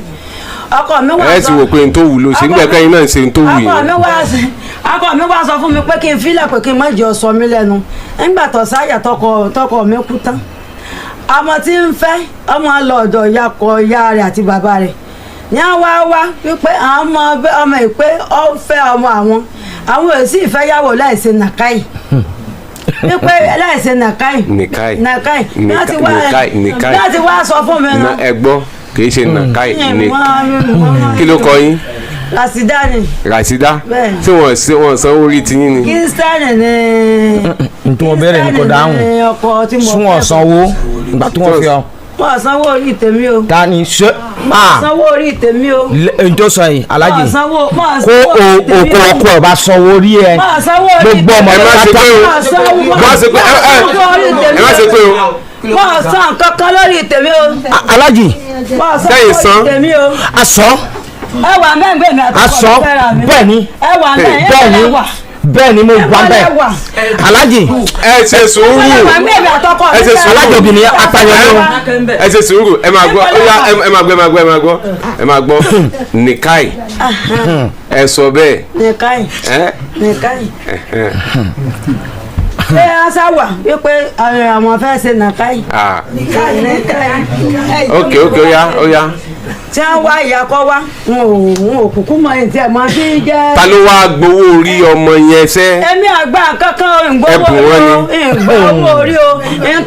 ọkọ mi wá ẹ ti wò pé n tó wù ló ṣe nígbà kẹ́yìn náà ṣe n tó wù yìí. ọkọ mi wá sọ fún mi pé kí n filẹ̀ pé kí n má jẹ́ sọ mí lẹ́nu nígbà tó sáyà tọkọ mi kú tán ọmọ tí ń fẹ́ ọmọ lọ ọ̀dọ̀ ìyá rẹ̀ àti bàbá rẹ̀ ní wá wípé àwọn ọmọ ìpé ọ fẹ́ ọmọ àwọn èsì ìfẹ́yàwó láìsí nàkáì wípé láìsí nàkáì láti wá sọ fún mi náà. ẹ gbọ́ kì í ṣe nàkáì kí ló kọ yín. Rasida ni. Rasida tí wọ́n san orí tiyín ni. Kírísítẹ́nì ni. n tí wọ́n bẹ̀rẹ̀ ní kò dáhùn sún wọn sanwó ìgbà tí wọ́n fi ọ. wọ́n sanwó orí tèmi o. ta ni ṣe. wọ́n sanwó orí tèmi o. n tó sọ yìí alájì kó oko ọkọ ọba sanwó orí ẹ gbogbo ọmọ rẹ pátá. ẹ má ṣe pé o. wọ́n san kankan lórí tèmi o. alájì wọ́n san lórí tèmi o. a sọ. ẹ wà mẹ́gbẹ́ mi àtọkọ mi fẹ́ra mi. bẹ́ẹ̀ ni ẹ wà mẹ́gbẹ́ wà. bẹ́ẹ̀ ni mo wà bẹ́ẹ̀ alájì ẹ ṣe sùúrù ẹ ṣe sùúrù alájì obìnrin apàyàn ni o. ẹ ṣe sùúrù ẹ máa gbọ́ ẹ máa gbọ́ nìkáì ẹ sọ bẹ́ẹ̀. nìkáì ṣé asa wà wípé àwọn fẹ́ ṣe nàkáì. ok ó yá. tí wọ́n wá ìyàkọ́ wá wọn ò kúkú mọ ẹni tí ẹ̀ máa fi jẹ́. ta ló wá gbowó orí ọmọ yẹn sẹ́. èmi àgbà kankan ìgbowó orí o èyí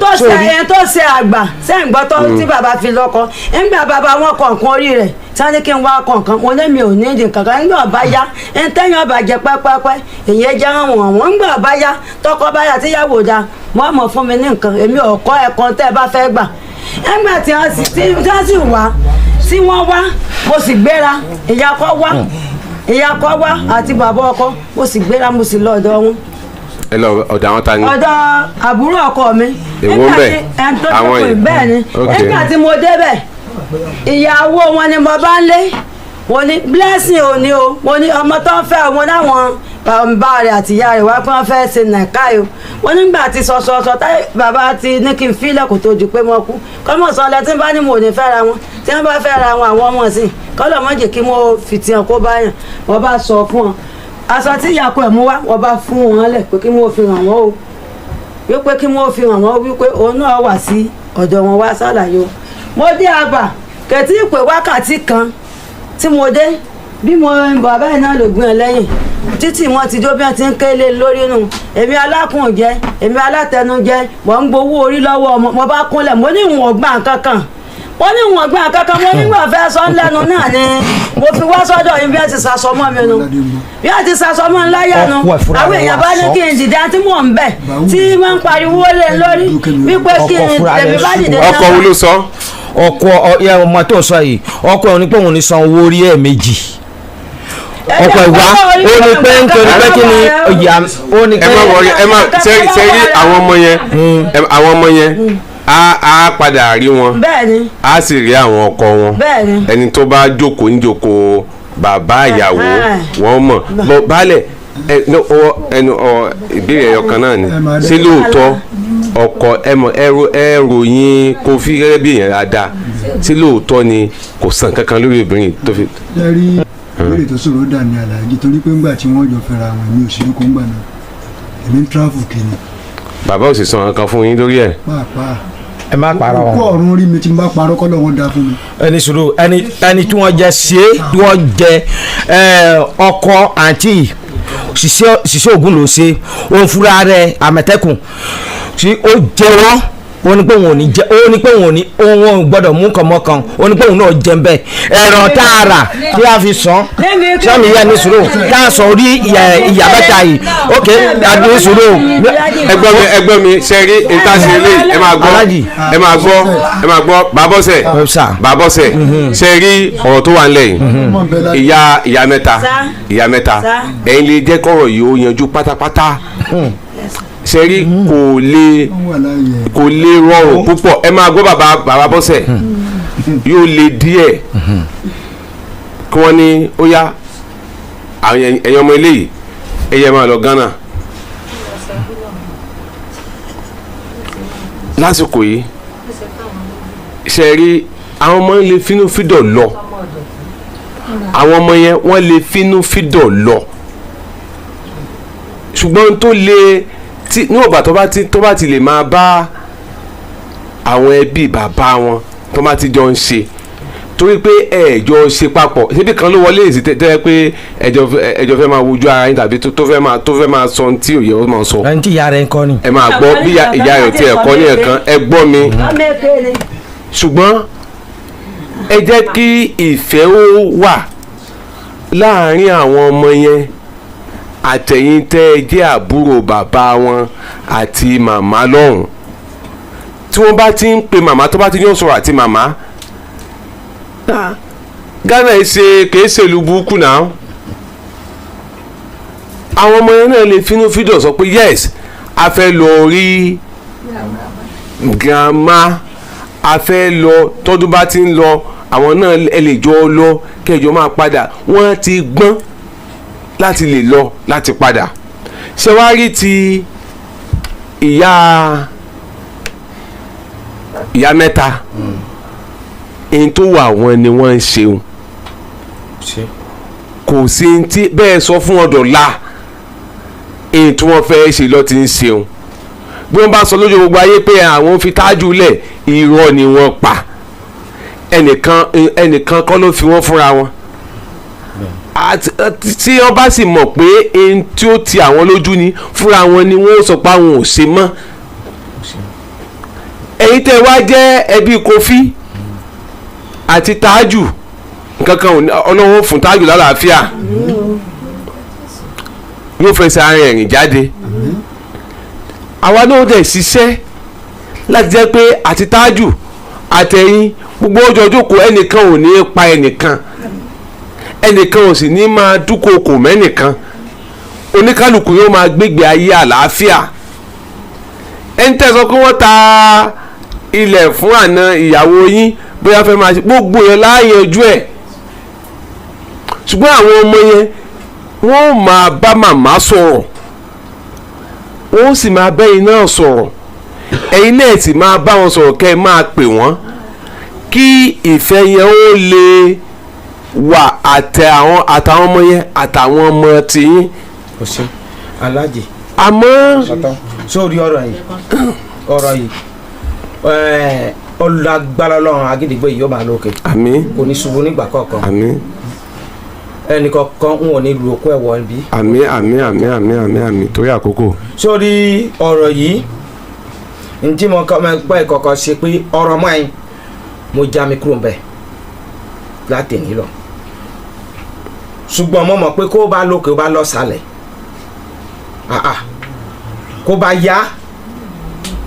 tó ṣe àgbà sẹ́ǹgbọ́tọ́ tí bàbá fi lọ́kọ nígbà bàbá wọn kọ̀ọ̀kan orí rẹ̀ sani kí n wá kọ̀ọ̀kan wọn lẹ́mi ò ní ìdí kankan nígbà ọba ya ẹni tẹ́yìn ọba jẹ pẹ́pẹ́pẹ́ èyí jẹ́ àwọn nígbà ọba ya tọkọ bá yà tíyàwó da wọ́n mọ̀ fún mi ní nǹkan èmi ò kọ́ ẹ̀kan tẹ́ ẹ bá fẹ́ gbà nígbà tí wọ́n sì wá tí wọ́n wá mo sì gbéra ìyàkọ́ wá àti bàbá ọkọ mo sì gbéra mo sì lọ ọ̀dọ̀ wọn. ẹ lọ ọ̀dọ̀ àwọn ta ni. ọ̀dọ̀ àbúrò ọkọ mi. èwo ń bẹ àwọn yìí bẹ́ẹ̀ ni nígbà tí mo débẹ̀ ìyàwó wọn ni mo bá ń lé mo ní blessing ò ní o mo ní ọmọ tó ń fẹ́ ọmọ náwọn bàbá rẹ̀ àti ìyá rẹ̀ wá pé wọ́n fẹ́ ṣe nàìkáyò wọ́n nígbà tí sọ̀sọ̀sọ̀ táyé bàbá ti ní kí n fílẹ̀ kò tó ju pé wọ́n kú kọ́mọ̀ sọ lẹ tí n bá ní mo ní fẹ́ra wọn tí wọ́n bá fẹ́ra wọn àwọn ọmọ sí kọ́lọ̀ mọ́ jẹ́ kí mo fìtìyàn kó báyàn wọ́n bá sọ fún wọn aṣọ tí ìyàkọ̀ ẹ̀ mú wá wọ́n bá fún wọn lẹ̀ pé kí wọ́n fi hàn wọ́n o wípé kí wọ́n fi hàn wọ́n wípé òun náà wà sí ọ̀dọ̀ wọn wá sálàyé o mo dé àbà kẹ̀tí ìpè wákàtí kan tí mo dé bí mo bàbá yìí náà ló gbìn lẹ́yìn títí wọn ti jó bí wọn ti ń kélé lórí nù èmi alákùn jẹ èmi alátẹnu jẹ mò ń gbowó orí lọ́wọ́ ọmọ mo bá kúnlẹ̀ mo ní ìwọ̀n gbà kankan mo nígbà fẹ́ sọ lẹ́nu náà ni mo fi wá sọ́dọ̀ yín bí wọ́n ti sàsọmọ́ mi nu bí wọ́n ti sàsọmọ́ ńláyà nu àwọn èèyàn bá ní kí n dìde àti mò ń bẹ̀ tí wọ́n ń pariwo lé lórí wípé kí n tèmi bá dìde náà. ọkọ wo ló sọ. ọkọ ọmọ tó sọ yìí ọkọ òní pé òun ní san owó orí ẹ̀ méjì ọkọ ìwà ó ní pé nítorí pé kí ni ìyá ó ní pé. ẹ má sẹ́rí àwọn ọmọ yẹn a padà rí wọn a sì rí àwọn ọkọ wọn ẹni tó bá jókòó níjókòó bàbá ìyàwó wọn mọ̀ bọ́ baálẹ̀ ẹnu ìbéèrè ẹyọ kan náà ni ṣé lóòótọ́ ọkọ ẹròyìn Kofi gẹ́gẹ́ bí èèyàn dáadáa ṣé lóòótọ́ ni kò sàn kankan lórí obìnrin tó fi. lẹ́rí ìbéèrè tó sọ̀rọ̀ dà ní àlàyé torí pé ńgbà tí wọ́n jọ fẹ́ra wọn èmi ò sí lóko ńgbà náà èmi ń travel kiri. bàbá ò sì sàn kankan fún yín lórí ẹ̀. pàápàá ẹ má parọ́ wọn. kó ọ̀run rí mi tí n bá parọ́ kọ́ lọ́wọ́ da fún mi. ẹni sùúrù ẹni tí wọ́n jẹ ṣe tí wọ́n jẹ ọkọ àǹtí ṣiṣẹ́ ògùn ló ṣe òun fúra rẹ̀ àmọ̀tẹ́kùn tí ó jẹ wọ́n ó ní pé òun ò ní jẹ ó ní pé òun ò gbọ́dọ̀ mú kọ̀mọ́kan ó ní pé òun náà jẹ ń bẹ ẹ̀rọ tààrà tí a fi sàn sọ́mi yẹn ní sùúrù tá a sọ orí ìyá bẹ́ta yìí ok àdúrà sùúrù. ẹgbọ́n mi ṣe rí ìtàsí ilé ẹ máa gbọ́ bàbọ́sẹ̀ ṣe rí ọ̀rọ̀ tó wà nílẹ̀ yìí ìyá mẹ́ta ẹ̀yin lè jẹ́ kọ́rọ̀ yìí ó yanjú pátápátá sẹ́rí kò lè rọrùn púpọ̀ ẹ máa gbọ́ bàbá bọ́sẹ̀ yóò lè díẹ̀ kí wọ́n ní ó yá ẹ̀yin ọmọ eléyìí ẹ̀yẹ máa lọ Ghana lásìkò yìí sẹ́rí àwọn ọmọ ilé fínúfíndọ̀ lọ àwọn ọmọ yẹn wọ́n lè finú fídọ̀ lọ ṣùgbọ́n tó lè níwọ̀nba tó bá ti lè máa bá àwọn ẹbí bàbá wọn tó bá ti jọ ń ṣe torí pé ẹ̀jọ̀ ṣe papọ̀ síbi kan ló wọlé èsì tẹ́ pé ẹ̀jọ̀ fẹ́ máa wojú ara yín tàbí tó fẹ́ máa sọ tí òye ó máa sọ. ẹni tí ìyá rẹ̀ ń kọ́ ni. ẹ máa gbọ́ bí ìyá rẹ̀ tí ẹ̀ kọ́ ní ẹ̀kan ẹ gbọ́ mi. ṣùgbọ́n ẹ jẹ́ kí ìfẹ́ ó wà láàárín àwọn ọmọ yẹn àtẹ̀yìn tẹ́ ẹ jẹ́ àbúrò bàbá wọn àti màmá lọ́hùn tí wọ́n bá ti ń pe màmá tó bá ti yàn sọ̀rọ̀ àti màmá Ghana kìí ṣèlú burúkú náà àwọn ọmọ yẹn náà lè finú fídọ̀ sọ pé yes a fẹ́ lọ rí grandma a fẹ́ lọ tọ́dún bá ti ń lọ àwọn náà ẹ lè jọ lọ kẹjọ máa padà wọ́n ti gbọ́n láti lè lọ láti padà ṣé wàá rí ti ìyá mẹ́ta èyí tó wà wọn ni wọ́n ń ṣeun kò sí tí bẹ́ẹ̀ sọ fún ọ̀dọ̀ la èyí tí wọ́n fẹ́ ṣe lọ ti ń ṣeun bí wọ́n bá sọ lójú gbogbo ayé pé àwọn fi Tájù lẹ̀ irọ́ ni wọ́n pa ẹnìkan kọ́ ló fi wọ́n fúnra wọn tí wọ́n bá sì mọ̀ pé èyí tí ó ti àwọn lójú ni fúnra wọn ni wọ́n sọ pé àwọn ò ṣe mọ́ èyí tẹ́ wá jẹ́ ẹbí Kofi àti Tájù nǹkankan Ọlọ́run fún Tájù lálàáfíà yóò fẹsẹ̀ ara ẹ̀rìn jáde àwa náà dẹ̀ ṣiṣẹ́ láti jẹ́ pé àti Tájù àtẹ̀yìn gbogbo ọjọ́ jókòó ẹnìkan ò ní pa ẹnìkan ò sì ní máa dúnkokò mẹ́nìkan oníkálukú yóò máa gbégbé ayé àlàáfíà ẹni tẹ́ sọ pé wọ́n ta ilẹ̀ fún àna ìyàwó yín bóyá fẹ́ máa ṣe gbogbo yẹn láàyànjú ẹ̀ ṣùgbọ́n àwọn ọmọ yẹn wọ́n máa bá màmá sọ̀rọ̀ wọ́n sì máa bẹ́yìn náà sọ̀rọ̀ ẹ̀yin náà sì máa bá wọn sọ̀rọ̀ kẹ́ ẹ máa pè wọ́n kí ìfẹ́ yẹn ó lè wà àtàwọn ọmọ yẹn àtàwọn ọmọ tiyín. alájì. àmọ́ sórí ọ̀rọ̀ yìí ọlágbára Ọlọ́run Agídìgbò yìí yóò máa lókè. àmín. kò ní ṣubú nígbà kọ̀ọ̀kan. àmín. ẹnìkankan ń wò ní lu okó ẹ̀wọ̀ níbí. àmín àmín àmín àmín àmín àmín torí àkókò. sórí ọ̀rọ̀ yìí ntí mo kọ́ mẹ́gbẹ́ ìkọ̀kọ̀ ṣe pé ọ̀rọ̀ mọ́ ẹ̀ mo já mi kúrò ń bẹ̀ láti ní lọ. ṣùgbọ́n mo mọ̀ pé kó bá lókè ó bá lọ sálẹ̀ kó bá yá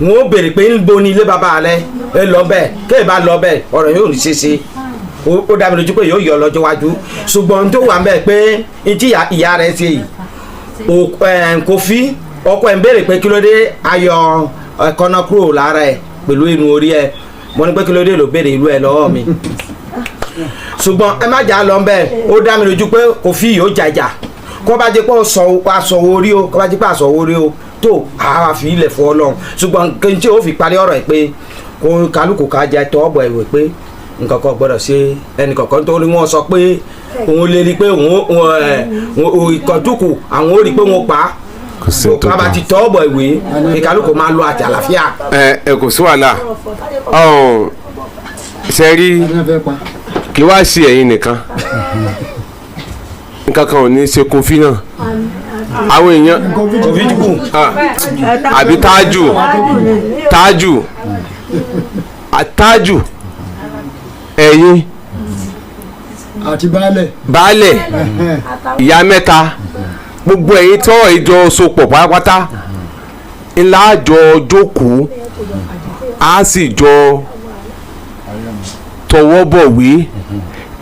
wọn ó béèrè pé níbo ni ilé bàbá rẹ ẹ lọ bẹ́ẹ̀ kéè bá lọ bẹ́ẹ̀ ọ̀rọ̀ yóò ní ṣeéṣe ó dá mi lójú pé yóò yọ lọ́jọ́ wájú ṣùgbọ́n tó wà ń bẹ̀ pé ntí ìyá rẹ̀ ṣe yìí Kofi ọkọ ẹ̀ ń béèrè pé kí ló dé ayọ̀ ẹ̀kọ́nà kúrò lára ẹ̀ pẹ̀lú inú orí ẹ̀ mo ní pé kí ló dé ló béèrè ìlú ẹ̀ lọ́wọ́ mi ṣùgbọ́n ẹ má jà lọ bẹ́ẹ̀ ó dá mi lójú pé Kofi yóò jàjà kó bá jẹ́ pé aṣọ orí o kó bá jẹ́ pé aṣọ orí o tó àwa fi ilẹ̀ fún Ọlọ́run ṣùgbọ́n kí n tí ó fi parí ọ̀rọ̀ ẹ̀ pé kó kálukú ká jẹ tọ́ ọ̀bọ̀ ìwé pé nǹkan kan gbọ́dọ̀ ṣe ẹnì kọ̀ọ̀kan tó ní wọ́n sọ pé òun lè rí i pé òun ìkọ̀tùkù àwọn ò rí i pé wọ́n pa á kò bá ti tọ́ ọ̀bọ̀ ìwé kí kálukú máa lọ àti àlàáfíà. ẹ kò sí wàhálà ṣe rí kí wá sí ẹ̀yin nìkan nǹkan kan ò ní ṣe Kofi náà àwọn èèyàn àbí Tájù ẹ̀yin àti baálẹ̀ ìyá mẹ́ta gbogbo ẹ̀yin tí wọ́n ìjọ sopọ̀ pátápátá ńlá àjọ jókòó á sì jọ tọwọ́ bọ̀wé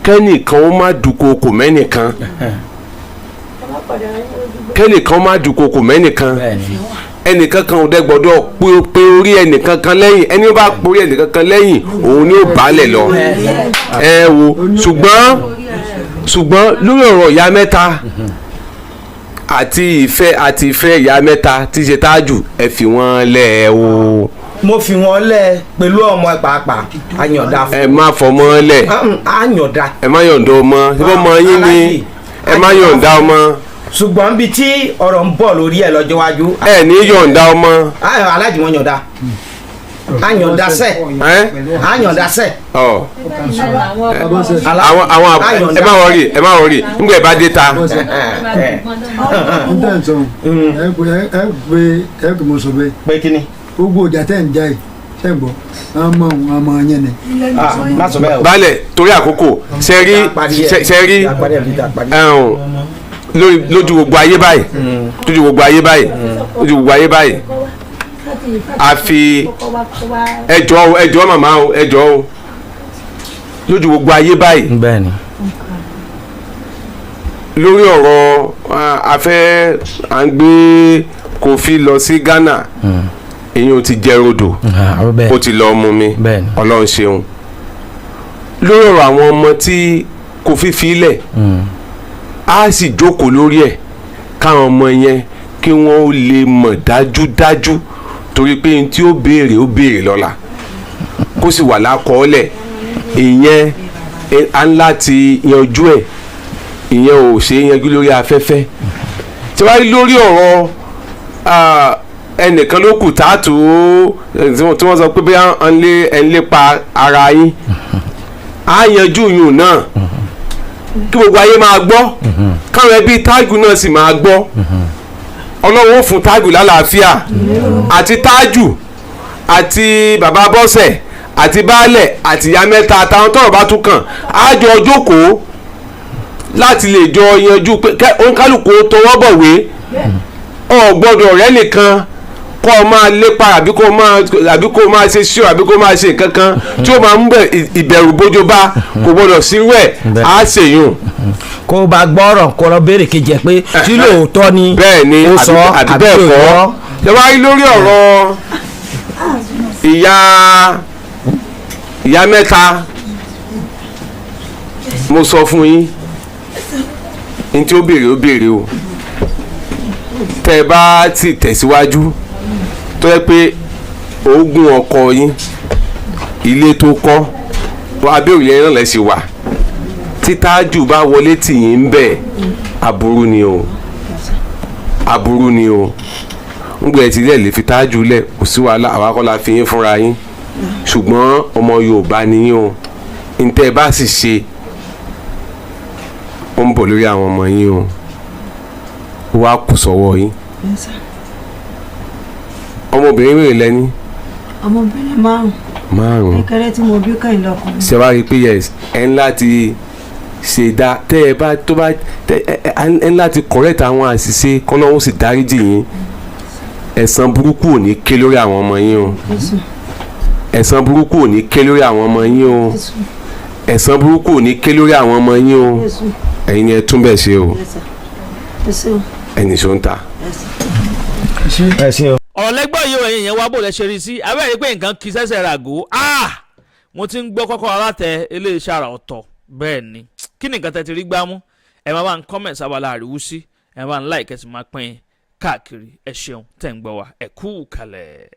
kẹ́nìkan ó má dúnkokò mẹ́nìkan ẹnìkan kan ò dẹ́ gbọ́dọ̀ pé orí ẹnìkan kan lẹ́yìn ẹni ó bá porí ẹnìkan kan lẹ́yìn òun ni ó bàálẹ̀ lọ ẹ wo ṣùgbọ́n lórí ọ̀rọ̀ ìyá mẹ́ta àti ìfẹ́ ìyá mẹ́ta tí ṣe Tájù ẹ fi wọ́n lẹ̀ ẹ́ o mo fi wọn lẹ̀ pẹ̀lú ọmọ ẹ̀ pàápàá àyàndá fún. ẹ má fọmọ lẹ̀. àyàndá. ẹ má yọ̀ǹda ọmọ síbí ọmọ yín ni ẹ má yọ̀ǹda ọmọ. ṣùgbọ́n bíi tí ọ̀rọ̀ ń bọ̀ lórí ẹ̀ lọ́jọ́ iwájú. ẹ ní yọ̀ǹda ọmọ. aláàjì wọn yọ̀ǹda àyàndá sẹ̀ àyàndá sẹ̀. àwọn ẹ má wọrí ẹ má wọrí nígbà ẹ bá dé ta. ẹ gbé mo sọ bẹ́ẹ̀. pé kí ni. gbogbo ọjà tẹ̀ ń já yìí ṣe ń bọ̀ àmọ́ yẹn ni. balẹ̀ torí àkókò ṣe rí lójú gbogbo ayé báyìí lójú gbogbo ayé báyìí lójú gbogbo ayé báyìí àfi ẹjọ́ màmá o ẹjọ́ o lójú gbogbo ayé báyìí lórí ọ̀rọ̀ afẹ́ à ń gbé Kofi lọ sí Ghana èyí ò ti jẹ́ rodò ó ti lọ mú mi Ọlọ́run ṣeun lórí ọ̀rọ̀ àwọn ọmọ tí Kofi fi lẹ̀ á sì jókòó lórí ẹ̀ káwọn ọmọ yẹn kí wọ́n lè mọ̀ dájúdájú torí pé n tí ó béèrè lọ́la kó sì wà lákọọ́lẹ̀ ìyẹn á ń láti yanjú ẹ̀ ìyẹn ò ṣe é yanjú lórí afẹ́fẹ́ tí wàá rí lórí ọ̀rọ̀ ẹnìkan ló kù táàtù tí wọ́n sọ pé bí ẹ̀ ń lépa ara yín á yanjú yùn náà kí gbogbo ayé máa gbọ́ káwọn ẹbí Tájù náà sì máa gbọ́ Ọlọ́run ó fún Tájù lálàáfíà àti Tájù àti bàbá Bọ́sẹ̀ àti baálẹ̀ àti ìyá mẹ́ta àtàwọn tọ́rọ̀ bá tún kàn á jọ jókòó láti lè jọ yanjú pé oníkálùkù tọwọ́ bọ̀wé ọ̀ gbọ́dọ̀ rẹ́ nìkan kó o máa lépa àbí kó o máa ṣe ṣíọ àbí kó o máa ṣe nǹkan kan tí ó máa ń bẹ ìbẹ̀rù bójó bá kò gbọ́dọ̀ sírú ẹ̀ á ṣèyún. kó o bá gbọ́rọ̀ kó o béèrè kejì ẹ̀ pé tí lóòótọ́ ni ó sọ àbí bẹ́ẹ̀ kọ́ ṣé wàá rí lórí ọ̀rọ̀ ìyá mẹ́ta mo sọ fún yín ní tí ó béèrè o tẹ́ ẹ bá ti tẹ̀síwájú tó yẹ pé oògùn ọkọ yín ilé tó kọ́ abẹ́rù yẹn náà lẹ́sìn wà tí Tájù bá wọlé tì yín ń bẹ̀ aburú ni o ńgbẹ́ tí ilé lè fi Tájù lẹ̀ kò sí wàhálà àwa kọ́ la fi yín fúnra yín ṣùgbọ́n ọmọ Yorùbá ni yín o ntẹ́ ẹ bá sì ṣe ó ń bọ̀ lórí àwọn ọmọ yín o wá kù sọ́wọ́ yín. ọmọbìnrin mẹ́rin lẹ́ni. ọmọbìnrin márùn. kékeré tí mo bí kẹ́yìn lọ́kùnrin. ṣe wá rí i pé yes ẹ ń láti ṣe dá tẹ́ ẹ bá tó bá ẹ ń láti correct àwọn àṣìṣe kọ́lọ́hún sì dáríjì yín ẹ̀san burúkú ò ní ké lórí àwọn ọmọ yín o ẹ̀san burúkú ò ní ké lórí àwọn ọmọ yín o ẹ̀san burúkú ò ní ké lórí àwọn ọmọ yín o ẹ̀yin ni ẹ tún bẹ̀ ṣe o ẹni ṣó ń ta. ọ̀rọ̀ lẹ́gbọ́n yìí ẹ̀yìn yẹn wá bò lẹ́ ṣe rí sí abẹ́rẹ́ pé nǹkan kì í ṣẹ̀ṣẹ̀ ràgó mo ti ń gbọ́ kọ́kọ́ alátẹ iléeṣẹ́ àrà ọ̀tọ̀ bẹ́ẹ̀ ni kí ni nǹkan tẹ́ ti rí gbámú ẹ máa bá ń comment sábàlá àríwúsí ẹ máa ń like ẹ sì máa pín káàkiri ẹ ṣeun tẹ̀ ń gbọ́ wa ẹ kú kalẹ̀.